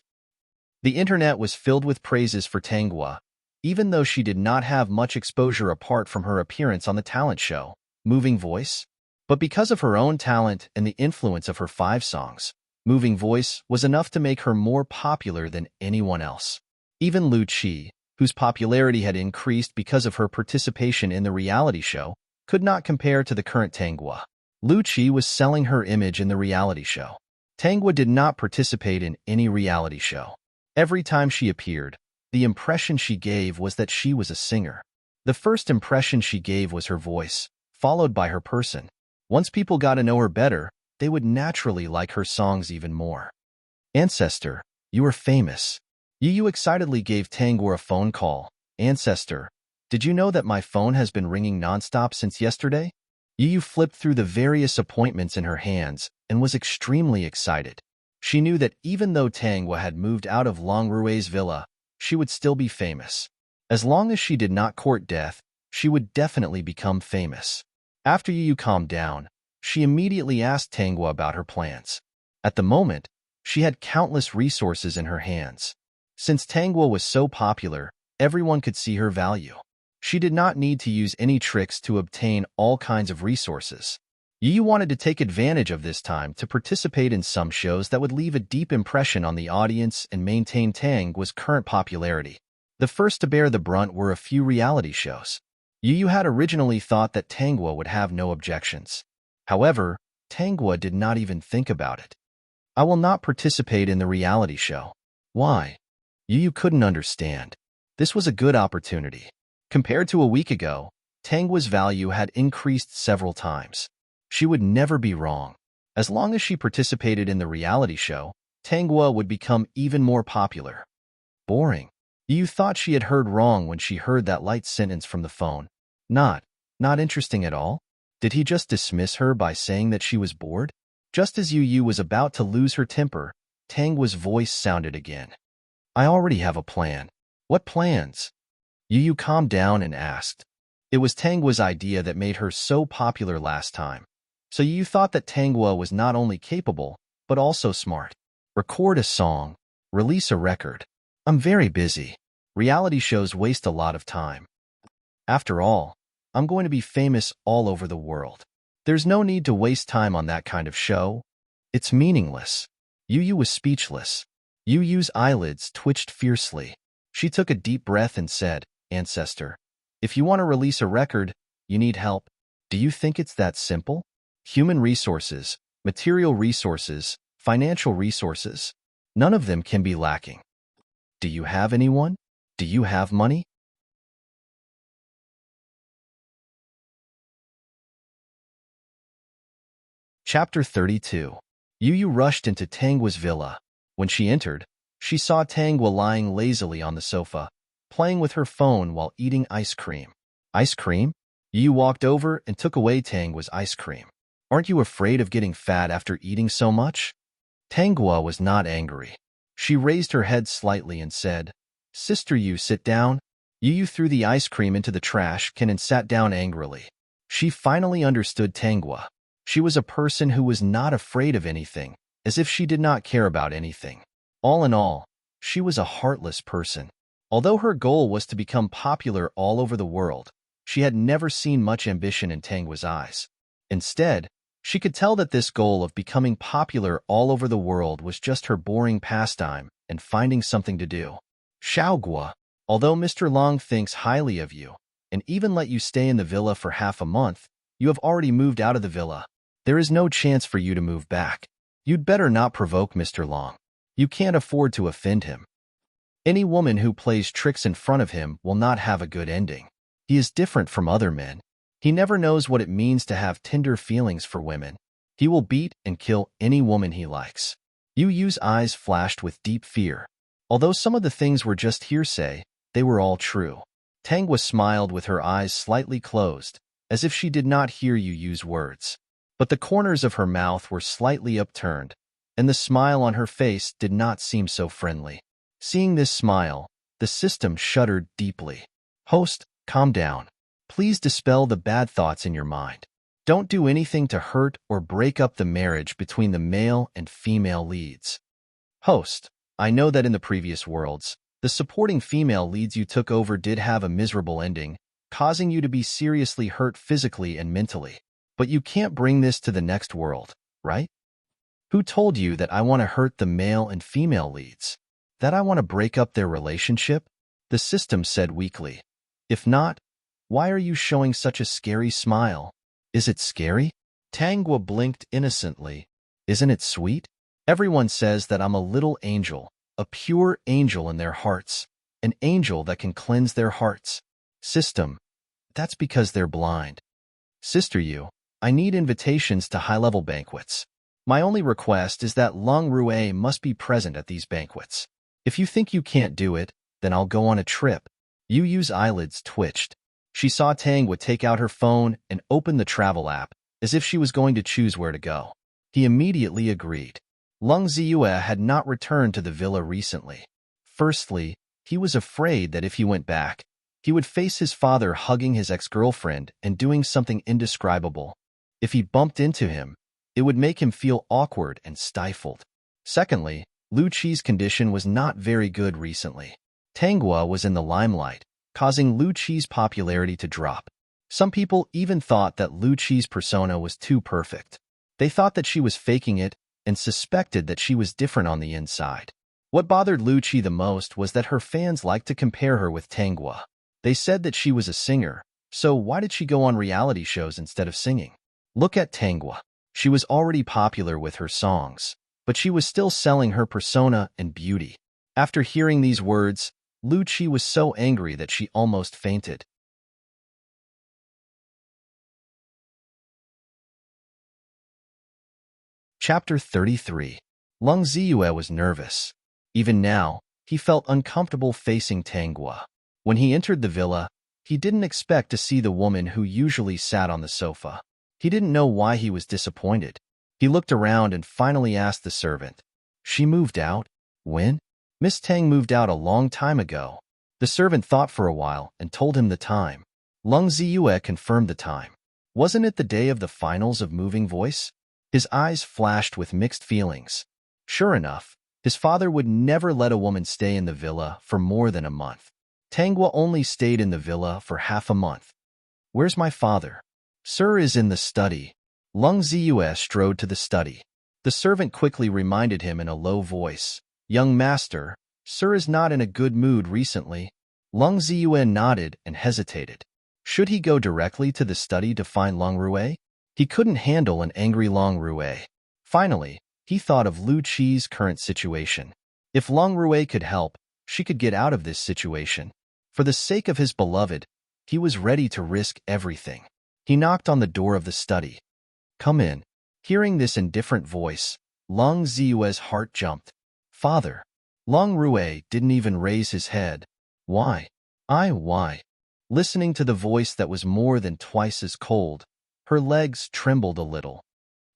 Speaker 1: The internet was filled with praises for Tanghua, even though she did not have much exposure apart from her appearance on the talent show, Moving Voice. But because of her own talent and the influence of her 5 songs, Moving Voice was enough to make her more popular than anyone else. Even Lu Qi, whose popularity had increased because of her participation in the reality show, could not compare to the current Tanghua. Lu Qi was selling her image in the reality show. Tanghua did not participate in any reality show. Every time she appeared, the impression she gave was that she was a singer. The first impression she gave was her voice, followed by her person. Once people got to know her better, they would naturally like her songs even more. Ancestor, you are famous. Yu excitedly gave Tanghua a phone call. Ancestor, did you know that my phone has been ringing nonstop since yesterday? Yu flipped through the various appointments in her hands and was extremely excited. She knew that even though Tanghua had moved out of Longrue's villa, she would still be famous. As long as she did not court death, she would definitely become famous. After Yu calmed down, she immediately asked Tanghua about her plans. At the moment, she had countless resources in her hands. Since Tanghua was so popular, everyone could see her value. She did not need to use any tricks to obtain all kinds of resources. Yu wanted to take advantage of this time to participate in some shows that would leave a deep impression on the audience and maintain Tanghua's current popularity. The first to bear the brunt were a few reality shows. Yu had originally thought that Tanghua would have no objections. However, Tanghua did not even think about it. I will not participate in the reality show. Why? Yu couldn't understand. This was a good opportunity. Compared to a week ago, Tanghua's value had increased several times. She would never be wrong. As long as she participated in the reality show, Tanghua would become even more popular. Boring. Yu thought she had heard wrong when she heard that light sentence from the phone. Not interesting at all? Did he just dismiss her by saying that she was bored? Just as Yu was about to lose her temper, Tanghua's voice sounded again. I already have a plan. What plans? Yu calmed down and asked. It was Tanghua's idea that made her so popular last time. So Yu thought that Tanghua was not only capable, but also smart. Record a song. Release a record. I'm very busy. Reality shows waste a lot of time. After all, I'm going to be famous all over the world. There's no need to waste time on that kind of show. It's meaningless. Yu was speechless. Yu's eyelids twitched fiercely. She took a deep breath and said, Ancestor, if you want to release a record, you need help. Do you think it's that simple? Human resources, material resources, financial resources, none of them can be lacking. Do you have anyone? Do you have money? Chapter 32. Yu rushed into Tangua's villa. When she entered, she saw Tangua lying lazily on the sofa, playing with her phone while eating ice cream. Ice cream? Yu walked over and took away Tangua's ice cream. Aren't you afraid of getting fat after eating so much? Tangua was not angry. She raised her head slightly and said, Sister Yu, sit down. Yu threw the ice cream into the trash can and sat down angrily. She finally understood Tangua. She was a person who was not afraid of anything, as if she did not care about anything. All in all, she was a heartless person. Although her goal was to become popular all over the world, she had never seen much ambition in Tangua's eyes. Instead, she could tell that this goal of becoming popular all over the world was just her boring pastime and finding something to do. Xiaogua, although Mr. Long thinks highly of you and even let you stay in the villa for half a month, you have already moved out of the villa. There is no chance for you to move back. You'd better not provoke Mr. Long. You can't afford to offend him. Any woman who plays tricks in front of him will not have a good ending. He is different from other men. He never knows what it means to have tender feelings for women. He will beat and kill any woman he likes. Yu's eyes flashed with deep fear. Although some of the things were just hearsay, they were all true. Tangua smiled with her eyes slightly closed, as if she did not hear Yu's words. But the corners of her mouth were slightly upturned, and the smile on her face did not seem so friendly. Seeing this smile, the system shuddered deeply. Host, calm down. Please dispel the bad thoughts in your mind. Don't do anything to hurt or break up the marriage between the male and female leads. Host, I know that in the previous worlds, the supporting female leads you took over did have a miserable ending, causing you to be seriously hurt physically and mentally. But you can't bring this to the next world, right? Who told you that I want to hurt the male and female leads? That I want to break up their relationship? The system said weakly. If not, why are you showing such a scary smile? Is it scary? Tangua blinked innocently. Isn't it sweet? Everyone says that I'm a little angel, a pure angel in their hearts, an angel that can cleanse their hearts. System, that's because they're blind. Sister Yu, I need invitations to high-level banquets. My only request is that Long Rue must be present at these banquets. If you think you can't do it, then I'll go on a trip. Yu's eyelids twitched. She saw Tangua take out her phone and open the travel app, as if she was going to choose where to go. He immediately agreed. Lung Ziyue had not returned to the villa recently. Firstly, he was afraid that if he went back, he would face his father hugging his ex-girlfriend and doing something indescribable. If he bumped into him, it would make him feel awkward and stifled. Secondly, Lu Qi's condition was not very good recently. Tangua was in the limelight, causing Lu Qi's popularity to drop. Some people even thought that Lu Qi's persona was too perfect. They thought that she was faking it and suspected that she was different on the inside. What bothered Lu Qi the most was that her fans liked to compare her with Tangua. They said that she was a singer, so why did she go on reality shows instead of singing? Look at Tangua. She was already popular with her songs, but she was still selling her persona and beauty. After hearing these words, Lu Qi was so angry that she almost fainted. Chapter 33. Lung Ziyue was nervous. Even now, he felt uncomfortable facing Tangua. When he entered the villa, he didn't expect to see the woman who usually sat on the sofa. He didn't know why he was disappointed. He looked around and finally asked the servant. She moved out? When? Miss Tang moved out a long time ago. The servant thought for a while and told him the time. Lung Ziyue confirmed the time. Wasn't it the day of the finals of Moving Voice? His eyes flashed with mixed feelings. Sure enough, his father would never let a woman stay in the villa for more than a month. Tangua only stayed in the villa for half a month. Where's my father? Sir is in the study. Lung Ziyue strode to the study. The servant quickly reminded him in a low voice. Young master, Sir is not in a good mood recently. Lung Ziyue nodded and hesitated. Should he go directly to the study to find Long Rue? He couldn't handle an angry Long Rue. Finally, he thought of Lu Qi's current situation. If Long Rue could help, she could get out of this situation. For the sake of his beloved, he was ready to risk everything. He knocked on the door of the study. Come in. Hearing this indifferent voice, Long Ziyue's heart jumped. Father. Long Rue didn't even raise his head. Why? Why? Listening to the voice that was more than twice as cold, her legs trembled a little.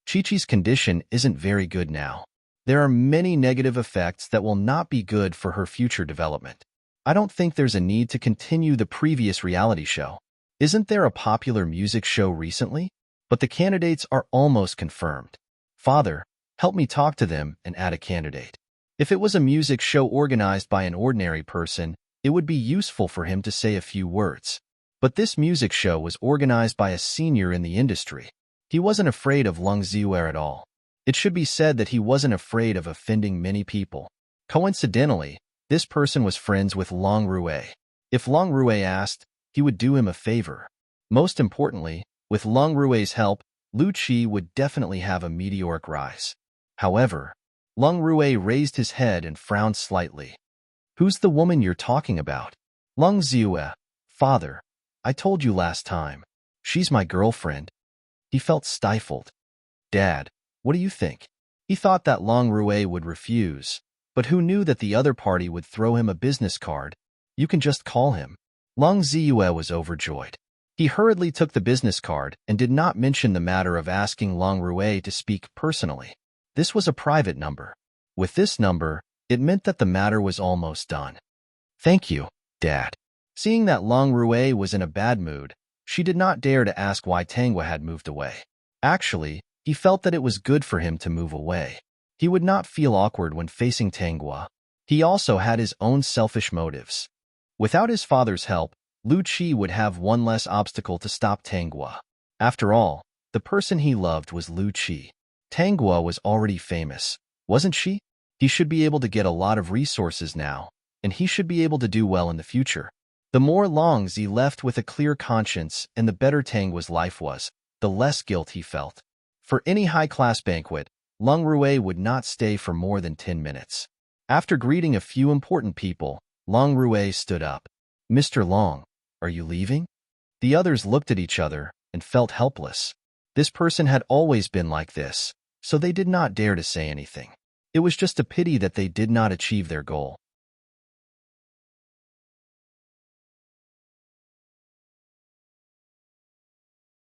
Speaker 1: Chi-Chi's condition isn't very good now. There are many negative effects that will not be good for her future development. I don't think there's a need to continue the previous reality show. Isn't there a popular music show recently? But the candidates are almost confirmed. Father, help me talk to them and add a candidate. If it was a music show organized by an ordinary person, it would be useful for him to say a few words. But this music show was organized by a senior in the industry. He wasn't afraid of Long Ziyue at all. It should be said that he wasn't afraid of offending many people. Coincidentally, this person was friends with Long Rue. If Long Rue asked, he would do him a favor. Most importantly, with Long Rue's help, Lu Qi would definitely have a meteoric rise. However, Long Rue raised his head and frowned slightly. Who's the woman you're talking about? Long Ziyue. Father, I told you last time. She's my girlfriend. He felt stifled. Dad, what do you think? He thought that Long Rue would refuse, but who knew that the other party would throw him a business card? You can just call him. Long Ziyue was overjoyed. He hurriedly took the business card and did not mention the matter of asking Long Rue to speak personally. This was a private number. With this number, it meant that the matter was almost done. Thank you, Dad. Seeing that Long Rue was in a bad mood, she did not dare to ask why Tanghua had moved away. Actually, he felt that it was good for him to move away. He would not feel awkward when facing Tanghua. He also had his own selfish motives. Without his father's help, Lu Qi would have one less obstacle to stop Tanghua. After all, the person he loved was Lu Qi. Tanghua was already famous, wasn't she? He should be able to get a lot of resources now, and he should be able to do well in the future. The more Long Zi left with a clear conscience and the better Tanghua's life was, the less guilt he felt. For any high-class banquet, Long Rue would not stay for more than 10 minutes. After greeting a few important people, Long Rue stood up. Mr. Long, are you leaving? The others looked at each other and felt helpless. This person had always been like this, so they did not dare to say anything. It was just a pity that they did not achieve their goal.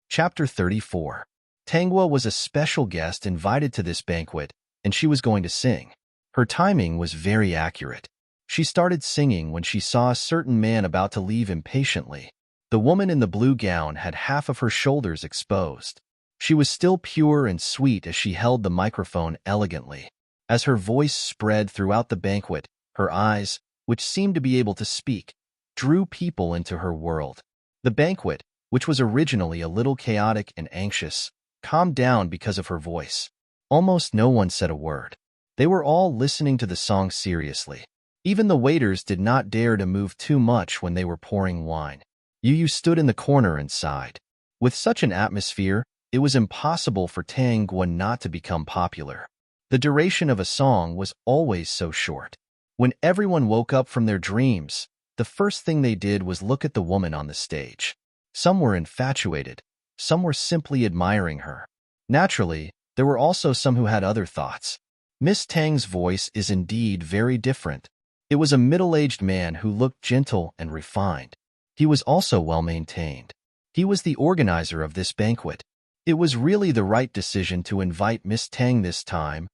Speaker 1: Chapter 34. Tanghua was a special guest invited to this banquet, and she was going to sing. Her timing was very accurate. She started singing when she saw a certain man about to leave impatiently. The woman in the blue gown had half of her shoulders exposed. She was still pure and sweet as she held the microphone elegantly. As her voice spread throughout the banquet, her eyes, which seemed to be able to speak, drew people into her world. The banquet, which was originally a little chaotic and anxious, calmed down because of her voice. Almost no one said a word. They were all listening to the song seriously. Even the waiters did not dare to move too much when they were pouring wine. Yu stood in the corner and sighed. With such an atmosphere, it was impossible for Tanghua not to become popular. The duration of a song was always so short. When everyone woke up from their dreams, the first thing they did was look at the woman on the stage. Some were infatuated, some were simply admiring her. Naturally, there were also some who had other thoughts. Miss Tang's voice is indeed very different. It was a middle-aged man who looked gentle and refined. He was also well-maintained. He was the organizer of this banquet. It was really the right decision to invite Miss Tang this time.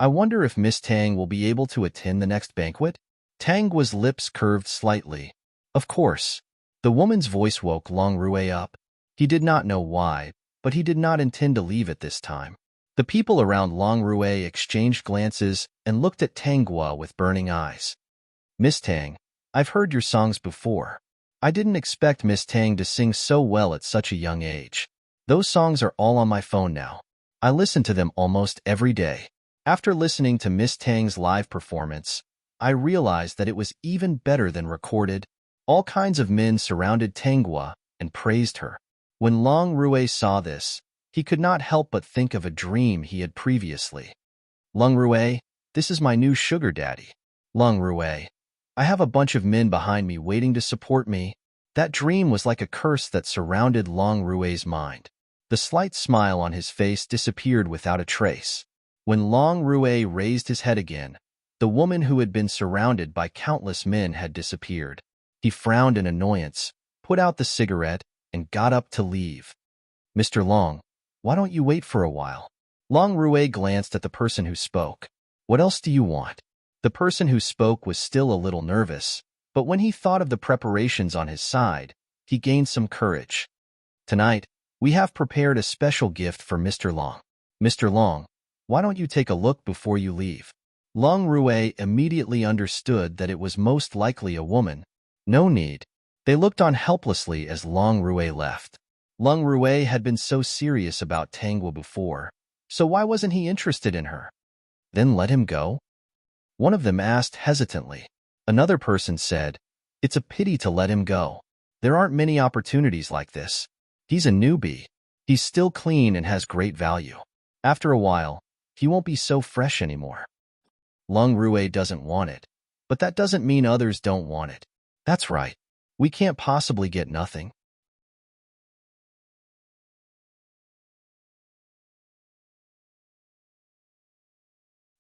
Speaker 1: I wonder if Miss Tang will be able to attend the next banquet? Tanghua's lips curved slightly. Of course. The woman's voice woke Long Rue up. He did not know why, but he did not intend to leave at this time. The people around Long Rue exchanged glances and looked at Tanghua with burning eyes. Miss Tang, I've heard your songs before. I didn't expect Miss Tang to sing so well at such a young age. Those songs are all on my phone now. I listen to them almost every day. After listening to Miss Tang's live performance, I realized that it was even better than recorded. All kinds of men surrounded Tanghua and praised her. When Long Rue saw this, he could not help but think of a dream he had previously. Long Rue, this is my new sugar daddy. Long Rue, I have a bunch of men behind me waiting to support me. That dream was like a curse that surrounded Long Rue's mind. The slight smile on his face disappeared without a trace. When Long Rue raised his head again, the woman who had been surrounded by countless men had disappeared. He frowned in annoyance, put out the cigarette, and got up to leave. Mr. Long, why don't you wait for a while? Long Rue glanced at the person who spoke. What else do you want? The person who spoke was still a little nervous, but when he thought of the preparations on his side, he gained some courage. Tonight, we have prepared a special gift for Mr. Long. Mr. Long, why don't you take a look before you leave? Long Rue immediately understood that it was most likely a woman. No need. They looked on helplessly as Long Rue left. Long Rue had been so serious about Tangwa before, so why wasn't he interested in her? Then let him go? One of them asked hesitantly. Another person said, it's a pity to let him go. There aren't many opportunities like this. He's a newbie. He's still clean and has great value. After a while, he won't be so fresh anymore. Long Rue doesn't want it, but that doesn't mean others don't want it. That's right. We can't possibly get nothing.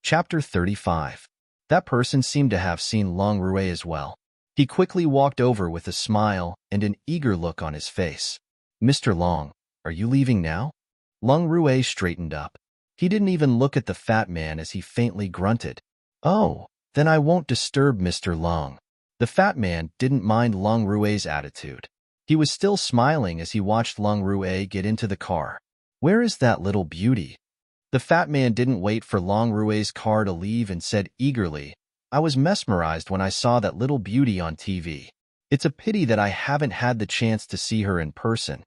Speaker 1: Chapter 35. That person seemed to have seen Long Rue as well. He quickly walked over with a smile and an eager look on his face. Mr. Long, are you leaving now? Long Rue straightened up. He didn't even look at the fat man as he faintly grunted. Oh, then I won't disturb Mr. Long. The fat man didn't mind Long Rue's attitude. He was still smiling as he watched Long Rue get into the car. Where is that little beauty? The fat man didn't wait for Long Rue's car to leave and said eagerly, I was mesmerized when I saw that little beauty on TV. It's a pity that I haven't had the chance to see her in person.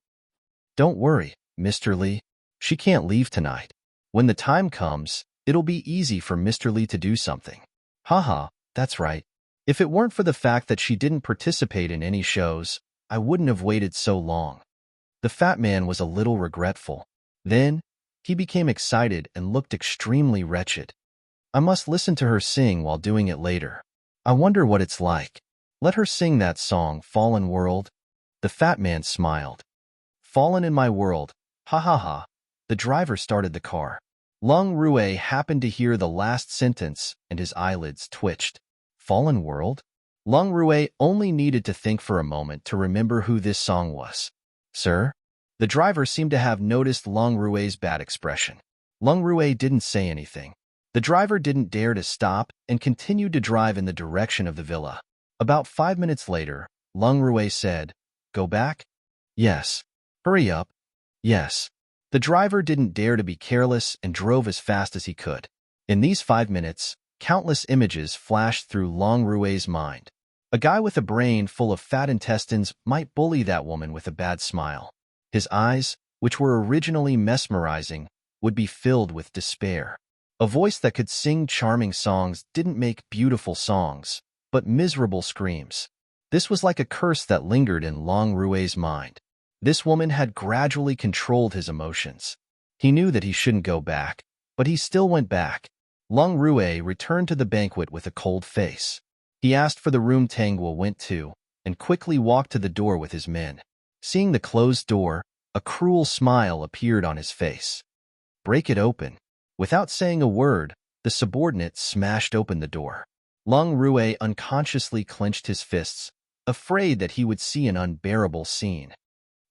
Speaker 1: Don't worry, Mr. Lee. She can't leave tonight. When the time comes, it'll be easy for Mr. Lee to do something. Haha, that's right. If it weren't for the fact that she didn't participate in any shows, I wouldn't have waited so long. The fat man was a little regretful. Then, he became excited and looked extremely wretched. I must listen to her sing while doing it later. I wonder what it's like. Let her sing that song, Fallen World. The fat man smiled. Fallen in my world, ha ha ha. The driver started the car. Long Rue happened to hear the last sentence and his eyelids twitched. Fallen World? Long Rue only needed to think for a moment to remember who this song was. Sir? The driver seemed to have noticed Long Rue's bad expression. Long Rue didn't say anything. The driver didn't dare to stop and continued to drive in the direction of the villa. About 5 minutes later, Long Rue said, Go back? Yes. Hurry up. Yes. The driver didn't dare to be careless and drove as fast as he could. In these 5 minutes, countless images flashed through Long Rue's mind. A guy with a brain full of fat intestines might bully that woman with a bad smile. His eyes, which were originally mesmerizing, would be filled with despair. A voice that could sing charming songs didn't make beautiful songs, but miserable screams. This was like a curse that lingered in Long Rue's mind. This woman had gradually controlled his emotions. He knew that he shouldn't go back, but he still went back. Long Rue returned to the banquet with a cold face. He asked for the room Tangwa went to, and quickly walked to the door with his men. Seeing the closed door, a cruel smile appeared on his face. Break it open. Without saying a word, the subordinate smashed open the door. Long Rue unconsciously clenched his fists, afraid that he would see an unbearable scene.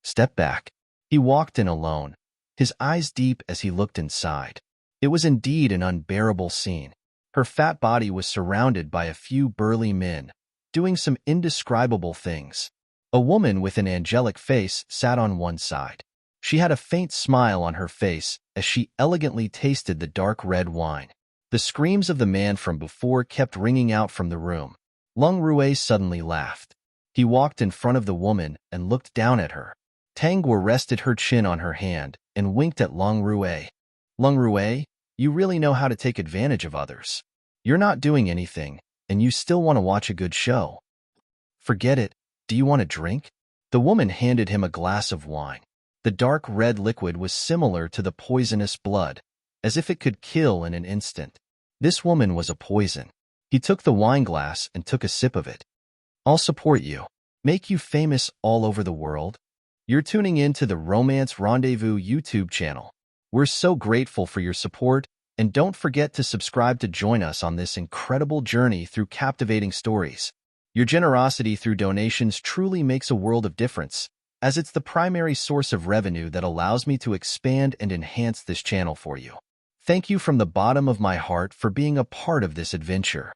Speaker 1: Step back. He walked in alone, his eyes deep as he looked inside. It was indeed an unbearable scene. Her fat body was surrounded by a few burly men, doing some indescribable things. A woman with an angelic face sat on one side. She had a faint smile on her face as she elegantly tasted the dark red wine. The screams of the man from before kept ringing out from the room. Long Rue suddenly laughed. He walked in front of the woman and looked down at her. Tangwa rested her chin on her hand and winked at Long Rue. Long Rue, you really know how to take advantage of others. You're not doing anything, and you still want to watch a good show. Forget it. Do you want a drink? The woman handed him a glass of wine. The dark red liquid was similar to the poisonous blood, as if it could kill in an instant. This woman was a poison. He took the wine glass and took a sip of it. I'll support you. Make you famous all over the world. You're tuning in to the Romance Rendezvous YouTube channel. We're so grateful for your support. And don't forget to subscribe to join us on this incredible journey through captivating stories. Your generosity through donations truly makes a world of difference, as it's the primary source of revenue that allows me to expand and enhance this channel for you. Thank you from the bottom of my heart for being a part of this adventure.